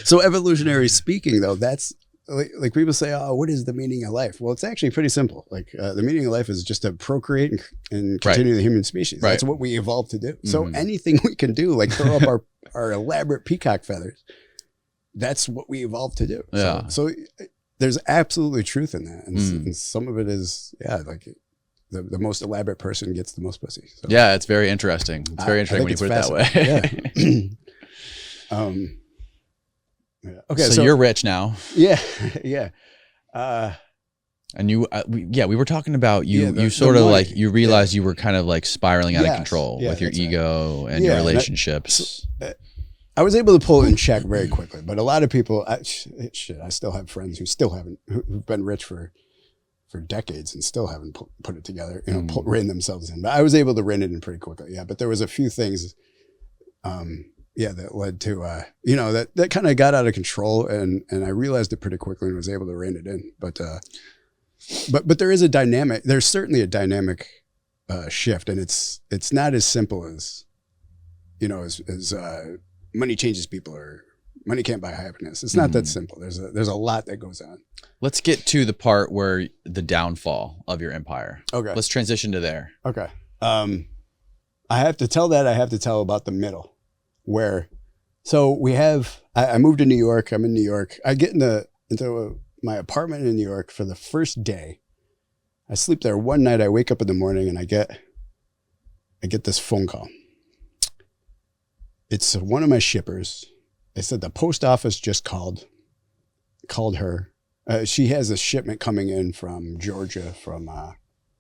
Speaker 2: So evolutionary speaking, though, that's like people say, oh, what is the meaning of life? Well, it's actually pretty simple. Like the meaning of life is just to procreate and continue the human species. Right. That's what we evolved to do. Mm-hmm. So anything we can do, like throw up our elaborate peacock feathers, that's what we evolved to do.
Speaker 1: Yeah.
Speaker 2: So there's absolutely truth in that. And some of it is, like the most elaborate person gets the most pussy. So.
Speaker 1: Yeah, it's very interesting. It's very interesting when you put it that way.
Speaker 2: Yeah. Yeah. Okay,
Speaker 1: so you're rich now.
Speaker 2: Yeah, yeah.
Speaker 1: And you, we were talking about you. You sort of like you realized you were kind of like spiraling out of control with your ego and your relationships.
Speaker 2: I was able to pull it in check very quickly, but a lot of people, I still have friends who've been rich for decades and still haven't put it together. Rein themselves in. But I was able to rein it in pretty quickly. Yeah, but there was a few things. That led to, that kind of got out of control, and I realized it pretty quickly and was able to rein it in. But there is a dynamic. There's certainly a dynamic shift, and it's not as simple as, as money changes people or money can't buy happiness. It's not that simple. There's a lot that goes on.
Speaker 1: Let's get to the part where the downfall of your empire.
Speaker 2: Okay.
Speaker 1: Let's transition to there.
Speaker 2: Okay. I have to tell about the middle. I moved to New York. I'm in New York. I get into my apartment in New York for the first day. I sleep there one night. I wake up in the morning and I get this phone call. It's one of my shippers. They said the post office just called her. She has a shipment coming in from Georgia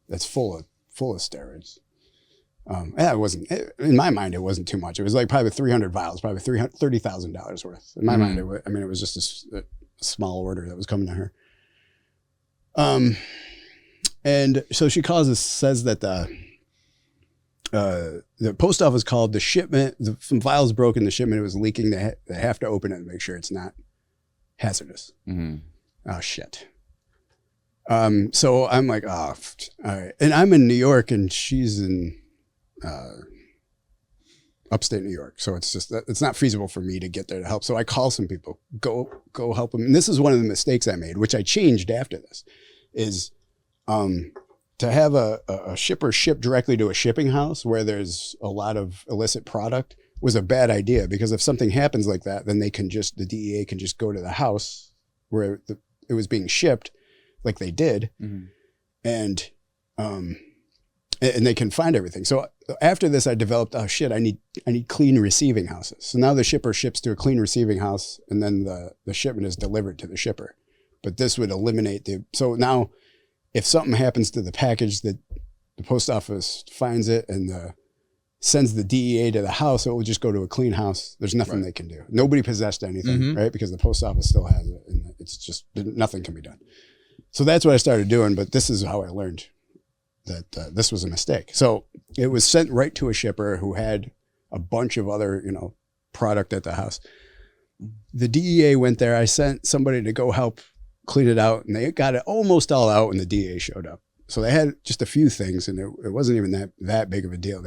Speaker 2: that's full of steroids. It wasn't, in my mind, it wasn't too much. It was like probably 300 vials, probably $30,000 worth. In my mind, it was just a small order that was coming to her. And so she calls us, says that the post office called, the shipment, some vials broke in the shipment, it was leaking. They have to open it and make sure it's not hazardous. Mm-hmm. Oh, shit. So I'm like, all right. And I'm in New York and she's in upstate New York. So it's not feasible for me to get there to help. So I call some people, go help them. And this is one of the mistakes I made, which I changed after this, is to have a shipper ship directly to a shipping house where there's a lot of illicit product was a bad idea, because if something happens like that, then the DEA can just go to the house where it was being shipped, like they did. Mm-hmm. And they can find everything. So after this, I developed, I need clean receiving houses. So now the shipper ships to a clean receiving house, and then the shipment is delivered to the shipper. But this would eliminate so now if something happens to the package, that the post office finds it and sends the DEA to the house, it will just go to a clean house. There's nothing they can do. Nobody possessed anything, right? Because the post office still has it, and it's just, nothing can be done. So that's what I started doing, but this is how I learned that this was a mistake. So it was sent right to a shipper who had a bunch of other, product at the house. The DEA went there. I sent somebody to go help clean it out, and they got it almost all out when the DEA showed up. So they had just a few things, and it wasn't even that big of a deal.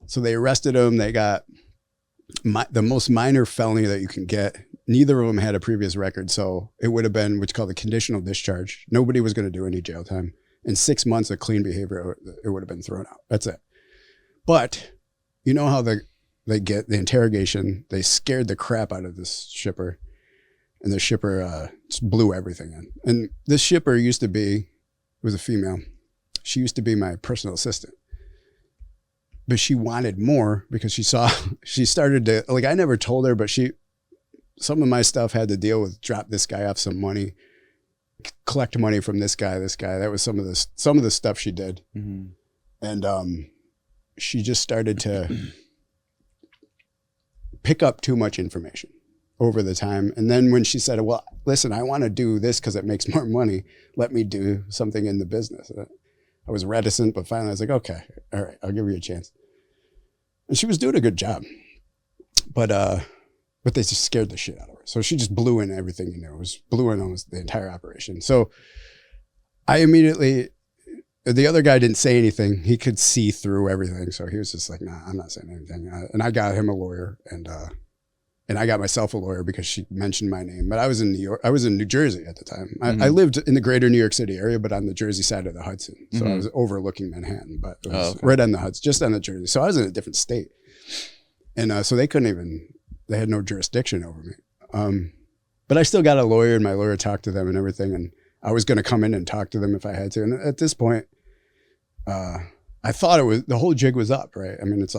Speaker 2: So they arrested him. They got the most minor felony that you can get. Neither of them had a previous record. So it would have been what's called a conditional discharge. Nobody was going to do any jail time. In 6 months of clean behavior, it would have been thrown out. That's it. But you know how they get the interrogation. They scared the crap out of this shipper, and the shipper just blew everything in. And this shipper used to be was a female. She used to be my personal assistant, but she wanted more because she started to, like, I never told her, but some of my stuff had to deal with drop this guy off some money, collect money from this guy. That was some of the stuff she did. Mm-hmm. And she just started to pick up too much information over the time. And then when she said, well, listen, I want to do this because it makes more money, let me do something in the business. I was reticent, but finally I was like, okay, all right, I'll give you a chance. And she was doing a good job, but they just scared the shit out of her. So she just blew in everything, blew in almost the entire operation. So I immediately, the other guy didn't say anything. He could see through everything. So he was just like, nah, I'm not saying anything. And I got him a lawyer, and I got myself a lawyer because she mentioned my name. But I was in New Jersey at the time. I lived in the greater New York City area, but on the Jersey side of the Hudson. So I was overlooking Manhattan, but it was right on the Hudson, just on the Jersey. So I was in a different state. And so they had no jurisdiction over me. But I still got a lawyer, and my lawyer talked to them and everything. And I was going to come in and talk to them if I had to. And at this point, I thought the whole jig was up, right? I mean, it's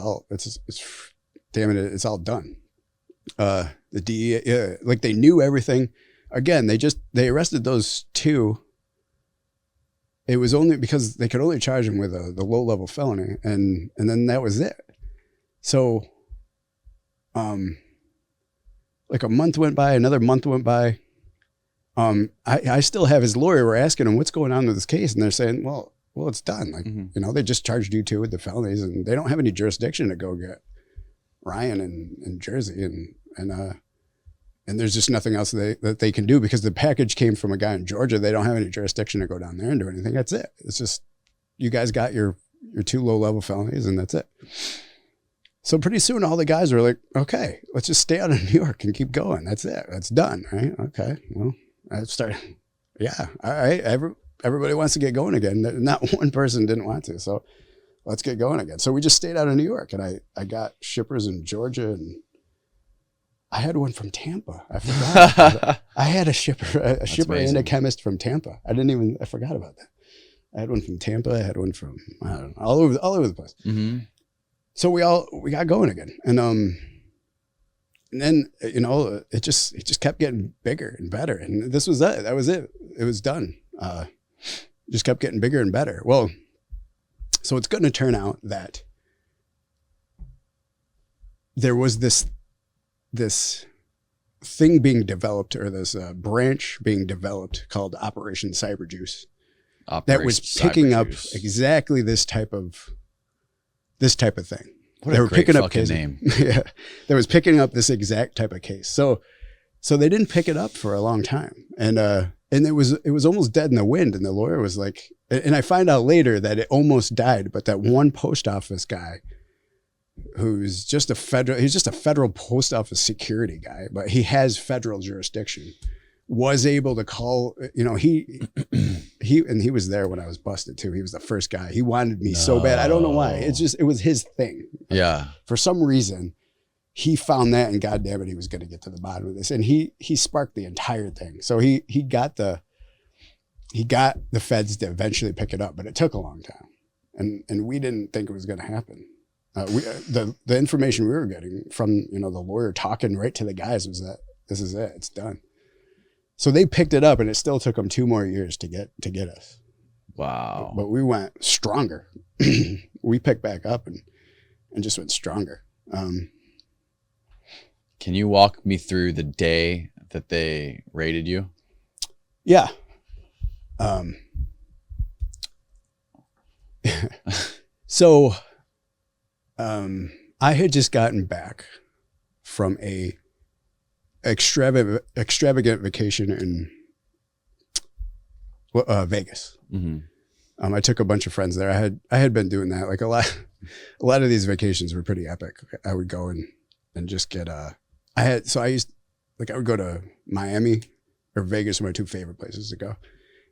Speaker 2: damn it, it's all done. The DEA, like, they knew everything. Again, they arrested those two. It was only because they could only charge them with the low level felony, and then that was it. So, like, a month went by, another month went by. I still have his lawyer. We're asking him what's going on with this case, and they're saying, well, it's done. Like, they just charged you two with the felonies, and they don't have any jurisdiction to go get Ryan in Jersey, and there's just nothing else that they can do because the package came from a guy in Georgia. They don't have any jurisdiction to go down there and do anything. That's it. It's just, you guys got your two low level felonies, and that's it. So pretty soon all the guys were like, okay, let's just stay out of New York and keep going. That's it. That's done, right? Okay. Well, I started, yeah, all right. Everybody wants to get going again. Not one person didn't want to. So let's get going again. So we just stayed out of New York, and I got shippers in Georgia, and I had one from Tampa. I forgot. I had a shipper and a chemist from Tampa. I forgot about that. I had one from Tampa. I had one from, I don't know, all over the place. Mm-hmm. So we got going again. And then, it just kept getting bigger and better. And this was it. That was it. It was done. Just kept getting bigger and better. Well, so it's going to turn out that there was this thing being developed, or this branch being developed called Operation Cyberjuice, that was picking up exactly this type of thing.
Speaker 1: What a great fucking name.
Speaker 2: Yeah, that was picking up this exact type of case. So they didn't pick it up for a long time, and it was almost dead in the wind. And the lawyer was like, and I find out later that it almost died, but that one post office guy, he's just a federal post office security guy, but he has federal jurisdiction, was able to call, he was there when I was busted too. He was the first guy. He wanted me so bad. I don't know why. It was his thing.
Speaker 1: Yeah. For
Speaker 2: some reason, he found that, and God damn it, he was going to get to the bottom of this. And he sparked the entire thing. So he got the feds to eventually pick it up, but it took a long time. And we didn't think it was going to happen. The information we were getting from, the lawyer talking right to the guys was that this is it, it's done. So they picked it up, and it still took them 2 more years to get us.
Speaker 1: Wow.
Speaker 2: But we went stronger. We picked back up and just went stronger.
Speaker 1: Can you walk me through the day that they raided you?
Speaker 2: Yeah. So I had just gotten back from a extravagant vacation in Vegas. Mm-hmm. I took a bunch of friends there. I had been doing that. Like a lot of these vacations were pretty epic. I would go and just get I would go to Miami or Vegas were my 2 favorite places to go.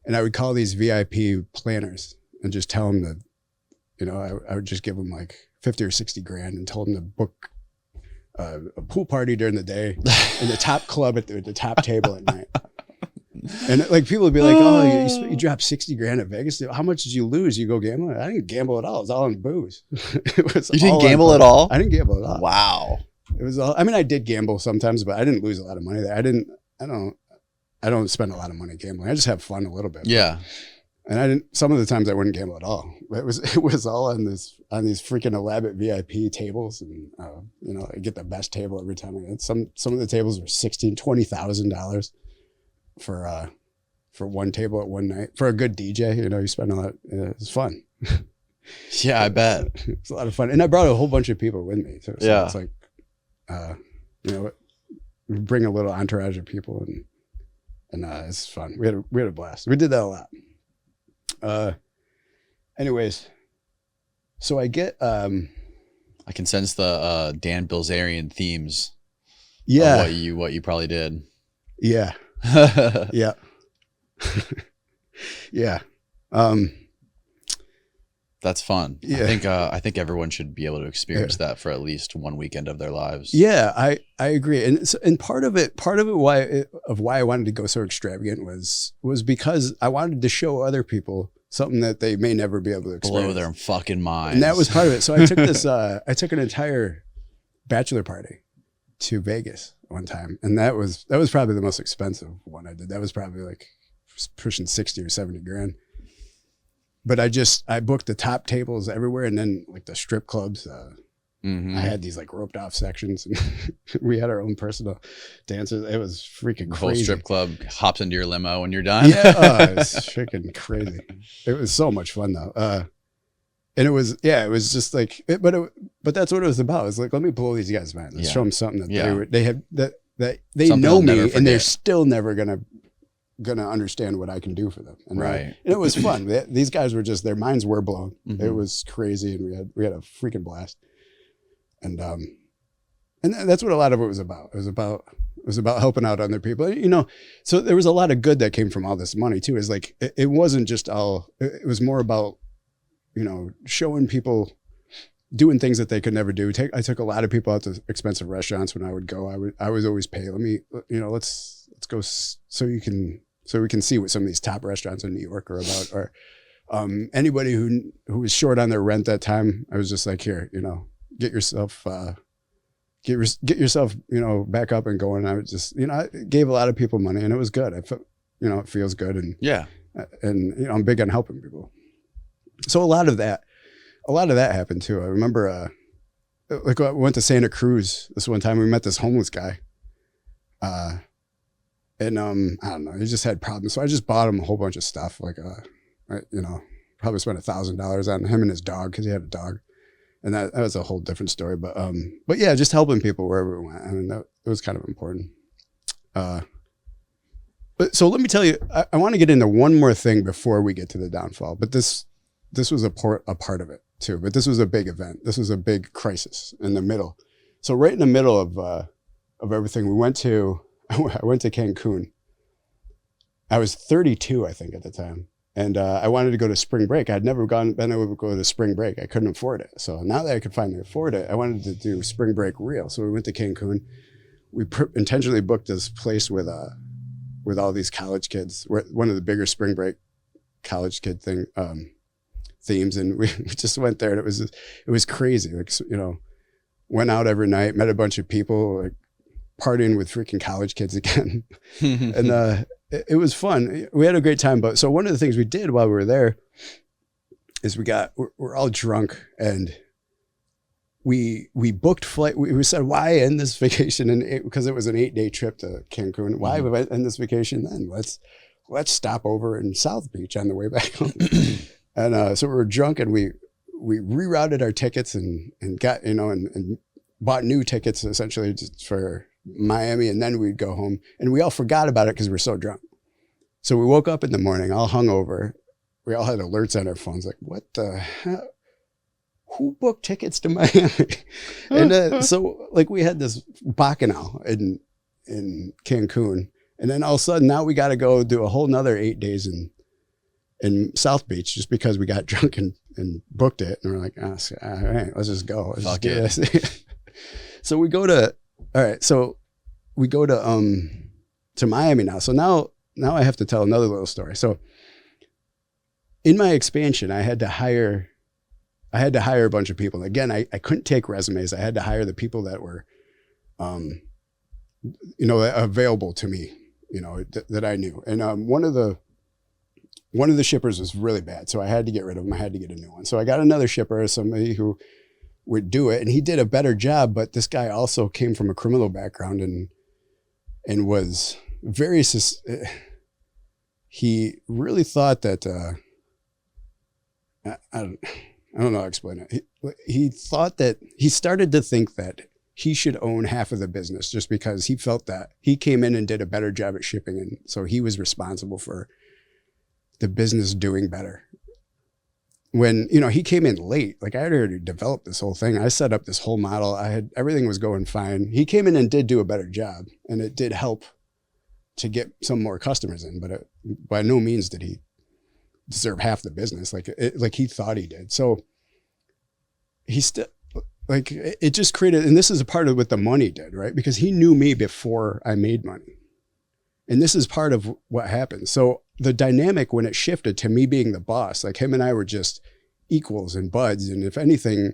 Speaker 2: And I would call these VIP planners and just tell them that, I would just give them like 50 or 60 grand and told them to book a pool party during the day and the top club at the top table at night. And like people would be like, oh, you dropped 60 grand at Vegas. How much did you lose? You go gambling? I didn't gamble at all. It was all on booze. It was
Speaker 1: You didn't gamble at all?
Speaker 2: I didn't gamble at all.
Speaker 1: Wow.
Speaker 2: It was all, I mean, I did gamble sometimes, but I didn't lose a lot of money there. I don't spend a lot of money gambling. I just have fun a little bit.
Speaker 1: Yeah.
Speaker 2: And some of the times I wouldn't gamble at all. It was all on these freaking elaborate VIP tables, and I get the best table every time. Some of the tables were $20,000 for one table at one night for a good DJ. You spend a lot. It's fun.
Speaker 1: Yeah, I bet
Speaker 2: it's a lot of fun, and I brought a whole bunch of people with me. So
Speaker 1: yeah,
Speaker 2: it's like, we bring a little entourage of people, and it's fun. We had a blast. We did that a lot. Anyways, so I get
Speaker 1: I can sense the Dan Bilzerian themes.
Speaker 2: Yeah.
Speaker 1: Of what you probably did.
Speaker 2: Yeah. Yeah. Yeah.
Speaker 1: That's fun.
Speaker 2: Yeah.
Speaker 1: I think everyone should be able to experience that for at least one weekend of their lives.
Speaker 2: Yeah, I agree. And part of it why I wanted to go so extravagant was because I wanted to show other people something that they may never be able to experience.
Speaker 1: Blow their fucking minds.
Speaker 2: And that was part of it. So I took this I took an entire bachelor party to Vegas one time. And that was probably the most expensive one I did. That was probably like pushing 60 or 70 grand. But I booked the top tables everywhere, and then like the strip clubs. I had these like roped off sections, and we had our own personal dancers. It was freaking crazy.
Speaker 1: Whole strip club hops into your limo when you're done.
Speaker 2: Yeah, it was freaking crazy. It was so much fun though, and it was just like, but that's what it was about. It's like, let me blow these guys' mind. Let's show them something that they have that they something know me, and they're still never gonna understand what I can do for them. And
Speaker 1: right.
Speaker 2: And it was fun. These guys were just, their minds were blown. It was crazy, and we had a freaking blast. And that's what a lot of it was about. It was about helping out other people. So there was a lot of good that came from all this money too. Is like, it wasn't just it was more about, showing people doing things that they could never do. I took a lot of people out to expensive restaurants when I would go. I was always pay. Let me, let's go so we can see what some of these top restaurants in New York are about. Or anybody who was short on their rent that time, I was just like, here, get yourself, back up and going. I was just, I gave a lot of people money, and it was good. I felt, it feels good, and
Speaker 1: yeah,
Speaker 2: and I'm big on helping people. So a lot of that happened too. I remember, like I went to Santa Cruz this one time. We met this homeless guy. And I don't know, he just had problems. So I just bought him a whole bunch of stuff. Like, probably spent $1,000 on him and his dog, because he had a dog. And that was a whole different story. But yeah, just helping people wherever we went. I mean, it was kind of important. But so let me tell you, I want to get into one more thing before we get to the downfall. But this was a part of it too. But this was a big event. This was a big crisis in the middle. So right in the middle of everything, I went to Cancun. I was 32, I think, at the time. And I wanted to go to spring break. I'd never been able to go to spring break. I couldn't afford it. So now that I could finally afford it, I wanted to do spring break real. So we went to Cancun. We intentionally booked this place with all these college kids. We're one of the bigger spring break college kid themes. And we just went there, and it was crazy. Like, went out every night, met a bunch of people, like, partying with freaking college kids again. And it was fun. We had a great time. But so one of the things we did while we were there is we're all drunk, and we booked flight. We said, why end this vacation? Because it was an 8-day trip to Cancun. Why end this vacation then? Let's stop over in South Beach on the way back home. And so we were drunk, and we rerouted our tickets and got, and bought new tickets essentially just for Miami, and then we'd go home, and we all forgot about it because we were so drunk. So we woke up in the morning all hungover. We all had alerts on our phones, like, what the hell? Who booked tickets to Miami? And so like we had this bacchanal in Cancun, and then all of a sudden now we got to go do a whole nother 8 days in South Beach just because we got drunk and booked it. And we're like, all right, let's just go. Let's
Speaker 1: Fuck
Speaker 2: just do this. So we go to Miami now. So now now I have to tell another little story. So in my expansion, I had to hire a bunch of people. Again, I couldn't take resumes. I had to hire the people that were, available to me, that I knew. And one of the shippers was really bad, so I had to get rid of him. I had to get a new one. So I got another shipper, somebody who would do it, and he did a better job. But this guy also came from a criminal background and was very. He really thought that. I don't know how to explain it. He thought that he started to think that he should own half of the business just because he felt that he came in and did a better job at shipping. And so he was responsible for the business doing better. When, he came in late, like I had already developed this whole thing. I set up this whole model. Everything was going fine. He came in and did do a better job, and it did help to get some more customers in, but by no means did he deserve half the business like he thought he did. So he still, like, it just created, and this is a part of what the money did, right? Because he knew me before I made money. And this is part of what happened. So the dynamic when it shifted to me being the boss, like him and I were just equals and buds. And if anything,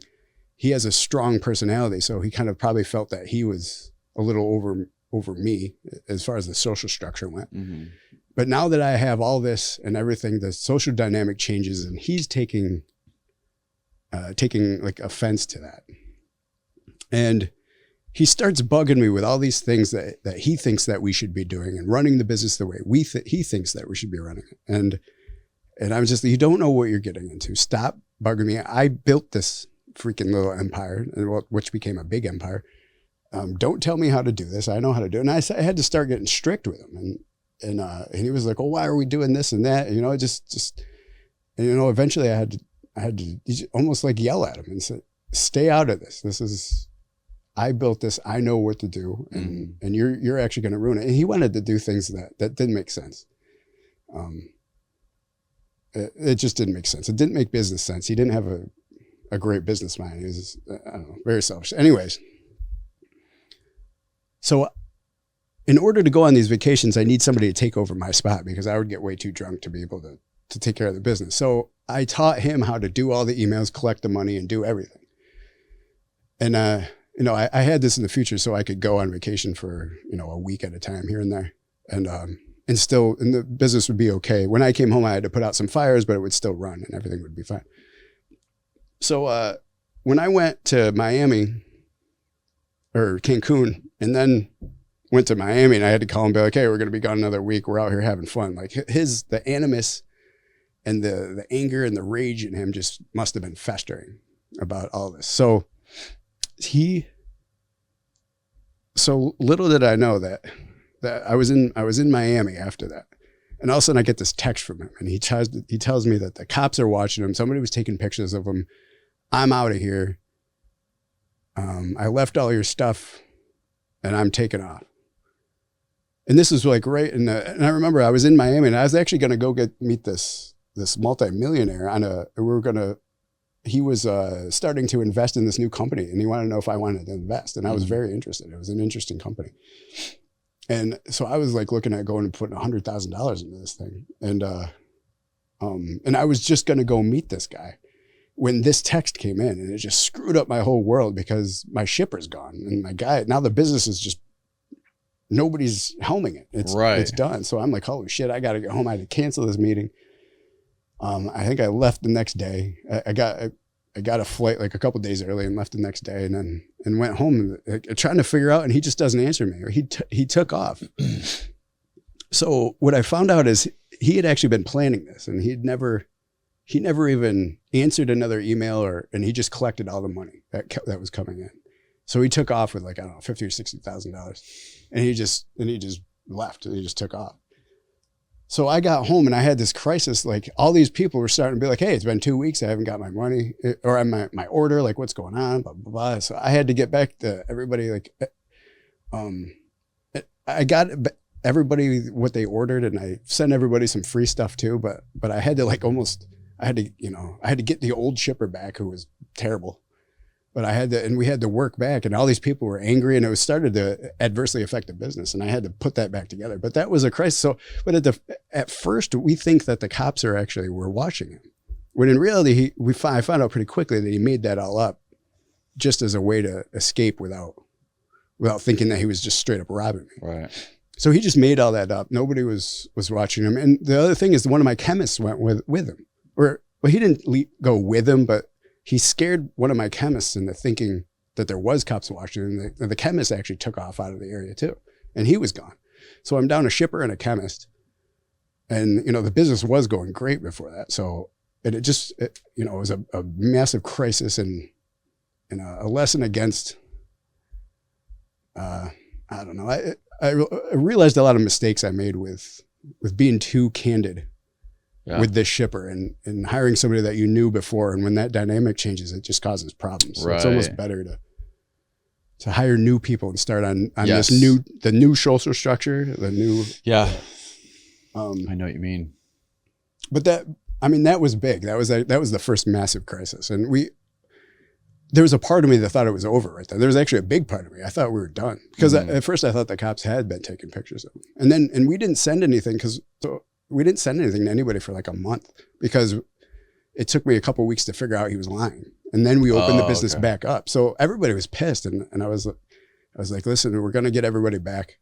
Speaker 2: he has a strong personality. So he kind of probably felt that he was a little over me as far as the social structure went. Mm-hmm. But now that I have all this and everything, the social dynamic changes, and he's taking like offense to that. And he starts bugging me with all these things that he thinks that we should be doing and running the business the way he thinks that we should be running it. And I'm just, you don't know what you're getting into. Stop bugging me. I built this freaking little empire, which became a big empire. Don't tell me how to do this. I know how to do it. And I had to start getting strict with him. And he was like, "Oh, why are we doing this and that?" And eventually I had to almost like yell at him and say, "Stay out of this. I built this. I know what to do, and you're actually going to ruin it." And he wanted to do things that didn't make sense. It just didn't make sense. It didn't make business sense. He didn't have a great business mind. He was, I don't know, very selfish. Anyways, so in order to go on these vacations, I need somebody to take over my spot because I would get way too drunk to be able to take care of the business. So I taught him how to do all the emails, collect the money, and do everything. And I had this in the future so I could go on vacation for, a week at a time here and there. And the business would be okay. When I came home, I had to put out some fires, but it would still run and everything would be fine. So when I went to Miami or Cancun and then went to Miami, and I had to call him and be like, "Hey, we're going to be gone another week. We're out here having fun." Like the animus and the anger and the rage in him just must have been festering about all this. So little did I know that I was in Miami after that. And all of a sudden I get this text from him, and he tells me that the cops are watching him. Somebody was taking pictures of him. I'm out of here. I left all your stuff and I'm taking off. And this is like right and I remember I was in Miami, and I was actually going to go meet this multi-millionaire he was starting to invest in this new company, and he wanted to know if I wanted to invest. And I was very interested. It was an interesting company. And so I was like looking at going and putting $100,000 into this thing. And I was just going to go meet this guy when this text came in, and it just screwed up my whole world because my shipper's gone. And my guy, now the business is just, nobody's helming it. It's done. So I'm like, holy shit, I got to get home. I had to cancel this meeting. I think I left the next day. I got a flight like a couple days early and left the next day, and went home trying to figure out, and he just doesn't answer me, or he took off. So what I found out is he had actually been planning this, and he never even answered another email, and he just collected all the money that was coming in. So he took off with like, I don't know, $50,000 or $60,000, and he just left, and he just took off. So I got home and I had this crisis. Like all these people were starting to be like, "Hey, it's been 2 weeks. I haven't got my money or my order. Like what's going on?" Blah, blah, blah. So I had to get back to everybody. Like, I got everybody what they ordered, and I sent everybody some free stuff too. But I had to I had to get the old shipper back, who was terrible. but we had to work back, and all these people were angry, and it was started to adversely affect the business, and I had to put that back together. But that was a crisis. So, but at first we think that the cops were watching him, when in reality I found out pretty quickly that he made that all up just as a way to escape without thinking that he was just straight up robbing me.
Speaker 1: Right.
Speaker 2: So he just made all that up. Nobody was watching him. And the other thing is, one of my chemists went with him. Well, he didn't go with him, but he scared one of my chemists into thinking that there was cops watching. And the chemist actually took off out of the area too. And he was gone. So I'm down a shipper and a chemist. And, the business was going great before that. So it was a massive crisis and a lesson against, I don't know. I realized a lot of mistakes I made with being too candid with this shipper and hiring somebody that you knew before. And when that dynamic changes, it just causes problems. So it's almost better to hire new people and start on the new social structure, the new.
Speaker 1: Yeah. I know what you mean.
Speaker 2: But that was big. That was the first massive crisis. And there was a part of me that thought it was over right there. There was actually a big part of me. I thought we were done because at first I thought the cops had been taking pictures of him. And we didn't send anything to anybody for like a month because it took me a couple of weeks to figure out he was lying. And then we opened the business back up. So everybody was pissed. And I was like, listen, we're going to get everybody back.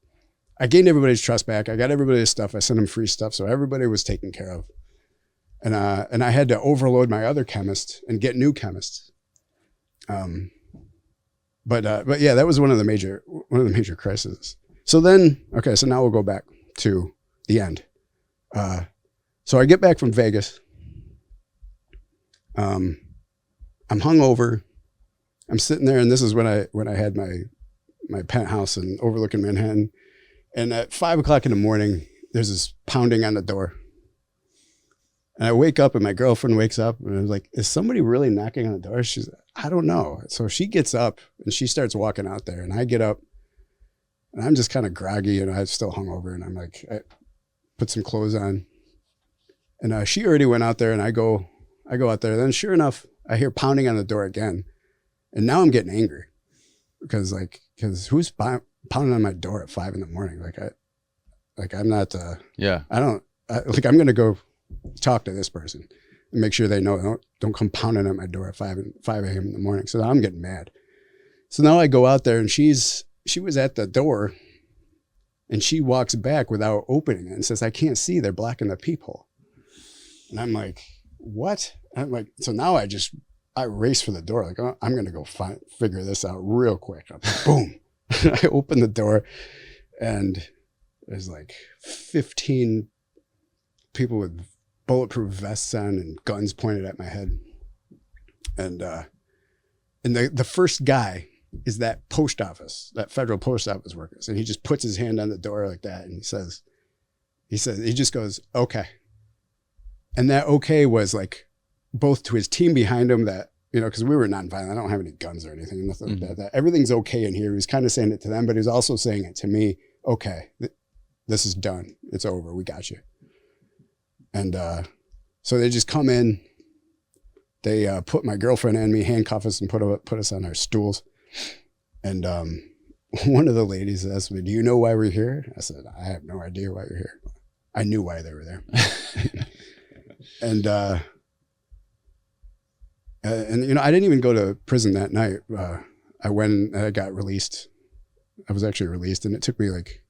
Speaker 2: I gained everybody's trust back. I got everybody's stuff. I sent them free stuff. So everybody was taken care of. And I had to overload my other chemists and get new chemists. But yeah, that was one of the major crises. So then, so now we'll go back to the end. So I get back from Vegas. I'm hungover. I'm sitting there, and this is when I had my penthouse and overlooking Manhattan. And at 5 o'clock in the morning, there's this pounding on the door. And I wake up, and my girlfriend wakes up, and I was like, is somebody really knocking on the door? She's like, I don't know. So she gets up, and she starts walking out there, and I get up, and I'm just kind of groggy, and I'm still hungover, and I'm like, I put some clothes on. And she already went out there, and I go out there. Then sure enough, I hear pounding on the door again. And now I'm getting angry because who's pounding on my door at 5 a.m? I'm not, I'm going to go talk to this person and make sure they know, don't come pounding at my door at 5 a.m. in the morning. So now I'm getting mad. So now I go out there, and she was at the door, and she walks back without opening it and says, I can't see, they're blocking the peephole. And I'm like, what? I'm like, so now I race for the door. Like, oh, I'm going to go figure this out real quick. Boom. I open the door, and there's like 15 people with bulletproof vests on and guns pointed at my head. And the first guy is that post office, that federal post office workers. And he just puts his hand on the door like that. And he just goes, okay. And that okay was like both to his team behind him that, because we were nonviolent. I don't have any guns or anything, nothing like that. Everything's okay in here. He was kind of saying it to them, but he was also saying it to me. Okay, this is done. It's over. We got you. And so they just come in. They put my girlfriend and me, handcuff us, and put us on our stools. And one of the ladies asked me, do you know why we're here? I said, I have no idea why you're here. I knew why they were there. And I didn't even go to prison that night. I went and I got released. I was actually released, and it took me like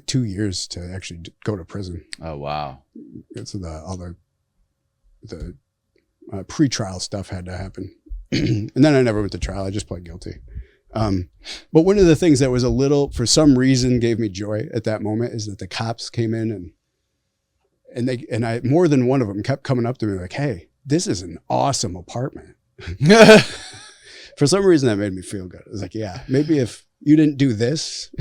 Speaker 2: 2 years to actually go to prison.
Speaker 1: Oh, wow.
Speaker 2: It's all the pre-trial stuff had to happen. And then I never went to trial. I just pled guilty. But one of the things that was for some reason gave me joy at that moment is that the cops came in and I more than one of them kept coming up to me like, hey, this is an awesome apartment. For some reason that made me feel good. I was like, yeah, maybe if you didn't do this,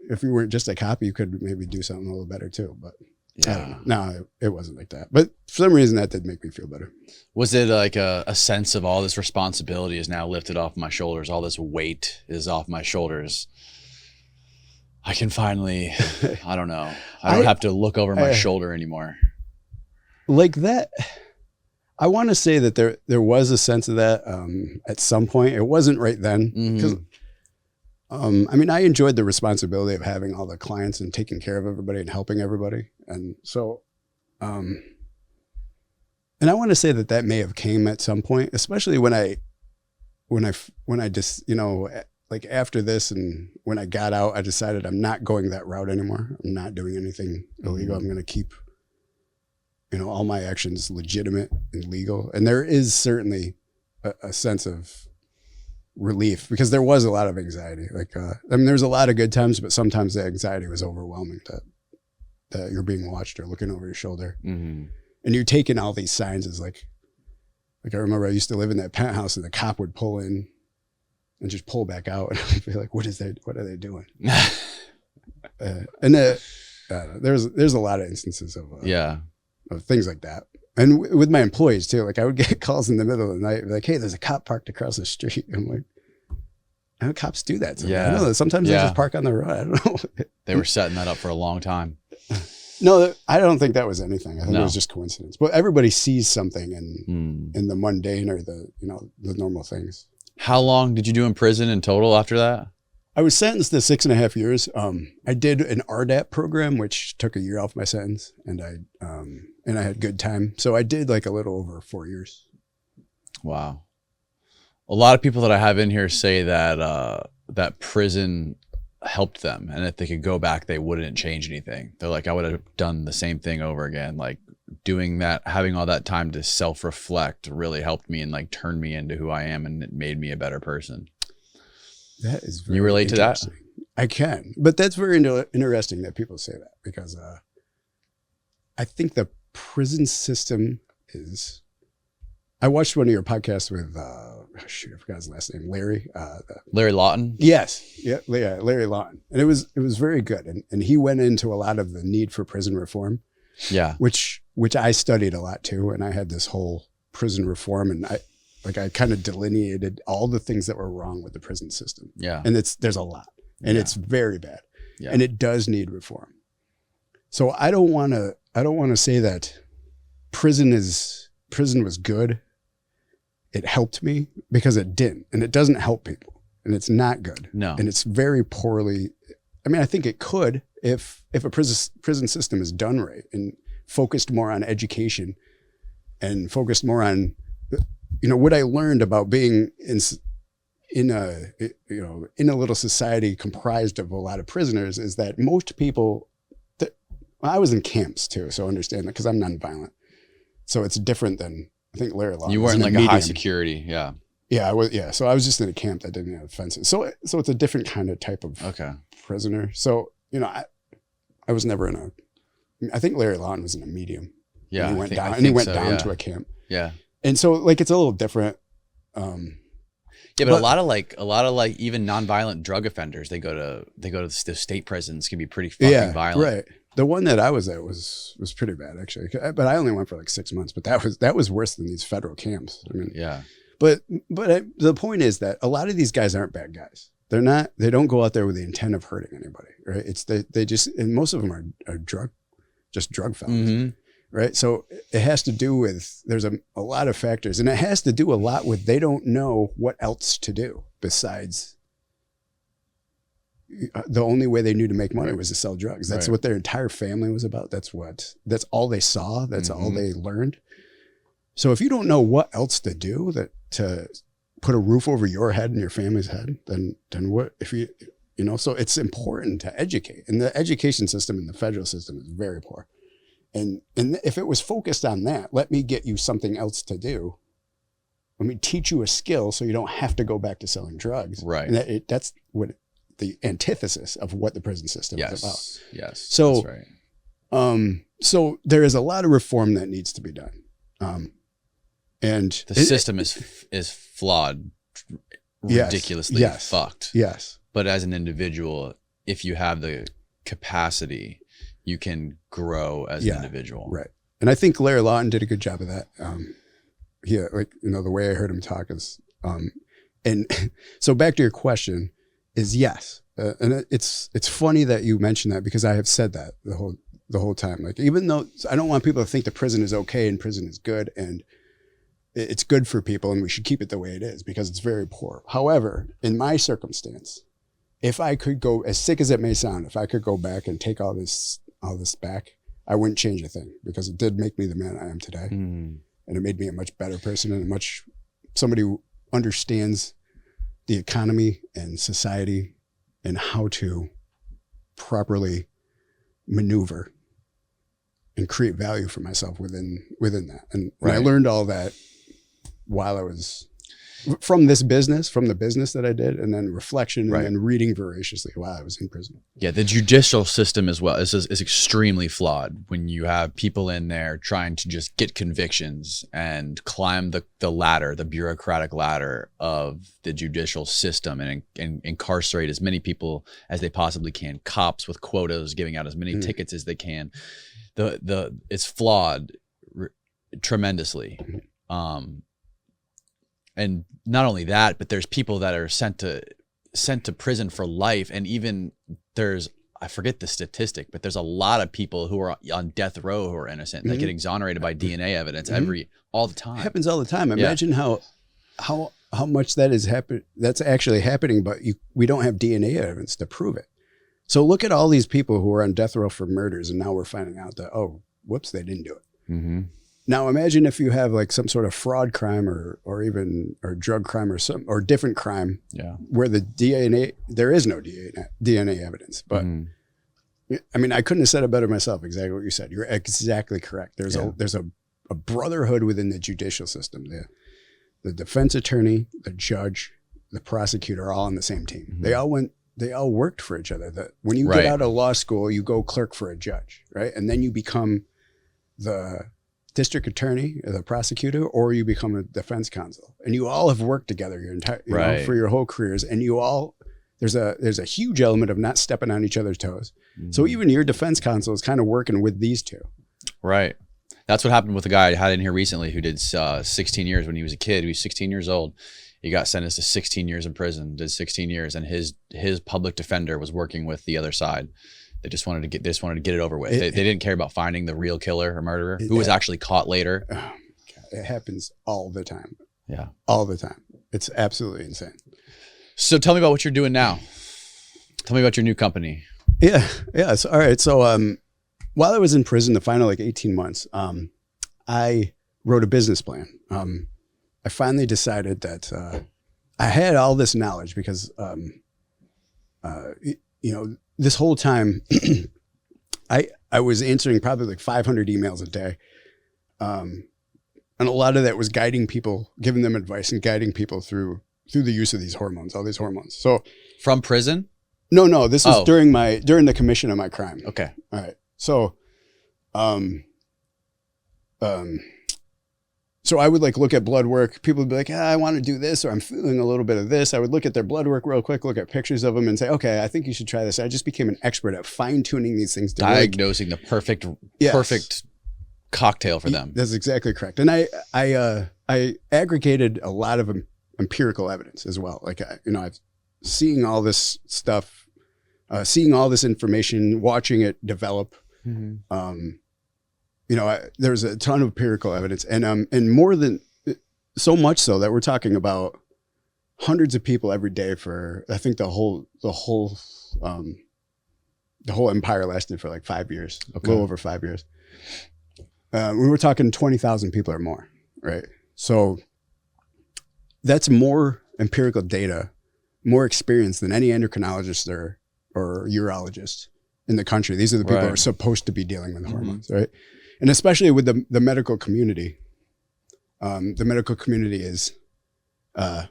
Speaker 2: if you weren't just a cop, you could maybe do something a little better too. But yeah, I don't know. No, it wasn't like that. But for some reason that did make me feel better.
Speaker 1: Was it like a sense of all this responsibility is now lifted off my shoulders? All this weight is off my shoulders. I can finally, I don't know. I don't have to look over my shoulder anymore.
Speaker 2: Like that. I want to say that there was a sense of that at some point. It wasn't right then because I mean, I enjoyed the responsibility of having all the clients and taking care of everybody and helping everybody. And so, and I want to say that that may have came at some point, especially when I just, you know, like after this and when I got out, I decided I'm not going that route anymore. I'm not doing anything illegal. I'm going to keep, you know, all my actions legitimate and legal. And there is certainly a sense of relief because there was a lot of anxiety. Like, I mean, there's a lot of good times, but sometimes the anxiety was overwhelming that you're being watched or looking over your shoulder. And you're taking all these signs as like I remember I used to live in that penthouse and the cop would pull in and just pull back out. And I'd be like, what are they doing? There's a lot of instances of things like that. And with my employees too, like I would get calls in the middle of the night, like, hey, there's a cop parked across the street. I'm like, how do cops do that? So I know that sometimes they just park on the road. I don't know.
Speaker 1: They were setting that up for a long time.
Speaker 2: No, I don't think that was anything. I think it was just coincidence. But everybody sees something in the mundane or the normal things. How
Speaker 1: long did you do in prison in total after that?
Speaker 2: I was sentenced to 6.5 years. I did an RDAP program, which took a year off my sentence, and I had good time. So I did like a little over 4 years.
Speaker 1: Wow. A lot of people that I have in here say that that prison helped them, and if they could go back, they wouldn't change anything. They're like, I would have done the same thing over again. Like doing that, having all that time to self-reflect really helped me and like turned me into who I am, and it made me a better person.
Speaker 2: That is very
Speaker 1: you relate to that?
Speaker 2: I can, but that's very interesting that people say that because I think the prison system is. I watched one of your podcasts with I forgot his last name, Larry.
Speaker 1: Larry Lawton.
Speaker 2: Yes, Larry Lawton, and it was very good, and he went into a lot of the need for prison reform. Yeah, which I studied a lot too, and I had this whole prison reform, and I kind of delineated all the things that were wrong with the prison system. Yeah. And there's a lot, and it's very bad, and it does need reform. So I don't want to say that prison was good. It helped me because it didn't, and it doesn't help people, and it's not good. No. And it's very poorly. I mean, I think it could if a prison system is done right and focused more on education and focused more on, what I learned about being in a little society comprised of a lot of prisoners is that most people, I was in camps too, so understand that because I'm nonviolent. So it's different than, I think Larry Lawton.
Speaker 1: You weren't like a high security. Yeah.
Speaker 2: Yeah, I was. Yeah. So I was just in a camp that didn't have fences. So it's a different kind of type of prisoner. So, I was never I think Larry Lawton was in a medium. Yeah. And he went down to a camp. Yeah. And so like, it's a little different.
Speaker 1: Yeah, but a lot of even nonviolent drug offenders, they go to the state prisons, can be pretty fucking violent. Right.
Speaker 2: The one that I was at was pretty bad actually, but I only went for like 6 months. But that was worse than these federal camps. I mean, yeah. But the point is that a lot of these guys aren't bad guys. They're not. They don't go out there with the intent of hurting anybody. Right. It's they just, and most of them are drug felons. Mm-hmm. Right. So it has to do with, there's a lot of factors, and it has to do a lot with they don't know what else to do besides the only way they knew to make money was to sell drugs. That's what their entire family was about. That's all they saw. That's all they learned. So if you don't know what else to do to put a roof over your head and your family's head, then what, if so it's important to educate, and the education system in the federal system is very poor. And if it was focused on that, let me get you something else to do. Let me teach you a skill so you don't have to go back to selling drugs. Right. And that's what the antithesis of what the prison system is about. Yes. So, that's right. So there is a lot of reform that needs to be done. And
Speaker 1: the system is flawed, ridiculously fucked. Yes. But as an individual, if you have the capacity, you can grow as an individual. Right. And I think Larry Lawton did a good job of that. The way I heard him talk is, and so back to your question is yes. And it's funny that you mentioned that, because I have said that the whole time. Like, even though I don't want people to think that prison is okay and prison is good. And
Speaker 2: it's good for people and we should keep it the way it is because it's very poor. However, in my circumstance, if I could go, as sick as it may sound, if I could go back and take all this back, I wouldn't change a thing because it did make me the man I am today. And it made me a much better person and somebody who understands the economy and society and how to properly maneuver and create value for myself within that. And I learned all that while I was from the business that I did, and then reflection and then reading voraciously while I was in prison.
Speaker 1: Yeah, the judicial system as well is extremely flawed when you have people in there trying to just get convictions and climb the ladder, the bureaucratic ladder of the judicial system and incarcerate as many people as they possibly can. Cops with quotas giving out as many tickets as they can. It's flawed tremendously. And not only that, but there's people that are sent to prison for life. And even I forget the statistic, but there's a lot of people who are on death row who are innocent that get exonerated by DNA evidence all the time.
Speaker 2: It happens all the time. Imagine how much that's actually happening, but we don't have DNA evidence to prove it. So look at all these people who are on death row for murders, and now we're finding out that, oh, whoops, they didn't do it. Now imagine if you have like some sort of fraud crime or drug crime or different crime where there is no DNA evidence. But I mean, I couldn't have said it better myself. Exactly what you said. You're exactly correct. There's a brotherhood within the judicial system. The defense attorney, the judge, the prosecutor are all on the same team. They all worked for each other. When you get out of law school, you go clerk for a judge, right? And then you become the district attorney or the prosecutor, or you become a defense counsel, and you all have worked together your entire for your whole careers, and there's a huge element of not stepping on each other's toes. So even your defense counsel is kind of working with these two. Right.
Speaker 1: That's what happened with a guy I had in here recently who did 16 years when he was a kid. He was 16 years old. He got sentenced to 16 years in prison, did 16 years, and his public defender was working with the other side. They just wanted to get it over with. They didn't care about finding the real killer or murderer who was actually caught later.
Speaker 2: Oh, God. It happens all the time.
Speaker 1: Yeah.
Speaker 2: All the time. It's absolutely insane.
Speaker 1: So tell me about what you're doing now. Tell me about your new company.
Speaker 2: Yeah. So, all right. So while I was in prison, the final 18 months, I wrote a business plan. I finally decided that I had all this knowledge because, this whole time, I was answering probably 500 emails a day. And a lot of that was guiding people, giving them advice and guiding people through the use of all these hormones. So
Speaker 1: from prison?
Speaker 2: No, this was during the commission of my crime.
Speaker 1: Okay.
Speaker 2: All right. So, so I would look at blood work. People would be like, I want to do this, or I'm feeling a little bit of this. I would look at their blood work real quick, look at pictures of them and say, okay, I think you should try this. I just became an expert at fine tuning these things.
Speaker 1: Diagnosing the perfect cocktail for them.
Speaker 2: That's exactly correct. And I aggregated a lot of empirical evidence as well. I've seeing all this stuff, seeing all this information, watching it develop. There's a ton of empirical evidence, and more than so much so that we're talking about hundreds of people every day for, I think the whole empire lasted for 5 years, a little over 5 years. We were talking 20,000 people or more, right? So that's more empirical data, more experience than any endocrinologist or urologist in the country. These are the people who are supposed to be dealing with hormones, right? And especially with the medical community. The medical community is, there's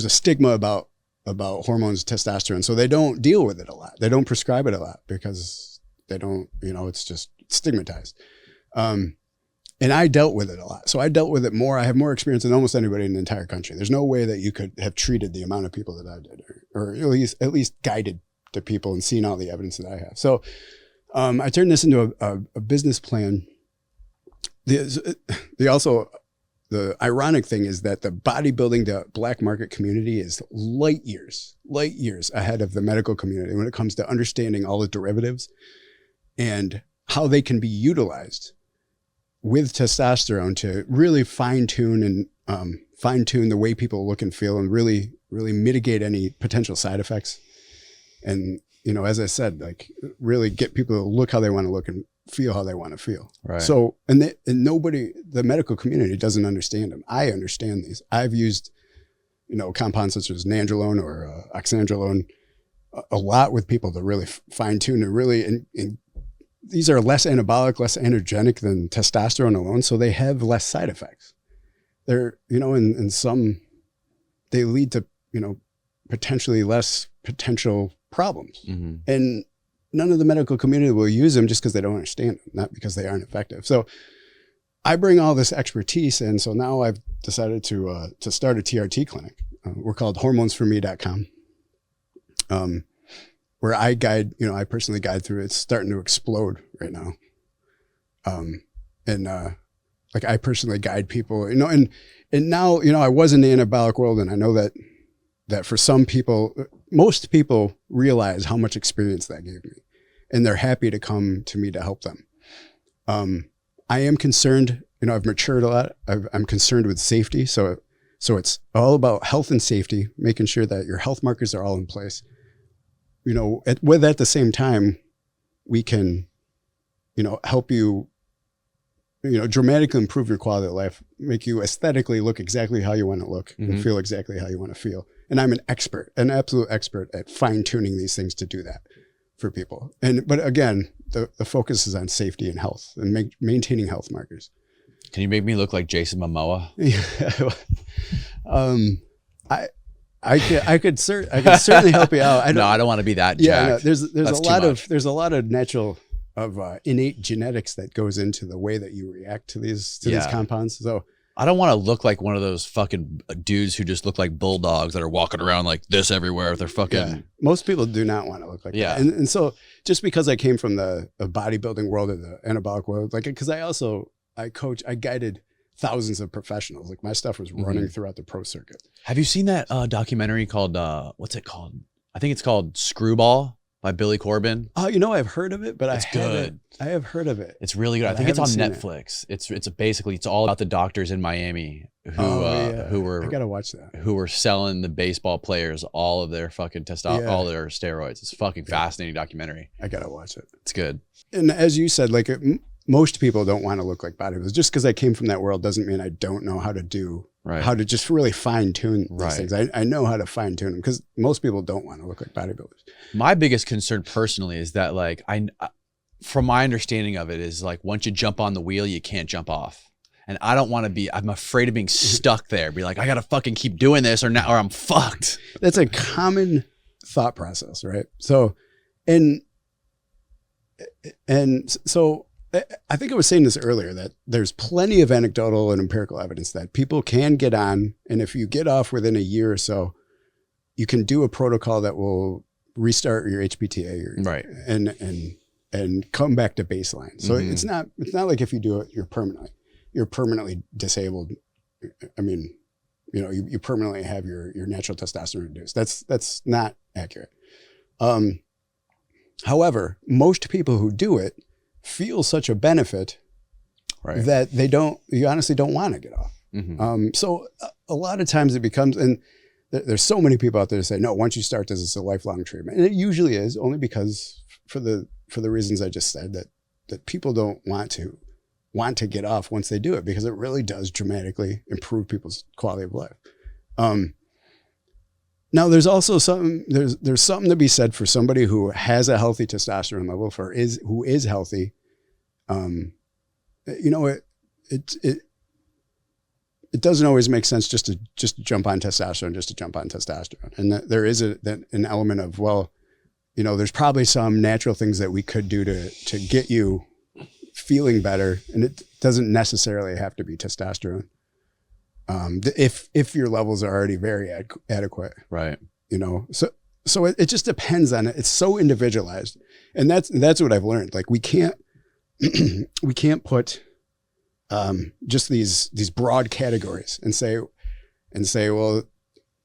Speaker 2: a stigma about hormones, testosterone. So they don't deal with it a lot. They don't prescribe it a lot because they don't, it's just stigmatized. And I dealt with it a lot. So I dealt with it more. I have more experience than almost anybody in the entire country. There's no way that you could have treated the amount of people that I did, or at least guided the people and seen all the evidence that I have. So I turned this into a business plan. The ironic thing is that the bodybuilding, the black market community is light years ahead of the medical community when it comes to understanding all the derivatives and how they can be utilized with testosterone to really fine tune the way people look and feel, and really mitigate any potential side effects. And, you know, as I said, like really get people to look how they want to look and feel how they want to feel.
Speaker 1: Right.
Speaker 2: So, and nobody, the medical community doesn't understand them. I understand these. I've used, you know, compounds such as nandrolone or oxandrolone a lot with people to really fine tune and really, and these are less anabolic, less androgenic than testosterone alone. So they have less side effects. They're, you know, and some, they lead to, you know, potentially less potential problems.
Speaker 1: Mm-hmm.
Speaker 2: And none of the medical community will use them just because they don't understand them, not because they aren't effective. So I bring all this expertise in. So now I've decided to start a TRT clinic. We're called hormonesforme.com, where I guide, you know, I personally guide through it. It's starting to explode right now. Like I personally guide people, you know, and now, you know, I was in the anabolic world, and I know that for some people, most people realize how much experience that gave me, and they're happy to come to me to help them. I am concerned, you know, I've matured a lot. I'm concerned with safety. So it's all about health and safety, making sure that your health markers are all in place. You know, at the same time, we can, you know, help you, you know, dramatically improve your quality of life, make you aesthetically look exactly how you want to look,
Speaker 1: Mm-hmm.
Speaker 2: and feel exactly how you want to feel. And I'm an absolute expert at fine tuning these things to do that for people. But again, the focus is on safety and health and maintaining health markers.
Speaker 1: Can you make me look like Jason Momoa?
Speaker 2: I could certainly help you out.
Speaker 1: I don't want to be that jacked.
Speaker 2: Yeah, no, there's
Speaker 1: That's
Speaker 2: a lot of natural innate genetics that goes into the way that you react to these compounds. So
Speaker 1: I don't want to look like one of those fucking dudes who just look like bulldogs that are walking around like this everywhere with their fucking.
Speaker 2: Yeah. Most people do not want to look like that. And so just because I came from the bodybuilding world or the anabolic world, like, because I guided thousands of professionals. Like my stuff was running throughout the pro circuit.
Speaker 1: Have you seen that documentary called, what's it called? I think it's called Screwball by Billy Corbin.
Speaker 2: Oh, you know, I've heard of it, but
Speaker 1: It's good.
Speaker 2: I have heard of it.
Speaker 1: It's really good. I think it's on Netflix. It's all about the doctors in Miami who were,
Speaker 2: I gotta watch that.
Speaker 1: Who were selling the baseball players all of their fucking all their steroids. It's a fucking fascinating documentary.
Speaker 2: I gotta watch it.
Speaker 1: It's good.
Speaker 2: And as you said, like most people don't want to look like bodybuilders. Just because I came from that world doesn't mean I don't know how to do, how to just really fine tune these things. I know how to fine tune them, because most people don't want to look like bodybuilders.
Speaker 1: My biggest concern personally is that, like, from my understanding of it, is like once you jump on the wheel, you can't jump off. And I don't want to be, I'm afraid of being stuck there. Be like, I got to fucking keep doing this or I'm fucked.
Speaker 2: That's a common thought process, right? So, and so I think I was saying this earlier, that there's plenty of anecdotal and empirical evidence that people can get on. And if you get off within a year or so, you can do a protocol that will restart your HPTA and come back to baseline. So it's not like if you do it, you're permanently disabled. I mean, you know, you permanently have your natural testosterone reduced. That's not accurate. However, most people who do it feel such a benefit that you honestly don't want to get off. So a lot of times it becomes, and there's so many people out there that say, no, once you start this, it's a lifelong treatment. And it usually is, only because for the reasons I just said, that people don't want to get off once they do it, because it really does dramatically improve people's quality of life. Now there's also there's something to be said for somebody who has a healthy testosterone level, who is healthy. You know, it doesn't always make sense just to jump on testosterone, and that there is an element of, well, you know, there's probably some natural things that we could do to get you feeling better, and it doesn't necessarily have to be testosterone. If your levels are already very adequate, right? You know, so it just depends on it. It's so individualized, and that's what I've learned. Like we can't put just these broad categories and say, well,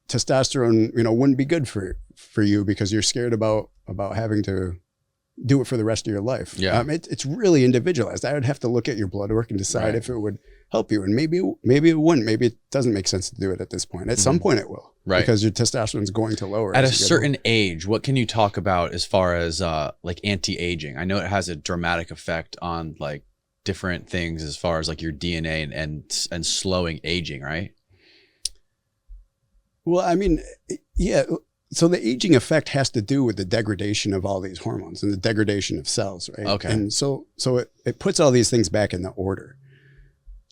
Speaker 2: testosterone, you know, wouldn't be good for you because you're scared about having to do it for the rest of your life.
Speaker 1: Yeah.
Speaker 2: It's really individualized. I would have to look at your blood work and decide
Speaker 1: Right.
Speaker 2: if it would help you. And maybe it wouldn't. Maybe it doesn't make sense to do it at this point. At some point it will.
Speaker 1: Right.
Speaker 2: Because your testosterone is going to lower.
Speaker 1: At a
Speaker 2: as you get
Speaker 1: certain age, what can you talk about as far as like anti-aging? I know it has a dramatic effect on like different things as far as like your DNA and slowing aging, right?
Speaker 2: Well, I mean, yeah. So the aging effect has to do with the degradation of all these hormones and the degradation of cells, right?
Speaker 1: Okay.
Speaker 2: And so it puts all these things back in the order.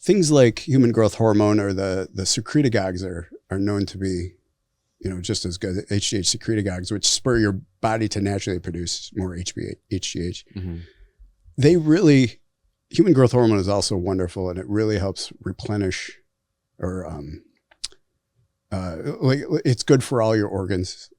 Speaker 2: Things like human growth hormone or the secretagogues are known to be, just as good. HGH secretagogues, which spur your body to naturally produce more HGH.
Speaker 1: Mm-hmm.
Speaker 2: Human growth hormone is also wonderful, and it really helps replenish or it's good for all your organs.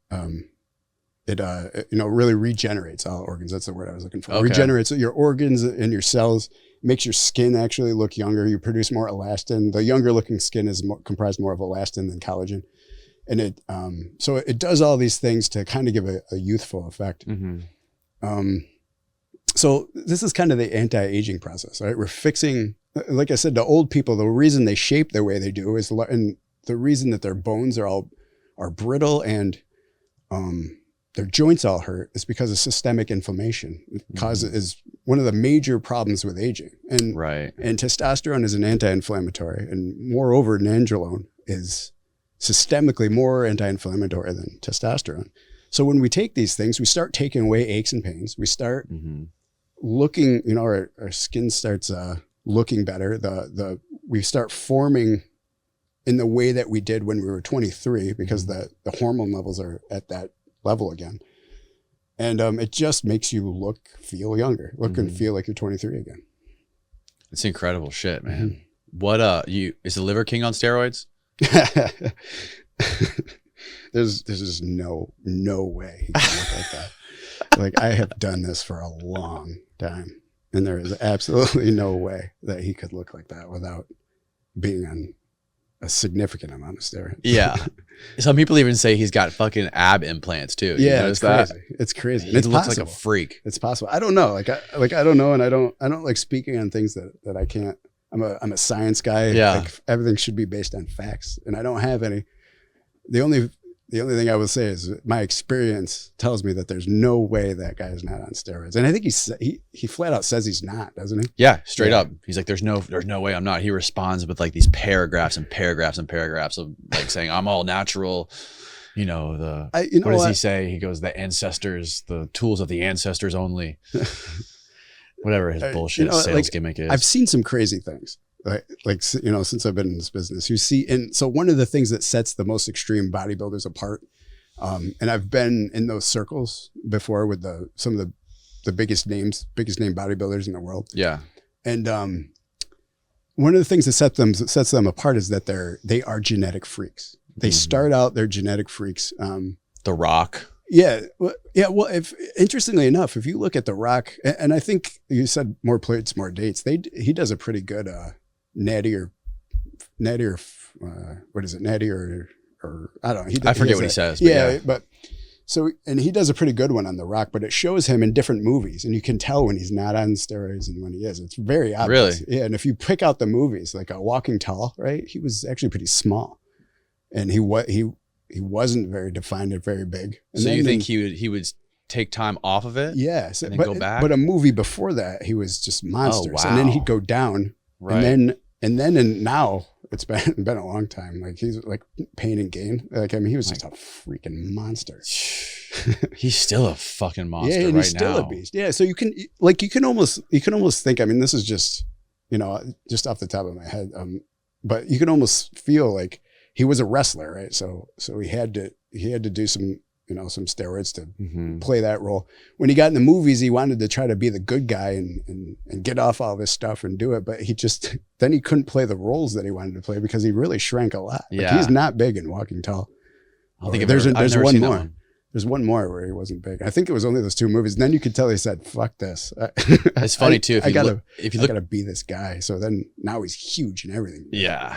Speaker 2: It really regenerates all organs. That's the word I was looking for.
Speaker 1: Okay.
Speaker 2: Regenerates your organs and your cells, makes your skin actually look younger. You produce more elastin. The younger looking skin is comprised more of elastin than collagen. And so it does all these things to kind of give a youthful effect.
Speaker 1: Mm-hmm.
Speaker 2: So this is kind of the anti-aging process, right? We're fixing, like I said, the old people, the reason they shape the way they do is, and the reason that their bones are brittle and their joints all hurt is because of systemic inflammation. Is one of the major problems with aging. And
Speaker 1: right.
Speaker 2: And testosterone is an anti-inflammatory, and moreover, nandrolone is systemically more anti-inflammatory than testosterone. So when we take these things, we start taking away aches and pains. We start looking, our skin starts looking better. We start forming in the way that we did when we were 23 because the hormone levels are at that level again. And it just makes you feel younger, and feel like you're 23 again.
Speaker 1: It's incredible shit, man. What is the Liver King on steroids?
Speaker 2: There's just no way he can look like that. Like, I have done this for a long time, and there is absolutely no way that he could look like that without being on a significant amount of steroids.
Speaker 1: Yeah. Some people even say he's got fucking ab implants too.
Speaker 2: Yeah, it's crazy. It's crazy.
Speaker 1: He looks like a freak.
Speaker 2: It's possible. I don't know. Like I don't know, and I don't like speaking on things that I can't. I'm a science guy.
Speaker 1: Yeah.
Speaker 2: Like, everything should be based on facts, and I don't have any. The only thing I will say is my experience tells me that there's no way that guy is not on steroids, and I think he flat out says he's not, doesn't he?
Speaker 1: Yeah, straight up. He's like, there's no way I'm not. He responds with like these paragraphs and paragraphs and paragraphs of like saying I'm all natural. What does he say? He goes, the ancestors, the tools of the ancestors only. Whatever his bullshit sales gimmick is.
Speaker 2: I've seen some crazy things. Since I've been in this business, and so one of the things that sets the most extreme bodybuilders apart, and I've been in those circles before with some of the biggest name bodybuilders in the world.
Speaker 1: Yeah. And
Speaker 2: one of the things that sets them apart is that they are genetic freaks. They start out, they're genetic freaks.
Speaker 1: The Rock.
Speaker 2: Yeah. Well, interestingly enough, if you look at The Rock, and I think you said more plates, more dates, he does a pretty good natty or what is it? Natty or I don't know.
Speaker 1: I forget what he says.
Speaker 2: But yeah. But so, and he does a pretty good one on The Rock, but it shows him in different movies, and you can tell when he's not on steroids and when he is. It's very obvious.
Speaker 1: Really?
Speaker 2: Yeah. And if you pick out the movies, like Walking Tall, right? He was actually pretty small, and he wasn't very defined and very big. And
Speaker 1: so you think he would take time off of it?
Speaker 2: Yes.
Speaker 1: And then go back?
Speaker 2: But a movie before that, he was just monsters.
Speaker 1: Oh, wow.
Speaker 2: And then he'd go down.
Speaker 1: Right.
Speaker 2: And now it's been a long time. Like, he's like Pain and Gain. Like, I mean, he was just a freaking monster.
Speaker 1: He's still a fucking monster.
Speaker 2: Yeah, and
Speaker 1: right
Speaker 2: he's still
Speaker 1: now.
Speaker 2: a beast. Yeah. So you can almost think, I mean, this is just off the top of my head. But you can almost feel like he was a wrestler, right? So he had to do some steroids to play that role. When he got in the movies, he wanted to try to be the good guy and get off all this stuff and do it. But then he couldn't play the roles that he wanted to play because he really shrank a lot. Like, he's not big in Walking Tall.
Speaker 1: I think
Speaker 2: there's one more.
Speaker 1: One.
Speaker 2: There's one more where he wasn't big. I think it was only those two movies. And then you could tell he said, "Fuck this."
Speaker 1: It's funny too. I gotta
Speaker 2: be this guy. So then now he's huge and everything.
Speaker 1: Yeah,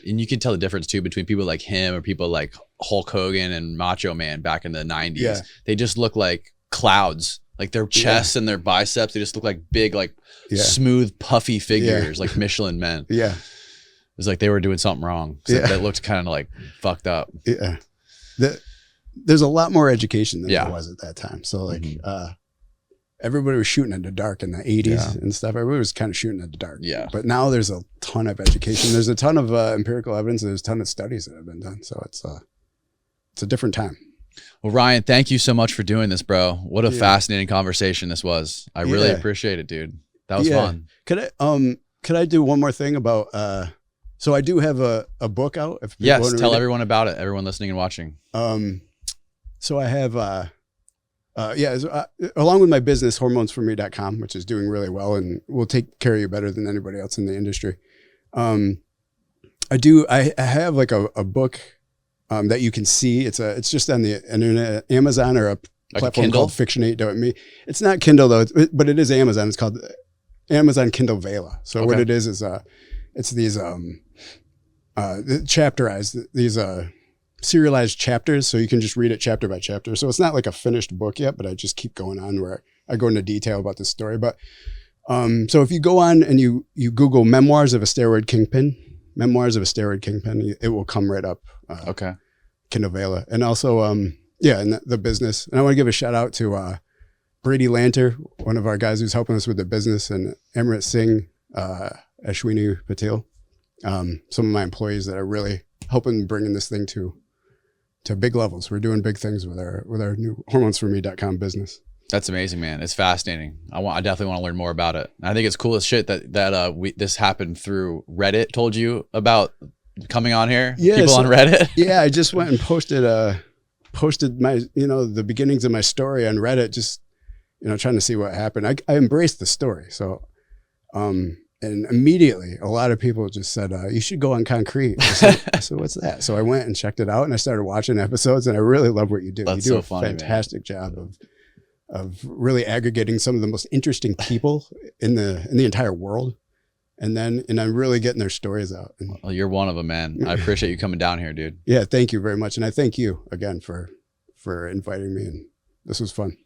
Speaker 1: and you can tell the difference too between people like him or people like Hulk Hogan and Macho Man back in the 90s.
Speaker 2: Yeah.
Speaker 1: They just look like clouds. Like their chests and their biceps, they just look like big, like smooth, puffy figures, like Michelin men.
Speaker 2: Yeah.
Speaker 1: It was like they were doing something wrong. So that looked kind of like fucked up.
Speaker 2: Yeah. There's a lot more education than there was at that time. So like everybody was shooting in the dark in the 80s and stuff. Everybody was kind of shooting in the dark.
Speaker 1: Yeah.
Speaker 2: But now there's a ton of education. There's a ton of empirical evidence. There's a ton of studies that have been done. So it's a different time.
Speaker 1: Well, Ryan, thank you so much for doing this, bro. What a fascinating conversation this was. I really appreciate it, dude. That was fun.
Speaker 2: Could I do one more thing about, so I do have a book out. If
Speaker 1: yes, tell everyone about it. Everyone listening and watching.
Speaker 2: So I have, along with my business, hormonesforme.com, which is doing really well and will take care of you better than anybody else in the industry. I have like a book that you can see. It's just on the internet, Amazon, or a platform called Fiction8.me. It's not Kindle though, but it is Amazon. It's called Amazon Kindle Vela. So what it is it's these chapterized, these serialized chapters, so you can just read it chapter by chapter. So it's not like a finished book yet, but I just keep going on where I go into detail about the story. But so if you go on and you Google memoirs of a steroid kingpin, it will come right up. Kindle Vela. And also, and the business. And I want to give a shout out to Brady Lanter, one of our guys who's helping us with the business, and Amrit Singh, Ashwini Patel, some of my employees that are really helping bringing this thing to big levels. We're doing big things with our new hormonesforme.com business.
Speaker 1: That's amazing, man. It's fascinating. I definitely want to learn more about it. And I think it's cool as shit that this happened through Reddit. Told you about coming on here. Yeah, people on Reddit.
Speaker 2: Yeah, I just went and posted my the beginnings of my story on Reddit, just trying to see what happened. I embraced the story. So and immediately a lot of people just said, you should go on Koncrete. I said, what's that? So I went and checked it out, and I started watching episodes, and I really love what you do.
Speaker 1: That's
Speaker 2: you do
Speaker 1: so
Speaker 2: a
Speaker 1: funny,
Speaker 2: fantastic job of really aggregating some of the most interesting people in the entire world. And I'm really getting their stories out.
Speaker 1: Well, you're one of them, man. I appreciate you coming down here, dude.
Speaker 2: Yeah, thank you very much. And I thank you again for inviting me. And this was fun.